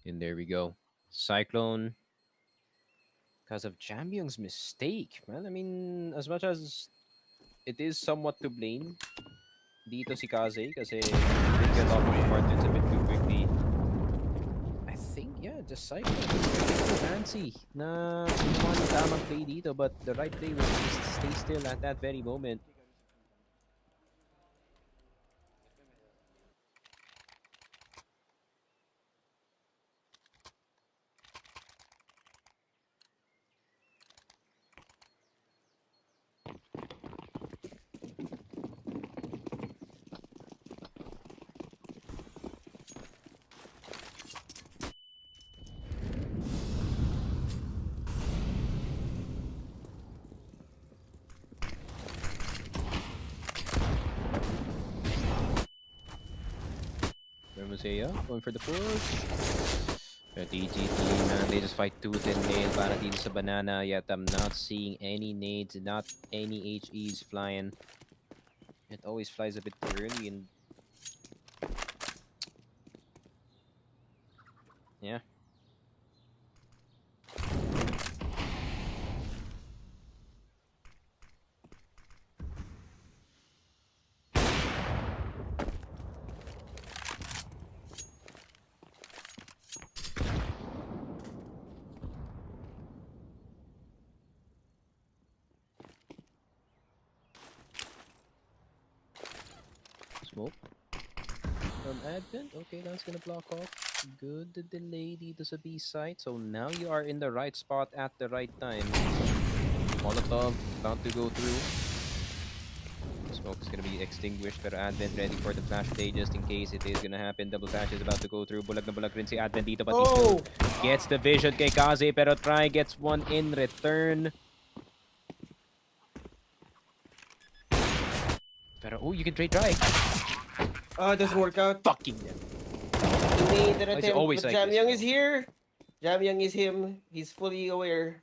And there we go. Cyclone. Because of Jamyong's mistake, man. I mean, as much as it is somewhat to blame dito si Kaze kasi he did get off of the partners a bit too quickly. I think, yeah, just Cyclone. Too fancy na gumawa ng tamang play dito, but the right play was just to stay still at that very moment. Mosea going for the push. But EGT, man, they just fight tooth and nail para dito sa banana. Yet I'm not seeing any nades, not any HEs flying. It always flies a bit too early and yeah. Smoke from Advent. Okay, that's gonna block off. Good delay dito sa B side. So now you are in the right spot at the right time. Molotov about to go through. Smoke is gonna be extinguished, but Advent ready for the flash play just in case it is gonna happen. Double flash is about to go through. Bulag na bulag rin si Advent dito, but he still gets the vision kay Kaze, pero Try gets one in return. Pero, oh, you can trade Try. Oh, it doesn't work out. Fucking them. He made an attempt, always but like Jam this, Young bro. is here. Jam Young is him. He's fully aware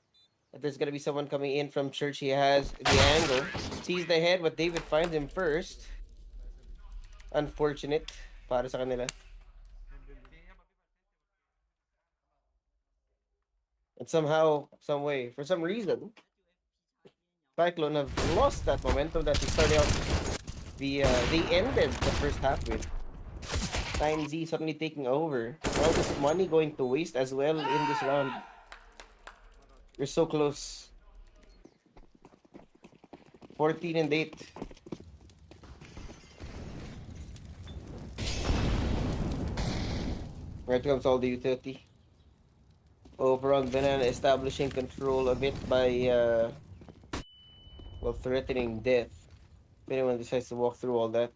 that there's gonna be someone coming in from church. He has the angle. Sees the head, but David finds him first. Unfortunate para sa kanila. And somehow, some way, for some reason, Cyclone have lost that momentum that they started out. They ended the first half with. 9Z suddenly taking over. All this money going to waste as well in this round. You're so close. 14 and 8. Here comes all the utility. Over on Banana establishing control of it by well, threatening death. If anyone decides to walk through all that.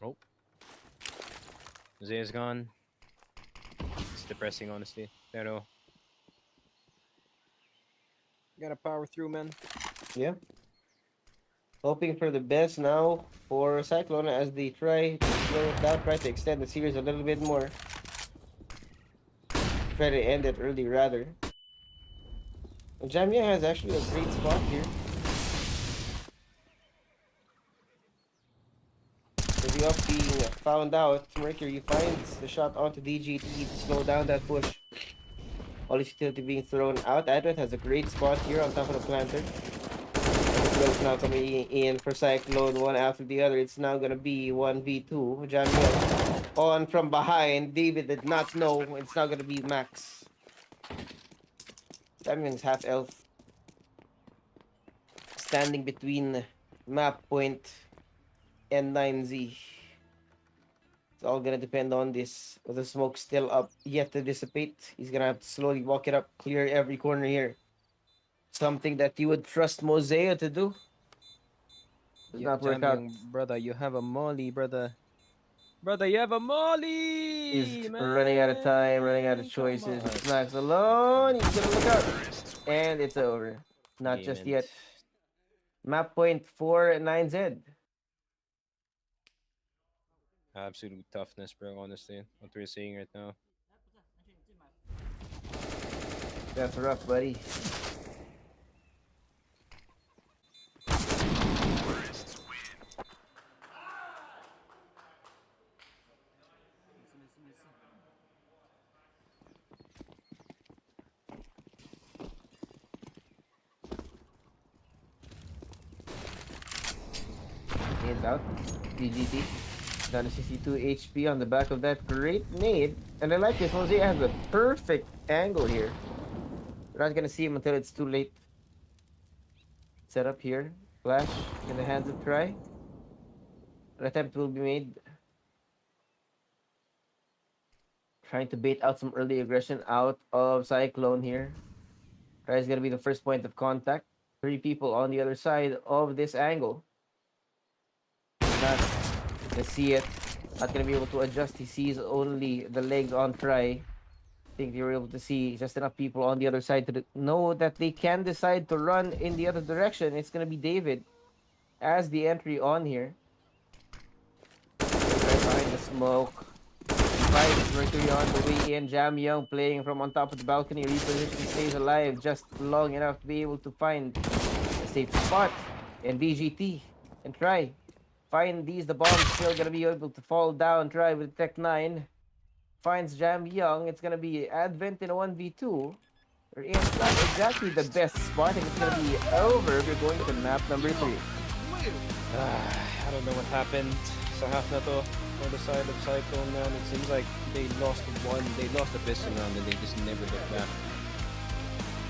Oh. Zea's gone. It's depressing, honestly. Pero Gotta power through, man. Yeah. Hoping for the best now for Cyclone as they try to slow it down, try to extend the series a little bit more. Try to end it early rather. And Jamia has actually a great spot here. Maybe off being found out, Mercury finds the shot onto DGT to slow down that push. All his utility being thrown out. Advent has a great spot here on top of the planter. It's now coming in for Cyclone, one after the other. It's now gonna be 1v2. Jamia on from behind. David did not know. It's now gonna be Max. Jamia's half elf. Standing between map point and 9Z. It's all gonna depend on this. With the smoke still up, yet to dissipate. He's gonna have to slowly walk it up, clear every corner here. Something that you would trust Mosea to do. Does not work out. brother, you have a molly, brother. Brother, you have a molly! He's man. running out of time, running out of choices. Max alone. He's gonna look out. And it's over. Not just yet. Map point for 9Z. Absolute toughness, bro, honestly. What we're seeing right now. That's rough, buddy. Hands out. DGT. Down to 62 HP on the back of that great nade. And I like this. Mosea has a perfect angle here. We're not gonna see him until it's too late. Set up here. Flash in the hands of Try. An attempt will be made. Trying to bait out some early aggression out of Cyclone here. Try is gonna be the first point of contact. 3 people on the other side of this angle. Not gonna see it. Not gonna be able to adjust. He sees only the legs on Try. I think they were able to see just enough people on the other side to know that they can decide to run in the other direction. It's gonna be David as the entry on here. Right behind the smoke. Finds Mercury on the way in. Jam Young playing from on top of the balcony. Reposition stays alive just long enough to be able to find a safe spot. And BGT and Try. Find these. The bomb's still gonna be able to fall down. Try with Tech 9. Finds Jam Young. It's gonna be Advent in a 1v2. It's not exactly the best spot, and it's gonna be over. We're going to map number 3. I don't know what happened sa half na to on the side of Cyclone, man. It seems like they lost the piston round and they just never looked back.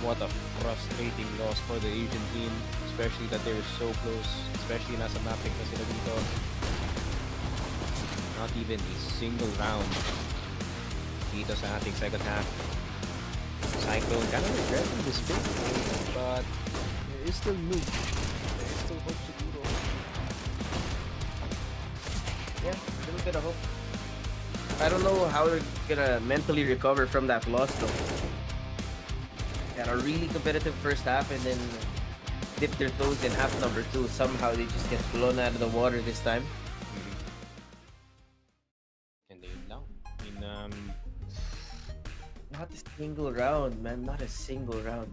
What a frustrating loss for the Asian team, especially that they were so close, especially nasa mapping na sila dito. Not even a single round dito sa ating second half. Cyclone kind of regretting this pick, but there is still Nuke. There is still hope to do though. Yeah, a little bit of hope. I don't know how they're gonna mentally recover from that loss though. Had a really competitive first half and then dip their toes in half number 2. Somehow they just get blown out of the water this time. And they're down. I mean, Not a single round, man. Not a single round.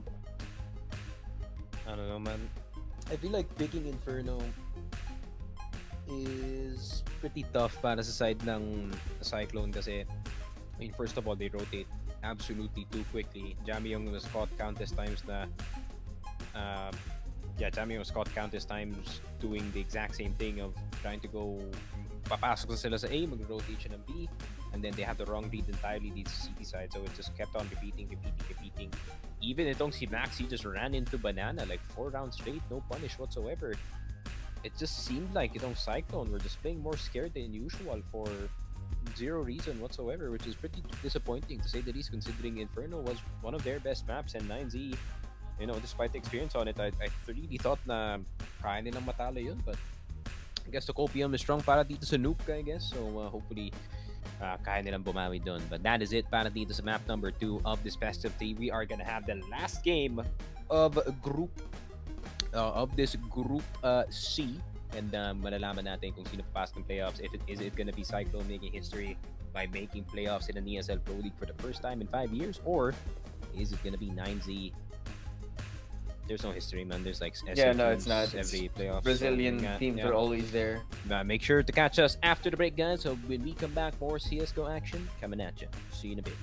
I don't know, man. I feel like picking Inferno is Pretty tough para sa side ng Cyclone kasi, I mean, first of all, they rotate absolutely too quickly. Jamie Young was caught countless times Jamie was caught countless times doing the exact same thing of trying to go, papasok na sila sa A, mag-rotate siya ng B, and then they have the wrong read entirely the CT side, so it just kept on repeating. Even itong si Max, he just ran into Banana like 4 rounds straight, no punish whatsoever. It just seemed like itong Cyclone were just playing more scared than usual for zero reason whatsoever, which is pretty disappointing to say the least, considering Inferno was one of their best maps, and 9Z, you know, despite the experience on it, I really thought na kaya nilang matalo yun, but I guess the copium is strong para dito sa Nuke, I guess, so hopefully kaya nilang bumawi dun. But that is it para dito sa map number 2 of this best of 3. We are gonna have the last game of this group C, and malalaman natin kung sino papasok ng playoffs. Is it gonna be Cyclone making history by making playoffs in an ESL Pro League for the first time in 5 years, or is it gonna be 9Z? There's no history, man. There's like Yeah, no, it's not. every playoff. Brazilian teams are always there. Make sure to catch us after the break, guys. So when we come back, more CSGO action coming at you. See you in a bit.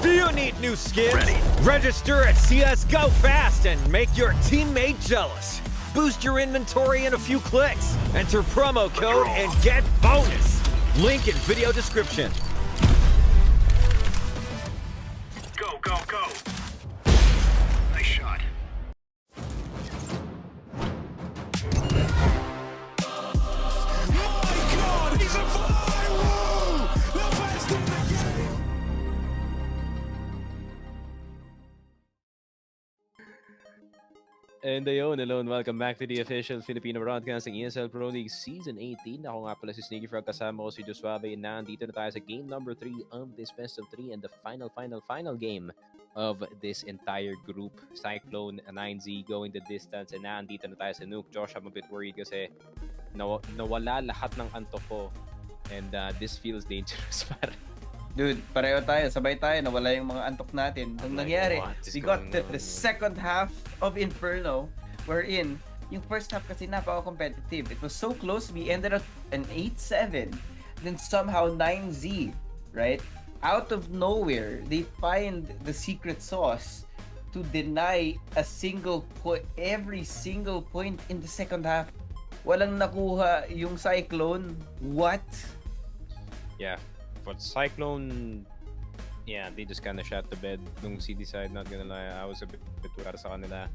Do you need new skins? Register at CSGO fast and make your teammate jealous. Boost your inventory in a few clicks. Enter promo code and get bonus. Link in video description. Go, go, go. Nice shot. My God, he's a firework! The best in the game! And ayun, hello and welcome back to the official Filipino Broadcasting ESL Pro League Season 18. Ako nga pala si Sneaky Frog, kasama ko si Josuabe. Nandito na tayo sa game number 3 of this best of 3 and the final game of this entire group. Cyclone, 9Z going the distance, and nandito na tayo sa Nuke. Josh, I'm a bit worried kasi nawala lahat ng antok ko. And this feels dangerous para. Dude, pareho tayo, sabay tayo, nawala yung mga antok natin. Ang nangyari, we got to the second half of Inferno, wherein yung first half kasi napaka-competitive. It was so close, we ended up an 8-7. Then somehow 9Z, right? Out of nowhere, they find the secret sauce to deny every single point in the second half. Walang nakuha yung Cyclone. What? Yeah. But Cyclone, yeah, they just kind of shot the bed nung CD side, not gonna lie. I was a bit para sa kanila.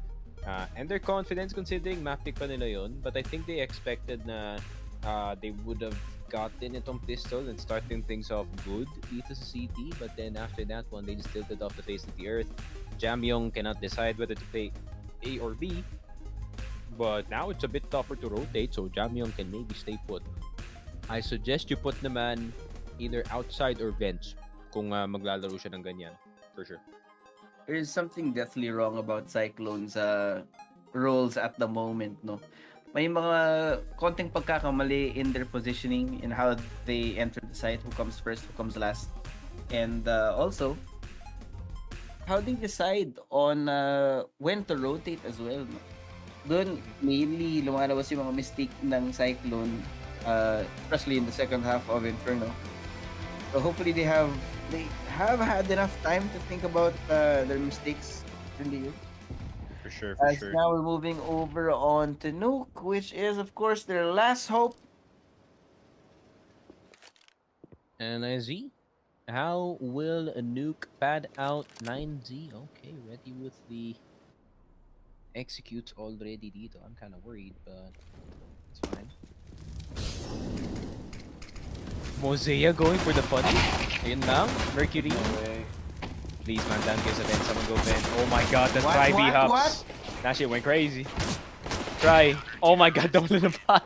And their confidence considering map pick pa nila yun. But I think they expected na they would have gotten itong pistol and starting things off good dito sa CT. But then after that one, they just tilted off the face of the earth. Jamyong cannot decide whether to play A or B. But now it's a bit tougher to rotate, so Jamyong can maybe stay put. I suggest you put naman either outside or vents kung maglalaro siya ng ganyan, for sure. There is something deathly wrong about Cyclone's roles at the moment, no? May mga konting pagkakamali in their positioning and how they enter the site, who comes first, who comes last. And also, how they decide on when to rotate as well, no? Doon, mainly lumalabas yung mga mistake ng Cyclone, especially in the second half of Inferno. So hopefully they have had enough time to think about their mistakes in the year. For sure. Now we're moving over on to Nuke, which is of course their last hope. And Z, how will a Nuke pad out 9Z? Okay, ready with the executes already dito. I'm kind of worried, but it's fine. Mosea going for the funny. Ayun lang. Mercury. Please, man, down gives a vent. Someone go vent. Oh my god, the try B hops. That shit went crazy. Try. Oh my god, don't let him fall.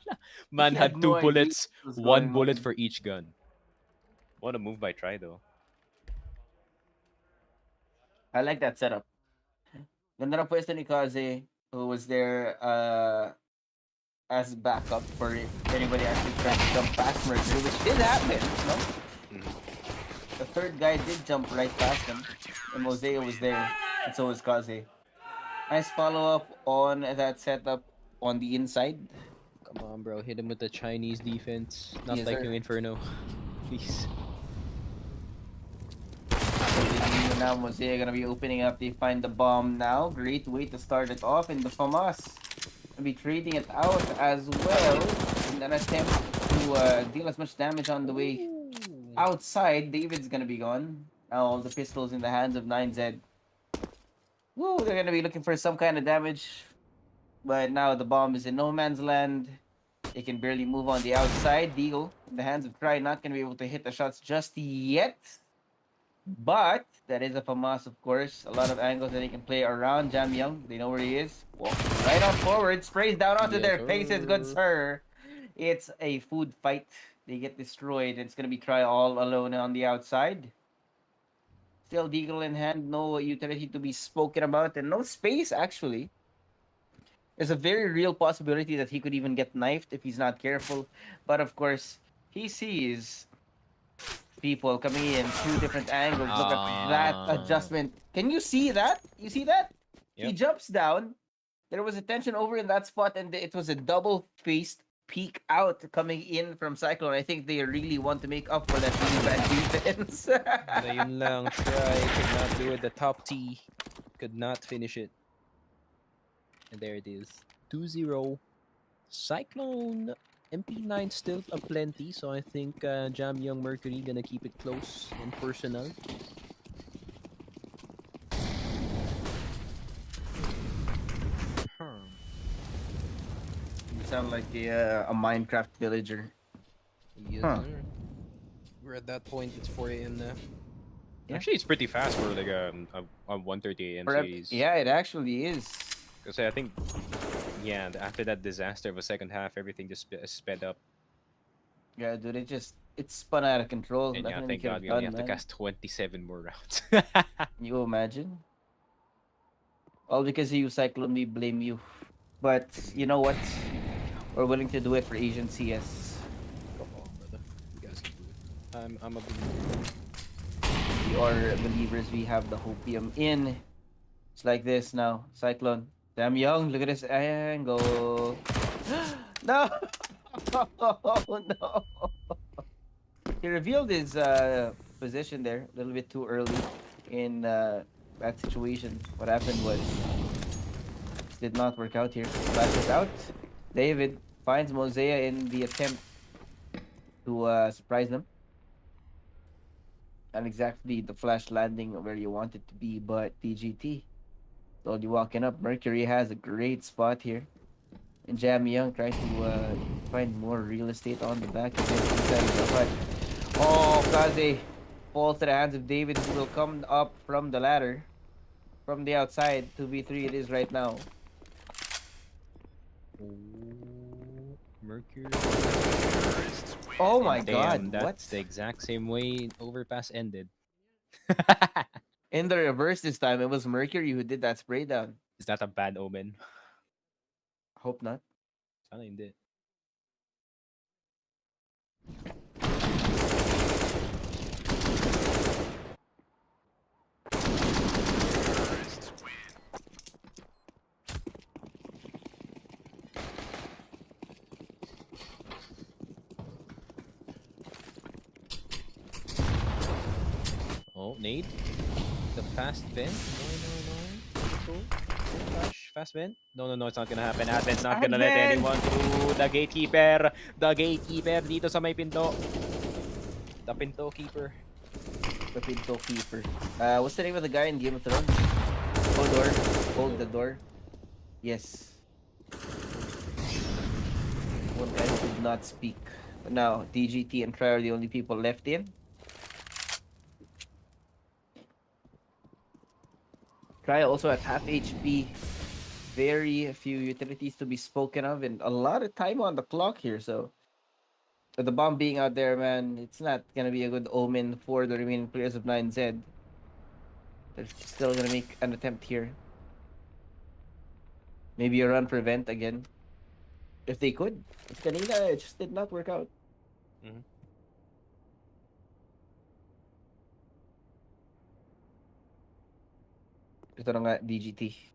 Man had 2 bullets. 1 bullet for each gun. What a move by Try, though. I like that setup. Ganda na pwesto ni Kaze, who was there as backup for if anybody actually tried to jump past Mercury, which did happen, no? The third guy did jump right past him, and Mosea was there, and so was Kaze. Nice follow-up on that setup on the inside. Come on, bro. Hit him with the Chinese defense. Not Yes, like sir. yung Inferno. Please. Now Mosea gonna be opening up. They find the bomb now. Great way to start it off, and the FAMAS gonna be trading it out as well in an attempt to deal as much damage on the way outside. David's gonna be gone. Now the pistols in the hands of 9Z. Woo, they're gonna be looking for some kind of damage, but now the bomb is in no man's land. They can barely move on the outside. Deagle in the hands of Try, not gonna be able to hit the shots just yet. But that is a FAMAS, of course. A lot of angles that he can play around. Jamyong, they know where he is. Walks right on forward, sprays down onto their faces. Good sir. It's a food fight. They get destroyed. It's gonna be Try all alone on the outside. Still Deagle in hand, no utility to be spoken about, and no space actually. There's a very real possibility that he could even get knifed if he's not careful. But of course, he sees people coming in 2 different angles. Look at that adjustment. Can you see that? You see that? Yep. He jumps down. There was a tension over in that spot, and it was a double-faced peek out coming in from Cyclone. I think they really want to make up for that really bad defense. Na yun lang, try, could not do it. The top T could not finish it. And there it is. 2-0. Cyclone MP9 still aplenty, so I think Jam Young Mercury gonna keep it close and personal. You sound like a Minecraft villager. Yes, Huh. sir. We're at that point. It's 4 a.m. now. Yeah. Actually, it's pretty fast for like a 1:30 a.m. series. Yeah, it actually is. Because I think, yeah, after that disaster of a second half, everything just sped up. Yeah, dude, it spun out of control. And yeah, Nothing thank could God we have only done, have to man. cast 27 more rounds. You imagine? All because you Cyclone, we blame you. But you know what? We're willing to do it for Asian CS. Come on, brother. You guys can do it. I'm a believer. We are believers. We have the hopium in. It's like this now. Cyclone. Damn young. Look at this angle. No! Oh, no! He revealed his position there a little bit too early in that situation. What happened was this did not work out here. Flashes out. David finds Mosea in the attempt to surprise them. Not exactly the flash landing where you want it to be, but DGT. Told you walking up. Mercury has a great spot here. And Jam Young trying to find more real estate on the back of it inside of the hut. Oh, Kaze falls to the hands of David, who will come up from the ladder. From the outside. 2v3 it is right now. Mercury. Oh my Damn, god, that's what? the exact same way Overpass ended. In the reverse this time, it was Mercury who did that spray down. Is that a bad omen? Hope not. Sana hindi. Oh, nade. The fast vent. No. Fast vent. No, it's not gonna happen. Advent's not gonna let Advent! anyone through. The gatekeeper. The gatekeeper dito sa may pinto. The pinto keeper. The Pinto Keeper. What's the name of the guy in Game of Thrones? Hold the door. Yes. One guy who did not speak. But now, DGT and Tri are the only people left in. Tri also at half HP. Very few utilities to be spoken of, and a lot of time on the clock here, so with the bomb being out there, man, it's not gonna be a good omen for the remaining players of 9Z. They're still gonna make an attempt here. Maybe a run for vent again. If they could. It's kanina, it just did not work out. Mhm. Ito na nga, DGT.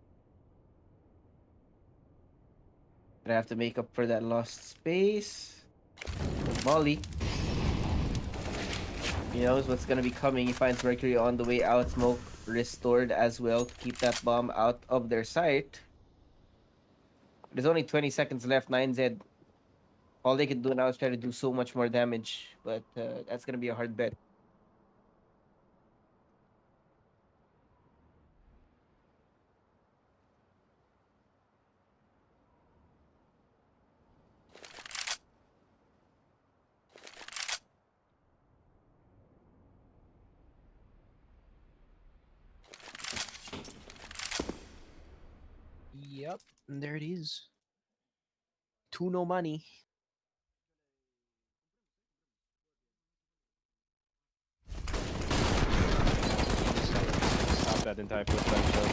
Gonna have to make up for that lost space. Molly. He knows what's gonna be coming. He finds Mercury on the way out. Smoke restored as well to keep that bomb out of their sight. There's only 20 seconds left. 9Z. All they can do now is try to do so much more damage. But that's gonna be a hard bet. Yep, and there it is. 2 no money. Stop that entire first time shot.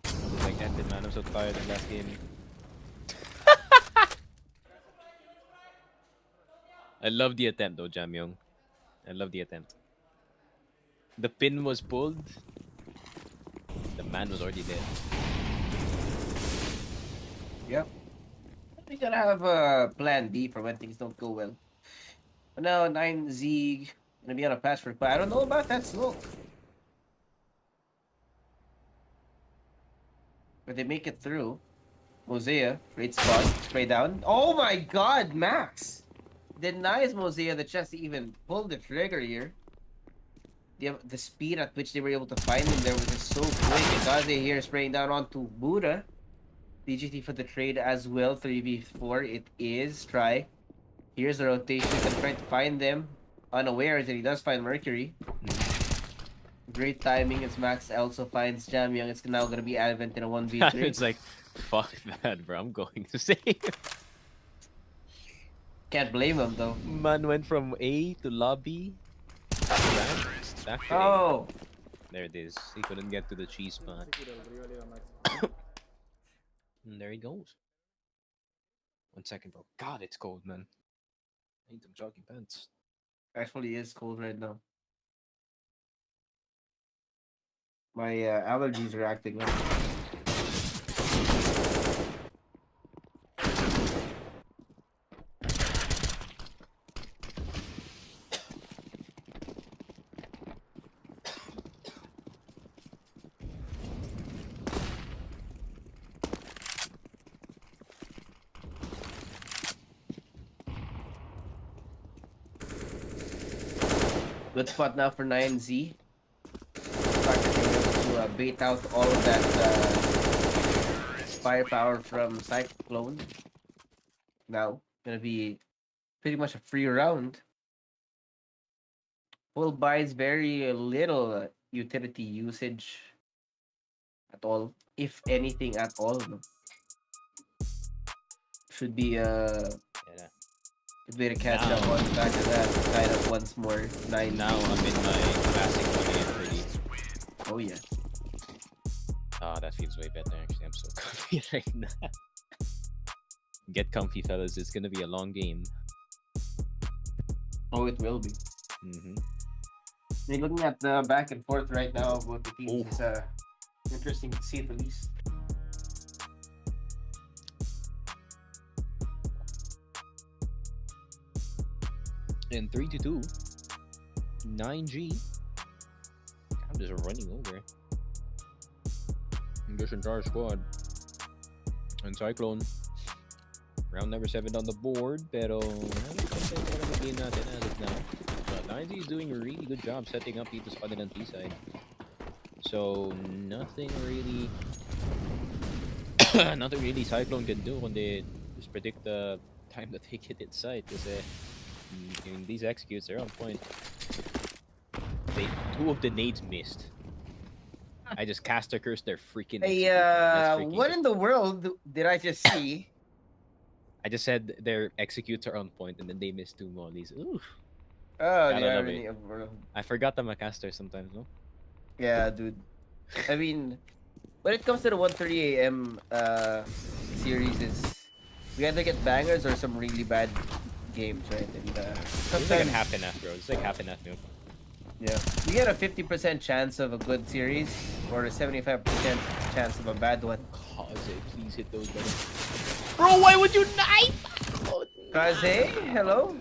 I was like ended, man. I'm so tired of last game. I love the attempt though, Jamyong. I love the attempt. The pin was pulled. The man was already dead. Yep. We gotta have a plan B for when things don't go well. But now 9Z gonna be on a pass for Pi. I don't know about that smoke. But they make it through. Mosea, great spot, spray down. Oh my god, Max! Denies Mosea the chance to even pull the trigger here. The speed at which they were able to find him there was just so quick. And Kaze here spraying down onto Buddha. DGT for the trade as well, 3v4. It is. Try. Here's the rotation. He's gonna try to find them. Unaware that he does find Mercury. Great timing as Max also finds Jamyang. It's now gonna be Advent in a 1v3. It's like, fuck that, bro. I'm going to save. Can't blame him though. Man went from A to lobby. Back to A. Oh! There it is. He couldn't get to the cheese spot. And there he goes. 1 second, bro. God, it's cold, man. I need some jogging pants. Actually is cold right now. My allergies are acting up. Good spot now for 9Z. To bait out all of that firepower from Cyclone. Now, gonna be pretty much a free round. Full buys very little utility usage at all, if anything at all. No? Should be Yeah. good way to catch up on the back of that. Tied up once more. 9. Now I'm in my classic 1 Oh yeah. Oh, that feels way better actually. I'm so comfy right now. Get comfy, fellas. It's gonna be a long game. Oh, it will be. Mm-hmm. I mean, looking at the back and forth right now of both the teams is interesting to see at the least. In 3-2, 9G. I'm just running over. And this entire squad. And Cyclone. Round number 7 on the board, pero game natin as of now. But 9Z is doing a really good job setting up dito sa kanilang T-side. So, nothing really Cyclone can do kundi just predict the time that they get inside. Kasi these executes are on point. 2 of the nades missed. I just caster cursed their freaking. Hey, what in the world did I just see? I just said their executes are on point, and then they missed 2 mollies. Ooh. Oh, Gotta the love irony it. of the world. I forgot I'm a caster sometimes, no? Yeah, dude. I mean, when it comes to the 1:30 a.m. Series, we either get bangers or some really bad games, right? And It's like a half and half, bro. It's like half and half, Nuke. yeah, you get a 50% chance of a good series or a 75% chance of a bad one. Kaze, please hit those buttons. Bro, why would you knife? Oh, Kaze, hello.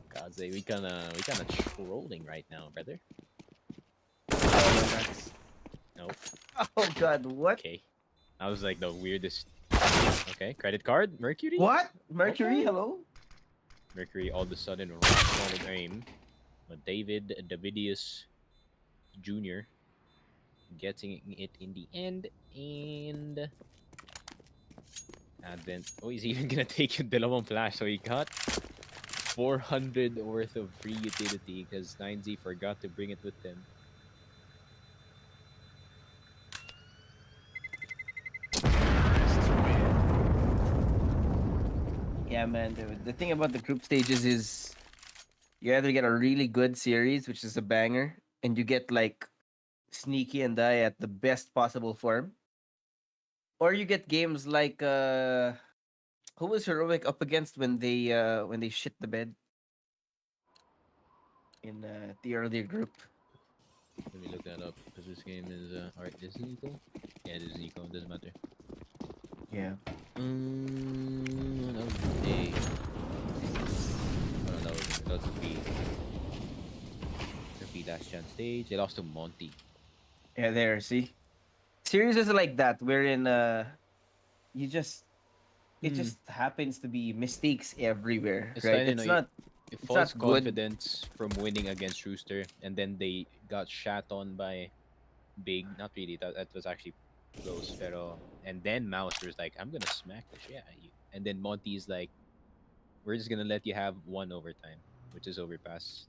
Kaze, we kinda trolling right now, brother. No. Oh god, what? Okay. That was like the weirdest. Okay, credit card, Mercury. What? Mercury, Okay. hello? Mercury all of a sudden rock solid aim. But David Davidius Jr. getting it in the end, and Advent. Oh, he's even gonna take yung dalawang flash, so he got 400 worth of free utility because 9Z forgot to bring it with them. Yeah, man. The thing about the group stages is you either get a really good series, which is a banger, and you get like sneaky and die at the best possible form, or you get games like who was Heroic up against when they shit the bed in the earlier group. Let me look that up because this game is alright. Is it Nico? Yeah, it is Nico. Doesn't matter. Yeah. That was a good day. Oh, that would be last chance stage. They lost to Monty. Yeah, there. See, series is like that, wherein you just it just happens to be mistakes everywhere, It's right? like, It's not. if It's false not good. confidence from winning against Rooster, and then they got shat on by Big. Not really. That was actually close. Pero, and then Mouser's like, I'm gonna smack the shit out of you. And then Monty's like, we're just gonna let you have one overtime, which is Overpass.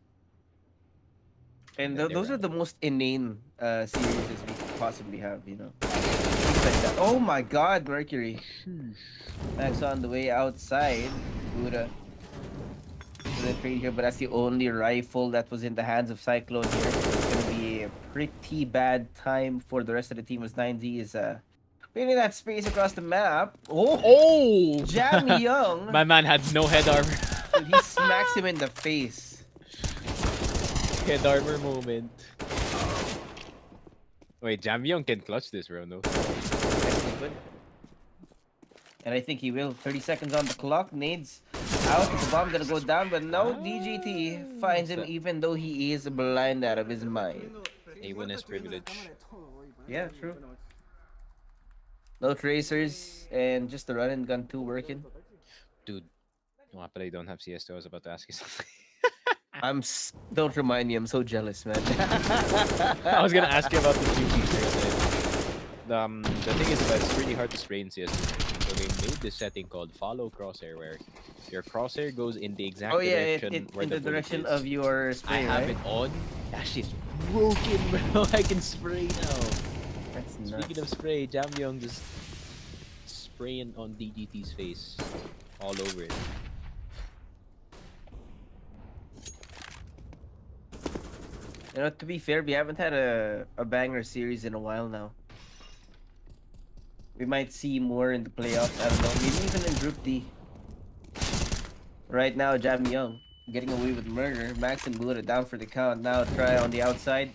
And then they those were are out. the most inane series we could possibly have, you know. Things like that. Oh my God, Mercury. Max on the way outside. Buddha. Trade here, but that's the only rifle that was in the hands of Cyclone here. It's gonna be a pretty bad time for the rest of the team as 9Z is clearing that space across the map. Oh! Jam Young. My man had no head armor. Dude, he smacks him in the face. Head armor moment. Wait, Jam Young can clutch this, bro. No. Yes, he could. And I think he will. 30 seconds on the clock. Nades out. The bomb gonna go down, but no. DGT finds him even though he is blind out of his mind. A1S privilege. Yeah, true. No tracers and just the run and gun 2 working. Dude. Oh, but I don't have CS2. I was about to ask you something. Don't remind me. I'm so jealous, man. I was gonna ask you about the QT. The thing is that it's really hard to spray in CS2. So they made this setting called follow crosshair, where your crosshair goes in the exact direction where in the bullet direction is. of your I spray, have right? it on. That shit's broken, bro. I can spray now. That's Speaking nuts. of spray, Jam Young just spraying on DGT's face all over it. You know, to be fair, we haven't had a banger series in a while now. We might see more in the playoffs. I don't know. Maybe even in Group D. Right now, Jam Young getting away with murder. Max and Buddha down for the count. Now try on the outside.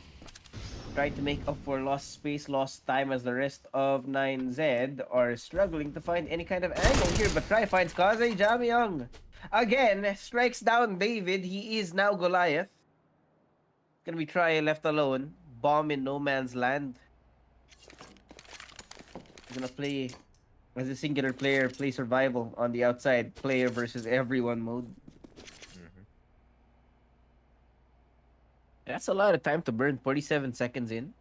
Try to make up for lost space, lost time as the rest of 9Z are struggling to find any kind of angle here. But try finds Kaze. Jam Young again strikes down David. He is now Goliath. Gonna be try left alone. Bomb in no man's land. Gonna play as a singular player, play survival on the outside, player versus everyone mode. That's a lot of time to burn. 47 seconds in.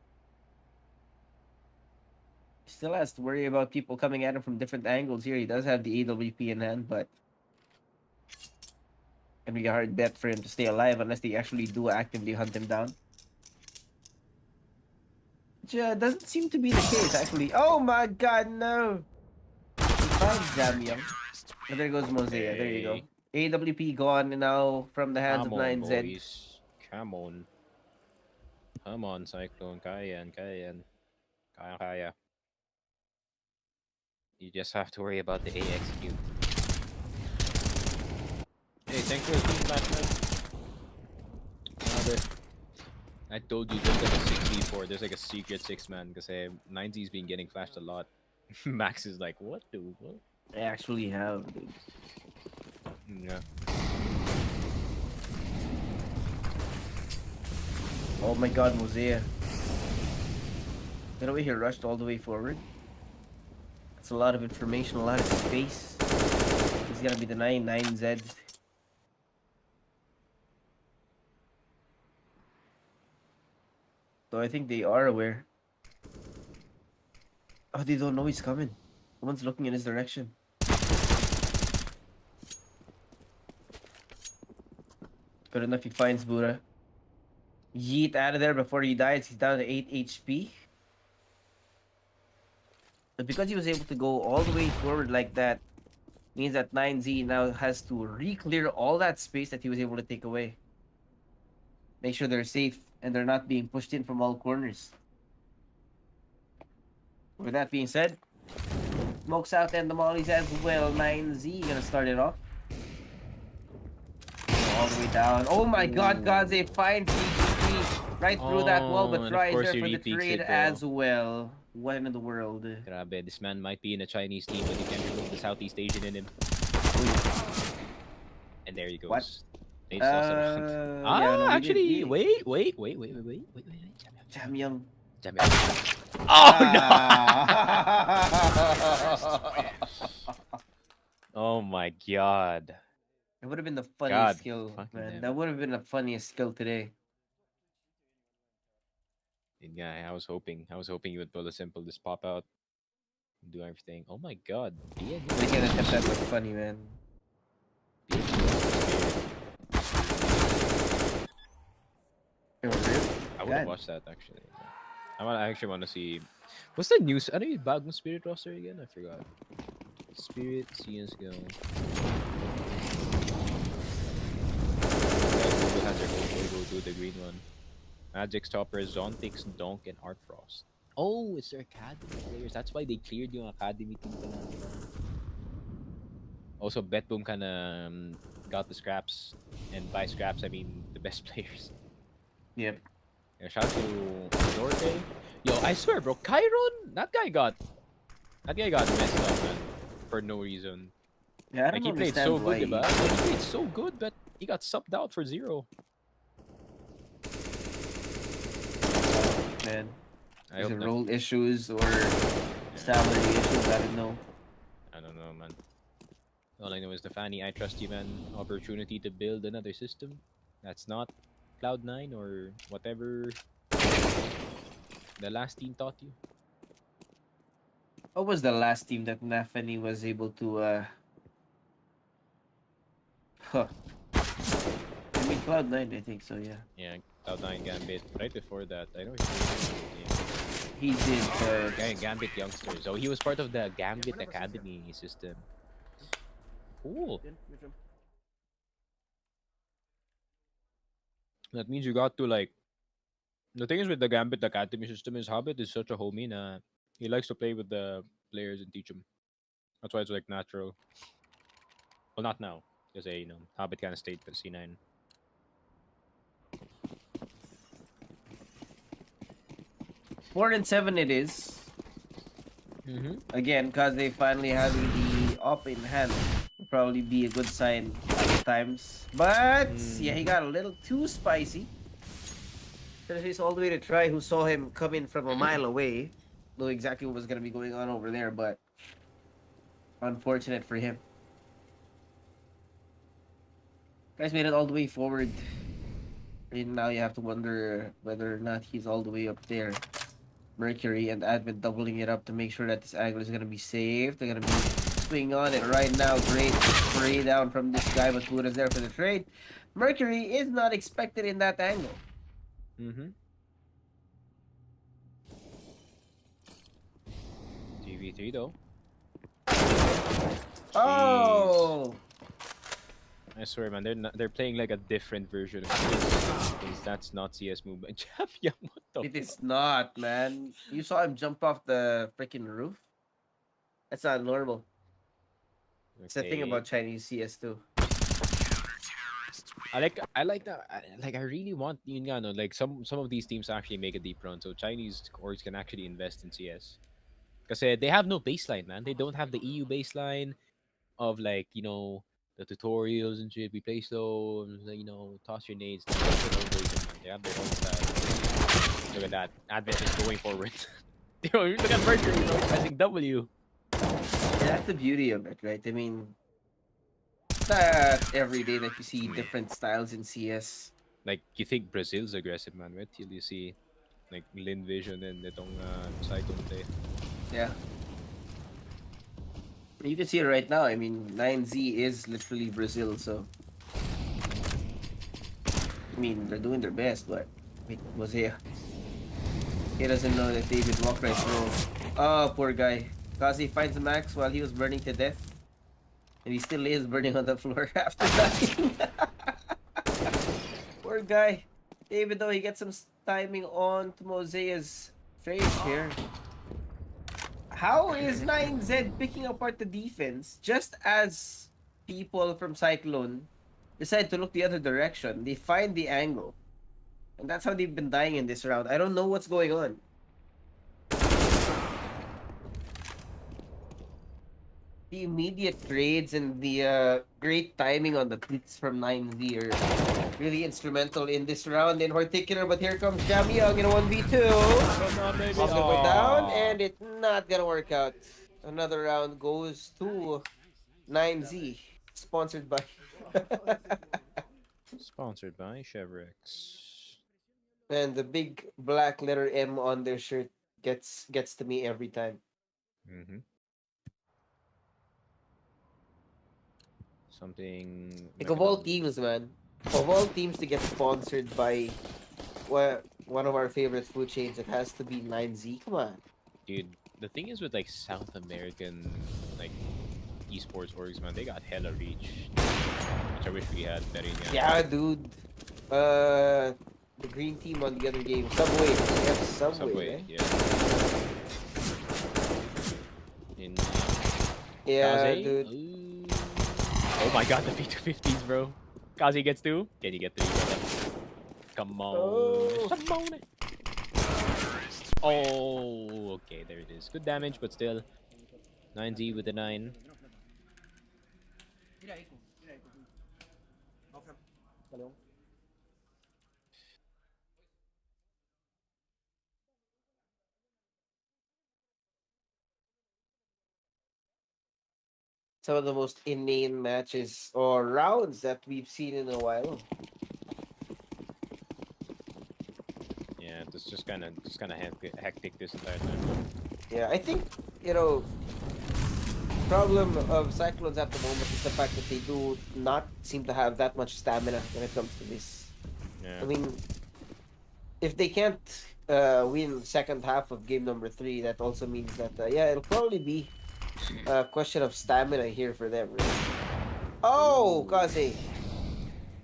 Still has to worry about people coming at him from different angles here. He does have the AWP in hand, but gonna be a hard bet for him to stay alive unless they actually do actively hunt him down. Which doesn't seem to be the case, actually. Oh my God, no! Jam Young. Oh, there goes Mosea. There you go. AWP gone now from the hands of 9Z. Boys. Come on. Come on, Cyclone. Kaya yan, kaya yan. Kaya. You just have to worry about the AXQ. Hey, thanks for the team match, man. I told you there's like a 6v4. There's like a secret 6-man because 9Z's been getting flashed a lot. Max is like, what, dude? What? I actually have, dude. Yeah. Oh my God, Mosea. Get away here, rushed all the way forward. That's a lot of information, a lot of space. He's gonna be denying 9Z. So I think they are aware. Oh, they don't know he's coming. Someone's looking in his direction. Good enough, he finds Buddha. Yeet out of there before he dies. He's down to 8 HP. But because he was able to go all the way forward like that, means that 9Z now has to re-clear all that space that he was able to take away. Make sure they're safe and they're not being pushed in from all corners. With that being said, smokes out and the mollies as well. 9Z gonna start it off. All the way down. Oh my God, Gaze finds DGT. Right through that wall, but and of tries course there he for the repeats trade it, though. as well. What in the world? Grabe, this man might be in a Chinese team, but he can't remove the Southeast Asian in him. And there he goes. What? Nate's lost a round. Yeah, no, we actually, did- wait. Jam Young. Jam it. Oh no! Ah. Oh my god. It would have been the God, funniest skill, fucking man. damn. That would have been the funniest skill today. Yeah, I was hoping he would pull a simple, just pop out, and do everything. Oh my god. We can attempt that, but funny, man. I would have God. watched that actually. I actually want to see. What's the news? Ano yung bagong Spirit roster again? I forgot. Spirit CSGO. Google has their own logo to the green one. Magic's topper, Zontix, Donk, and Art Frost. Oh, it's their academy players. That's why they cleared yung academy team pala nila. Also, Betboom kinda got the scraps. And by scraps, I mean the best players. Yep. Yeah, shout out to Norte. Yo, I swear, bro, Chiron, that guy got messed up, man, for no reason. Yeah, I Like, don't he played understand so why. good, diba? Like, he played so good, but he got subbed out for 0. Man, I is hope it not. role issues or salary issues? I don't know. I don't know, man. All I know is the Fanny, I trust you, man. Opportunity to build another system. That's not Cloud9 or whatever the last team taught you. What was the last team that Nafani was able to Huh. I mean Cloud9, I think so, yeah. Yeah, Cloud9 Gambit. Right before that, I know he He did Gambit youngsters. So he was part of the Gambit Academy system. Cool. That means you got to like. The thing is with the Gambit Academy system is Hobbit is such a homie na he likes to play with the players and teach them. That's why it's like natural. Well, not now, because Hobbit kind of stayed for C9. Four and 7 it is. Again, because they finally have the op in hand. Will probably be a good sign at times. But yeah, he got a little too spicy. He's all the way to try who saw him coming from a mile away. Know exactly what was gonna be going on over there, but unfortunate for him. Guys made it all the way forward. And now you have to wonder whether or not he's all the way up there. Mercury and Advent doubling it up to make sure that this angle is gonna be safe. They're gonna be swinging on it right now. Great spray down from this guy, but Buddha's there for the trade. Mercury is not expected in that angle. GV3 though. Oh! I swear, man, they're playing like a different version of CS. Because that's not CS movement. Champion, what the? It is not, man. You saw him jump off the freaking roof? That's not normal. It's the thing about Chinese CS too. I like that. I really want like some of these teams to actually make a deep run, so Chinese orgs can actually invest in CS. Because they have no baseline, man. They don't have the EU baseline of like the tutorials and shit. We play slow, toss your nades. They have their own version, man. They have their own style. Look at that. Advent is going forward. Look at Mercury, pressing W. Yeah, that's the beauty of it, right? I mean, it's not every day that you see different styles in CS. Like, you think Brazil's aggressive, man, right? Till you see, like, Lin Vision and itong Cyclone play. Yeah. You can see it right now. I mean, 9Z is literally Brazil, so... I mean, they're doing their best, but... Wait, Mosea. He doesn't know that David walked right through. Oh, poor guy. Kazi finds Max while he was burning to death. And he still is burning on the floor after dying. Poor guy. David, though, he gets some timing on to Mosea's face here. How is 9Z picking apart the defense just as people from Cyclone decide to look the other direction? They find the angle. And that's how they've been dying in this round. I don't know what's going on. The immediate trades and the great timing on the tweets from 9Z are really instrumental in this round in particular. But here comes Jam Young in a 1v2. Off the way down, and it's not gonna work out. Another round goes to 9Z, sponsored by. Sponsored by Chevrex. And the big black letter M on their shirt gets to me every time. Mm-hmm. Something Like of all teams, man. Of all teams to get sponsored by one of our favorite food chains, it has to be 9Z. Come on. Dude, the thing is with like South American like esports orgs, man, they got hella reach. Which I wish we had better. Yeah, dude. The green team on the other game. Subway. Yep, Subway. Yeah. In Yeah, Kaze? dude. Ooh. Oh my god, the P250s, bro. Kazi gets 2. Can you get 3, brother? Come on. Oh. Come on. Oh, okay, there it is. Good damage, but still. 9Z with the 9. Some of the most inane matches or rounds that we've seen in a while. Yeah, it's just kind of hectic this entire time. Yeah, I think, problem of Cyclones at the moment is the fact that they do not seem to have that much stamina when it comes to this. Yeah. I mean, if they can't win second half of game number 3, that also means that, it'll probably be a question of stamina here for them. Really. Oh, Kaze!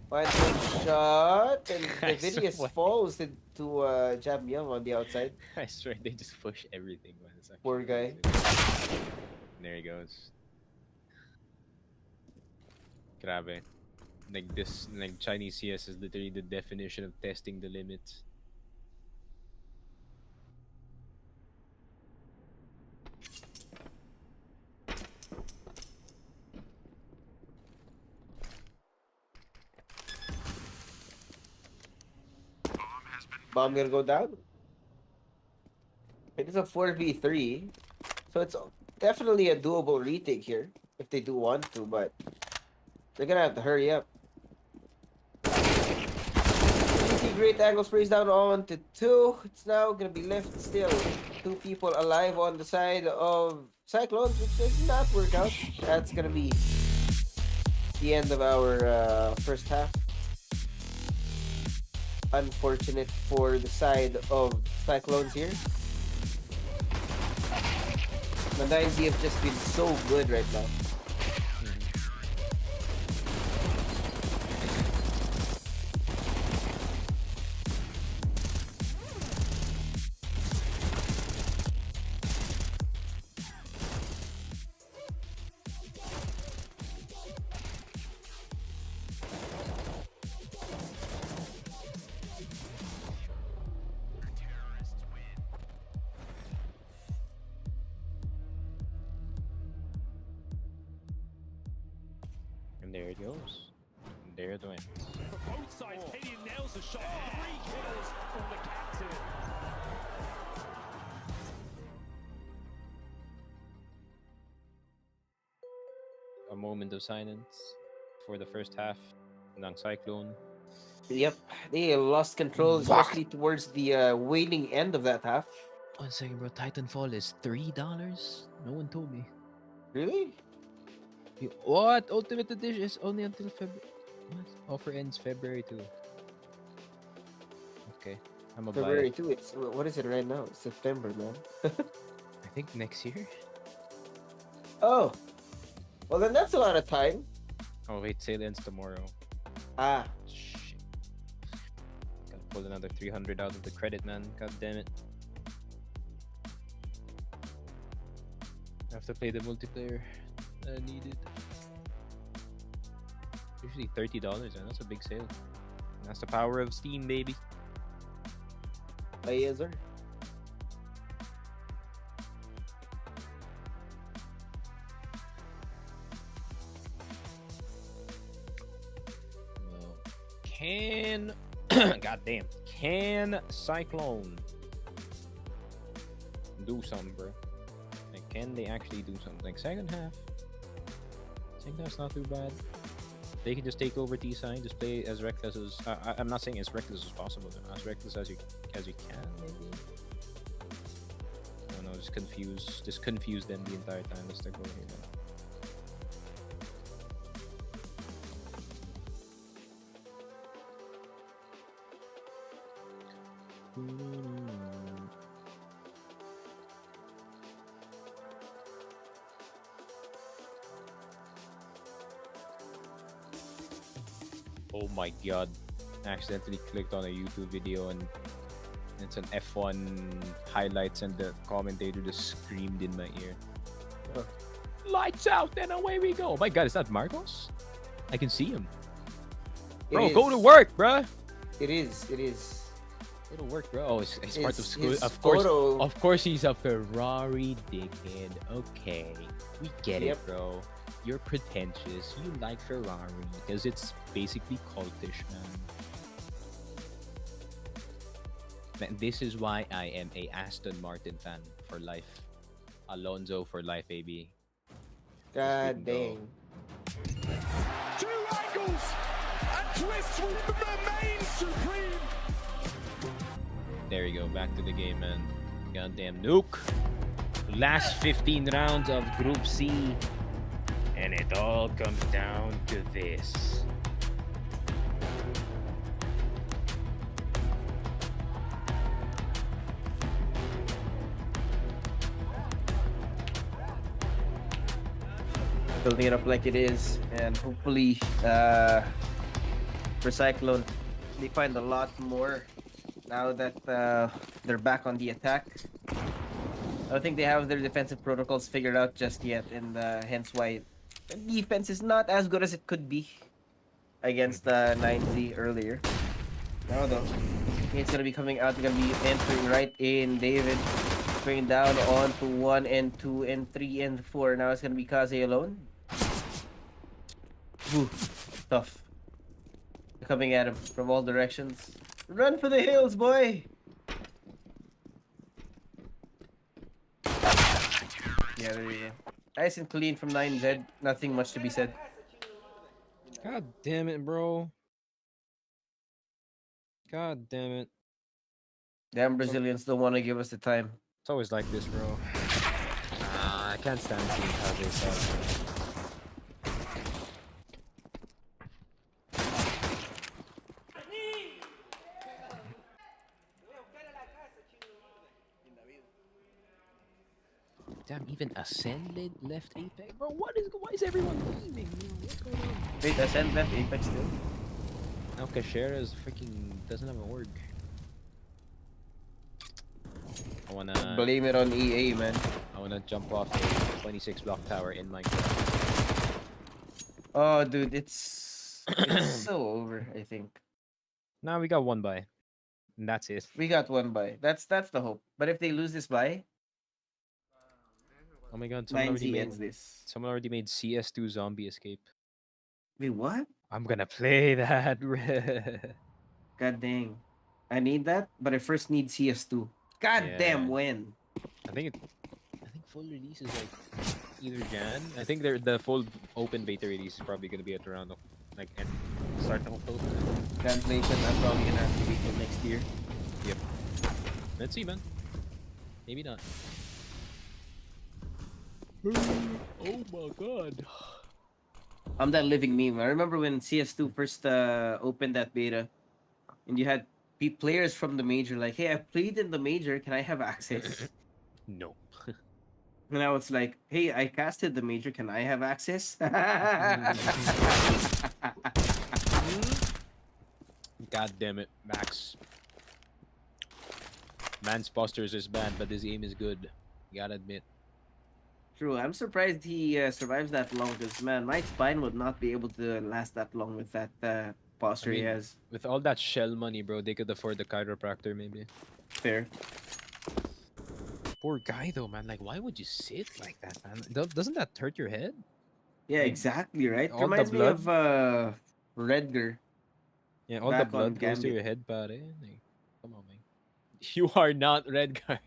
One shot, and I Davidius swear. falls to Jam Young on the outside. I swear they just push everything, man. It's actually Poor guy. crazy. There he goes. Grabe. Like this, like Chinese CS is literally the definition of testing the limits. Bomb gonna go down. It is a 4v3, so it's definitely a doable retake here if they do want to, but they're gonna have to hurry up. Great angle sprays down on to 2. It's now gonna be left still 2 people alive on the side of Cyclones, which does not work out. That's gonna be the end of our first half. Unfortunate for the side of Cyclones here. The 9Z have just been so good right now. And there it goes. And there it went. For both sides, Kenyon nails the shot. 3 kills from the captain. A moment of silence for the first half. Ng Cyclone. Yep, they lost control, especially towards the waning end of that half. 1 second, bro. Titanfall is $3? No one told me. Really? What? Ultimate Edition is only until February. What? Offer ends February 2. Okay. I'm a February buy. 2, it's, what is it right now? It's September, man. I think next year. Oh, well then that's a lot of time. Oh wait, sale ends tomorrow. Ah, Shit. Gotta pull another 300 out of the credit, man. God damn it. I have to play the multiplayer. I need it. Usually $30, and that's a big sale. And that's the power of Steam, baby. Yes, sir. Well, can goddamn, can Cyclone do something, bro? Like, can they actually do something? Like, second half, I think that's not too bad. They can just take over T side, just play as reckless as I'm not saying as reckless as possible, but as reckless as you can, maybe. I don't know, just confuse them the entire time. Let's start going here. Oh my god, I accidentally clicked on a YouTube video and it's an F1 highlights and the commentator just screamed in my ear. Lights out and away we go. Oh my god, is that Marcos? I can see him. Bro, go to work, bruh. It is. Go to work, bro. Oh, he's part of school. his Of course he's a Ferrari dickhead. Okay, we get it, bro. You're pretentious. You like Ferrari because it's basically cultish, man. Man, this is why I am a Aston Martin fan for life. Alonso for life, baby. God dang. Two angles, and Twist will remain supreme. There you go. Back to the game, man. Goddamn Nuke. Last 15 rounds of Group C. And it all comes down to this. Building it up like it is, and hopefully for Cyclone they find a lot more now that they're back on the attack. I don't think they have their defensive protocols figured out just yet, and hence why defense is not as good as it could be against 9Z earlier. Now though, it's gonna be coming out. They're gonna be entering right in David, going down on to 1 and 2 and 3 and 4. Now it's gonna be Kaze alone. Ooh, tough. They're coming at him from all directions. Run for the hills, boy! Yeah, there you go. Nice and clean from 9Z. Nothing much to be said. God damn it, bro. God damn it. Damn Brazilians don't want to give us the time. It's always like this, bro. I can't stand seeing how they start. Damn, even Ascended left Apex? Bro, why is everyone leaving? What's going on? Wait, Ascend left Apex still? Now Kashera's freaking doesn't have an org. I wanna Blame it on EA, man. I wanna jump off a 26 block tower in Minecraft. Oh, dude, it's so over, I think. Now we got one buy. And that's it. We got one buy. That's the hope. But if they lose this buy, Oh my god, 9Z ends this. someone already made CS2 Zombie Escape. Wait, what? I'm gonna play that. God dang. I need that, but I first need CS2. God Yeah. damn, when? I think full release is like either Jan. I think the full open beta release is probably gonna be at around like end start of October. Translation, I'm probably gonna have to wait till next year. Yep. Let's see, man. Maybe not. Oh my god. I'm that living meme. I remember when CS2 first opened that beta, and you had players from the major like, "Hey, I played in the major. Can I have access?" No. And now it's like, "Hey, I casted the major. Can I have access?" God damn it, Max. Man's posters is bad, but his aim is good. You gotta admit. True. I'm surprised he survives that long because, man, my spine would not be able to last that long with that posture he has. With all that shell money, bro, they could afford the chiropractor maybe. Fair. Poor guy though, man. Like, why would you sit like that, man? Doesn't that hurt your head? Yeah, Like, exactly, right? all the Reminds me blood? of Redger. Yeah, all the Back on blood goes to Gambit. your head, pare. Like, come on, man. You are not Redgar.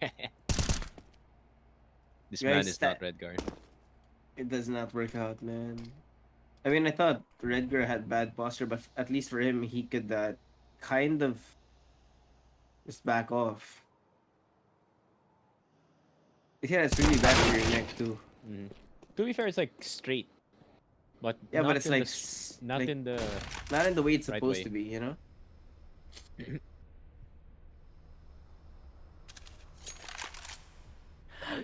This man Guys, is not Redgar. It does not work out, man. I mean, I thought Redger had bad posture, but at least for him, he could kind of just back off. Yeah, it's really bad for your neck too. To be fair, it's like straight, but Yeah, not but it's in like the not like, in the not in the way it's right supposed way. to be, you know.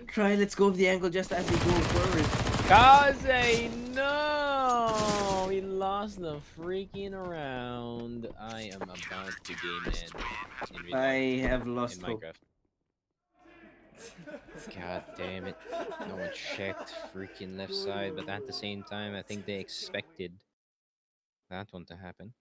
Try, let's go with the angle just as we go forward. Kaze, no! We lost the freaking round. I am about to game end in real I life, have lost in hope. Minecraft. God damn it. No one checked freaking left side, but at the same time, I think they expected that one to happen.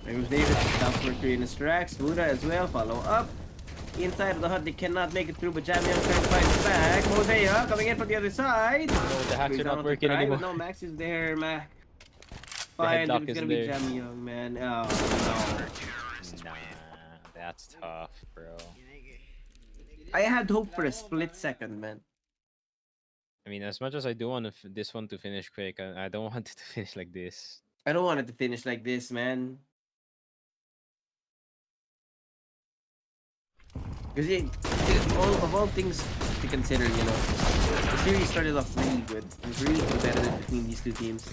There was David. Stops Mercury in his tracks. Buddha as well. Follow up. Inside of the hut, they cannot make it through, but Jamion trying to fight it back. Mosea coming in from the other side. No, the hacks He's are down not on the working try, anymore. but no, Max is there, Mac. The Fine, headlock it's is gonna be there. Jamion, man. Oh, Nah, that's tough, bro. no. I had hope for a split second, man. I mean, as much as I do want this one to finish quick, I don't want it to finish like this. I don't want it to finish like this, man. Because of all things to consider, you know, the series started off really good. It was really competitive between these two teams.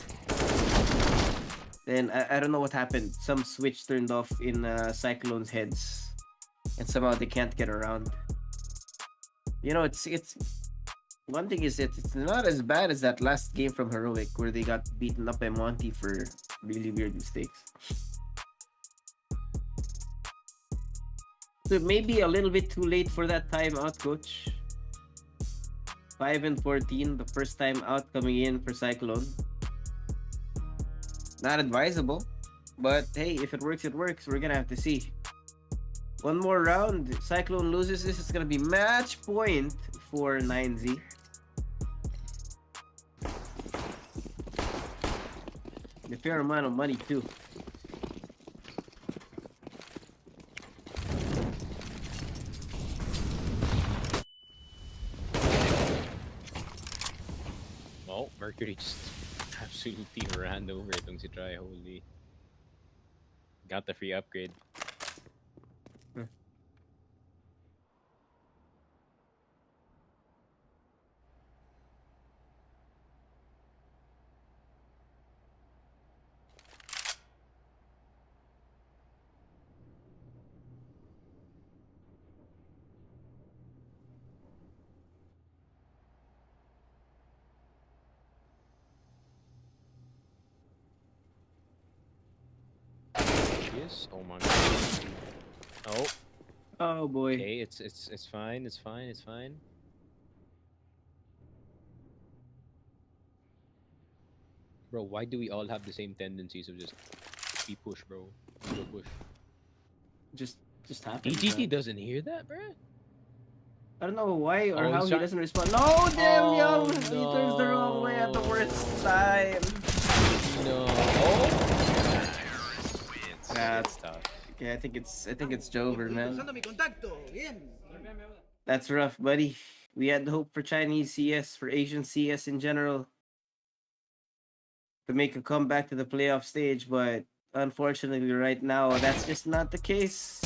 Then I don't know what happened. Some switch turned off in Cyclone's heads, and somehow they can't get around. You know, it's one thing is it's not as bad as that last game from Heroic where they got beaten up by Monty for really weird mistakes. So maybe a little bit too late for that timeout, coach. 5 and 14, the first time out coming in for Cyclone. Not advisable, but hey, if it works, it works. We're gonna have to see. One more round. Cyclone loses this. It's gonna be match point for 9Z. A fair amount of money too. Oh, Mercury just absolutely ran over itong si Try. Holy. Got the free upgrade. Yes. Oh my god. Oh. Oh boy. Okay, it's fine. It's fine. It's fine. Bro, why do we all have the same tendencies of just be push, bro? Go push. Just happens. EGT man. doesn't hear that, bro. I don't know why or Oh, how he's he trying- doesn't respond. No, damn Oh, yo! He turns the wrong way at the worst time. No. That's tough. Okay, I think it's Jover, man. That's rough, buddy. We had hope for Chinese CS, for Asian CS in general, to make a comeback to the playoff stage, but unfortunately, right now, that's just not the case.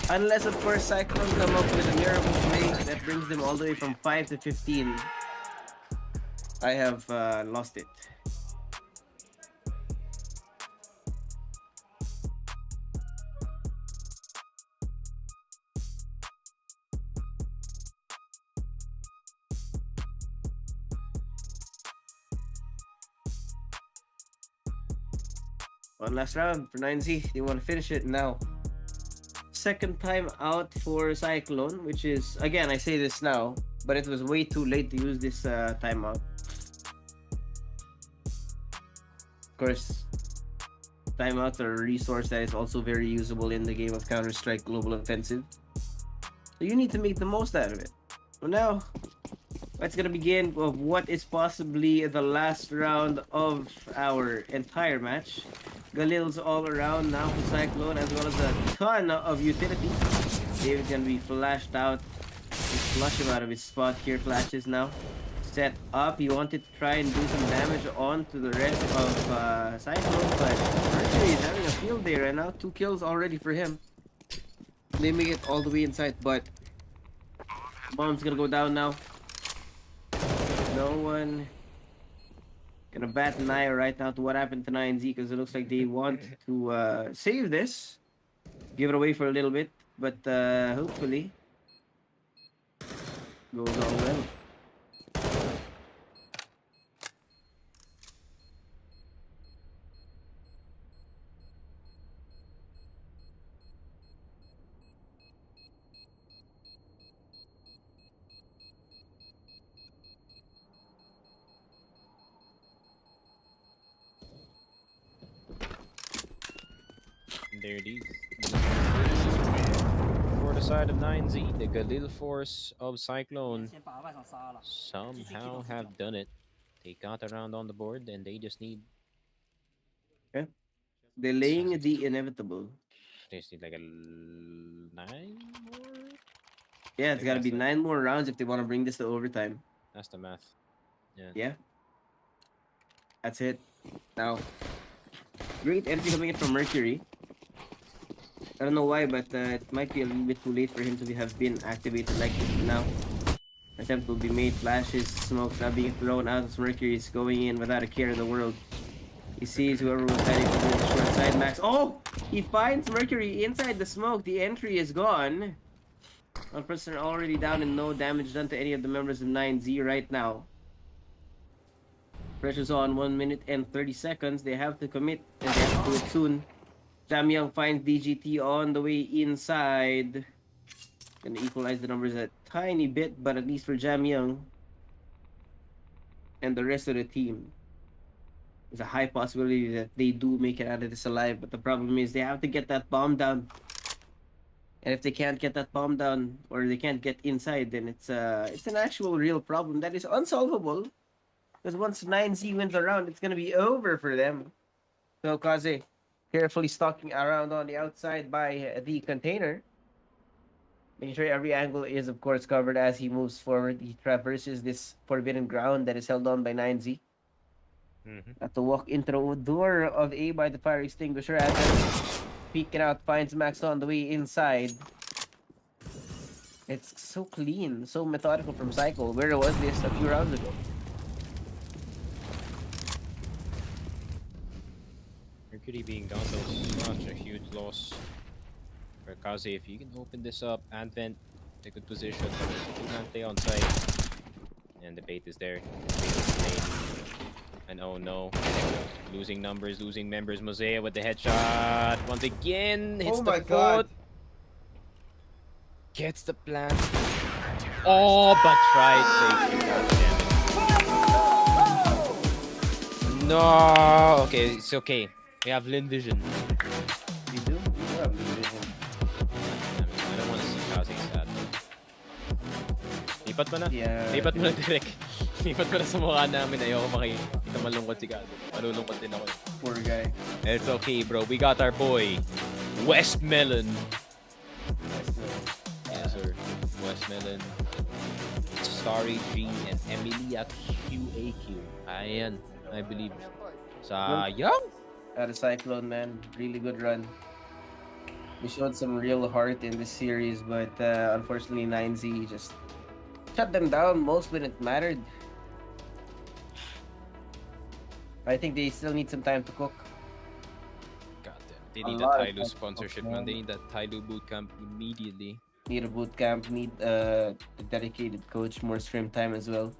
Unless, of course, Cyclone come up with a miracle play that brings them all the way from 5 to 15. I have lost it. One last round for 9Z. They want to finish it now. Second time out for Cyclone, which is, again, I say this now, but it was way too late to use this timeout. Of course, timeouts are a resource that is also very usable in the game of Counter-Strike Global Offensive. So you need to make the most out of it. Well, now, let's gonna begin of what is possibly the last round of our entire match. Galil's all around now for Cyclone, as well as a ton of utility. David's gonna be flashed out. Just flush him out of his spot here. Flashes now. Set up. He wanted to try and do some damage on to the rest of Cyclone, but Mercury is having a field day right now. 2 kills already for him. They make it all the way inside, but bomb's gonna go down now. No one gonna bat an eye right now to what happened to 9Z, because it looks like they want to save this, give it away for a little bit, but hopefully goes all well. There it is. For the side of 9Z, the Galil force of Cyclone somehow have done it. They got around on the board and they just need Delaying the inevitable. they just need like a 9 more. Yeah, it's gotta be 9 more rounds if they want to bring this to overtime. That's the math. Yeah. That's it. Now, great entry coming in from Mercury. I don't know why, but it might be a little bit too late for him to have been activated like this now. Attempt will be made, flashes, smokes not being thrown out as Mercury is going in without a care in the world. He sees whoever was hiding from the short side max. Oh! He finds Mercury inside the smoke. The entry is gone. One person already down and no damage done to any of the members of 9Z right now. Pressure's on, 1 minute and 30 seconds. They have to commit and they have to do it soon. Jamyang finds DGT on the way inside. Gonna equalize the numbers a tiny bit, but at least for Jamyang and the rest of the team, there's a high possibility that they do make it out of this alive. But the problem is they have to get that bomb down. And if they can't get that bomb down, or they can't get inside, then it's an actual real problem that is unsolvable. Because once 9Z wins a round, it's gonna be over for them. So Kaze carefully stalking around on the outside by the container. Making sure every angle is, of course, covered as he moves forward. He traverses this forbidden ground that is held on by 9Z. Have to walk into the door of A by the fire extinguisher. As peeking out, finds Max on the way inside. It's so clean, so methodical from Cycle. Where was this a few rounds ago? Mercury being gone though, such a huge loss. For Kaze, if you can open this up, Advent, a good position, Ante on site. And the bait is there. The bait is made. And oh no, losing numbers, losing members. Mosea with the headshot. Once again, hits the foot. Gets the plant. Oh, but tried. God damn it. No. Okay, it's okay. We have Lin Vision. We do? We have vision. I don't want to see Kaze sad. Lipat mo na. Yeah. Lipat mo na direct. Lipat mo na sa mukha namin. Ayoko makikita malungkot si Kaze. Malulungkot din ako. Poor guy. It's okay, bro. We got our boy, Westmelon. Yes, sir. Westmelon, Starry G, and Emilia QAQ. Ayan, I believe. Sayang! Out of Cyclone, man. Really good run. We showed some real heart in this series, but unfortunately 9Z just shut them down most when it mattered. I think they still need some time to cook. Goddamn. They need that Tyloo sponsorship, man. They need that Tyloo bootcamp immediately. Need a bootcamp, need a dedicated coach, more stream time as well.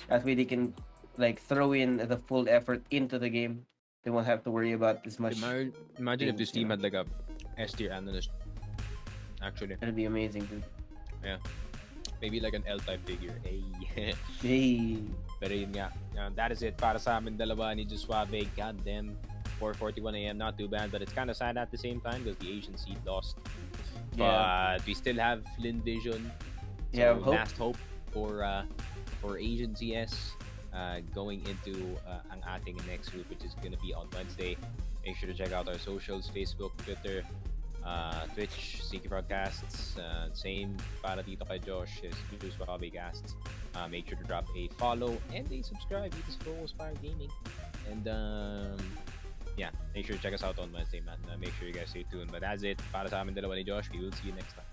That way they can like throw in the full effort into the game. they won't have to worry about as much. Imagine if things, this team you know. had like a S tier analyst. Actually, That'd be amazing, dude. yeah. Maybe like an L-type figure. Hey. Hey. Pero yun nga. That is it para sa amin dalawa ni Suave. Goddamn. 4:41 AM, not too bad, but it's kind of sad at the same time because the Asian seed lost. Yeah. But we still have Flynn Vision. So Yeah, hope. last hope for Asian CS going into ang ating next group, which is gonna be on Wednesday. Make sure to check out our socials: Facebook, Twitter, Twitch, CK Broadcasts. Same para dito kay Josh is Suave Casts. Make sure to drop a follow and a subscribe. This is Aspire Gaming, and yeah, make sure to check us out on Wednesday, man. Make sure you guys stay tuned. But that's it para sa amin dalawa ni Josh. We will see you next time.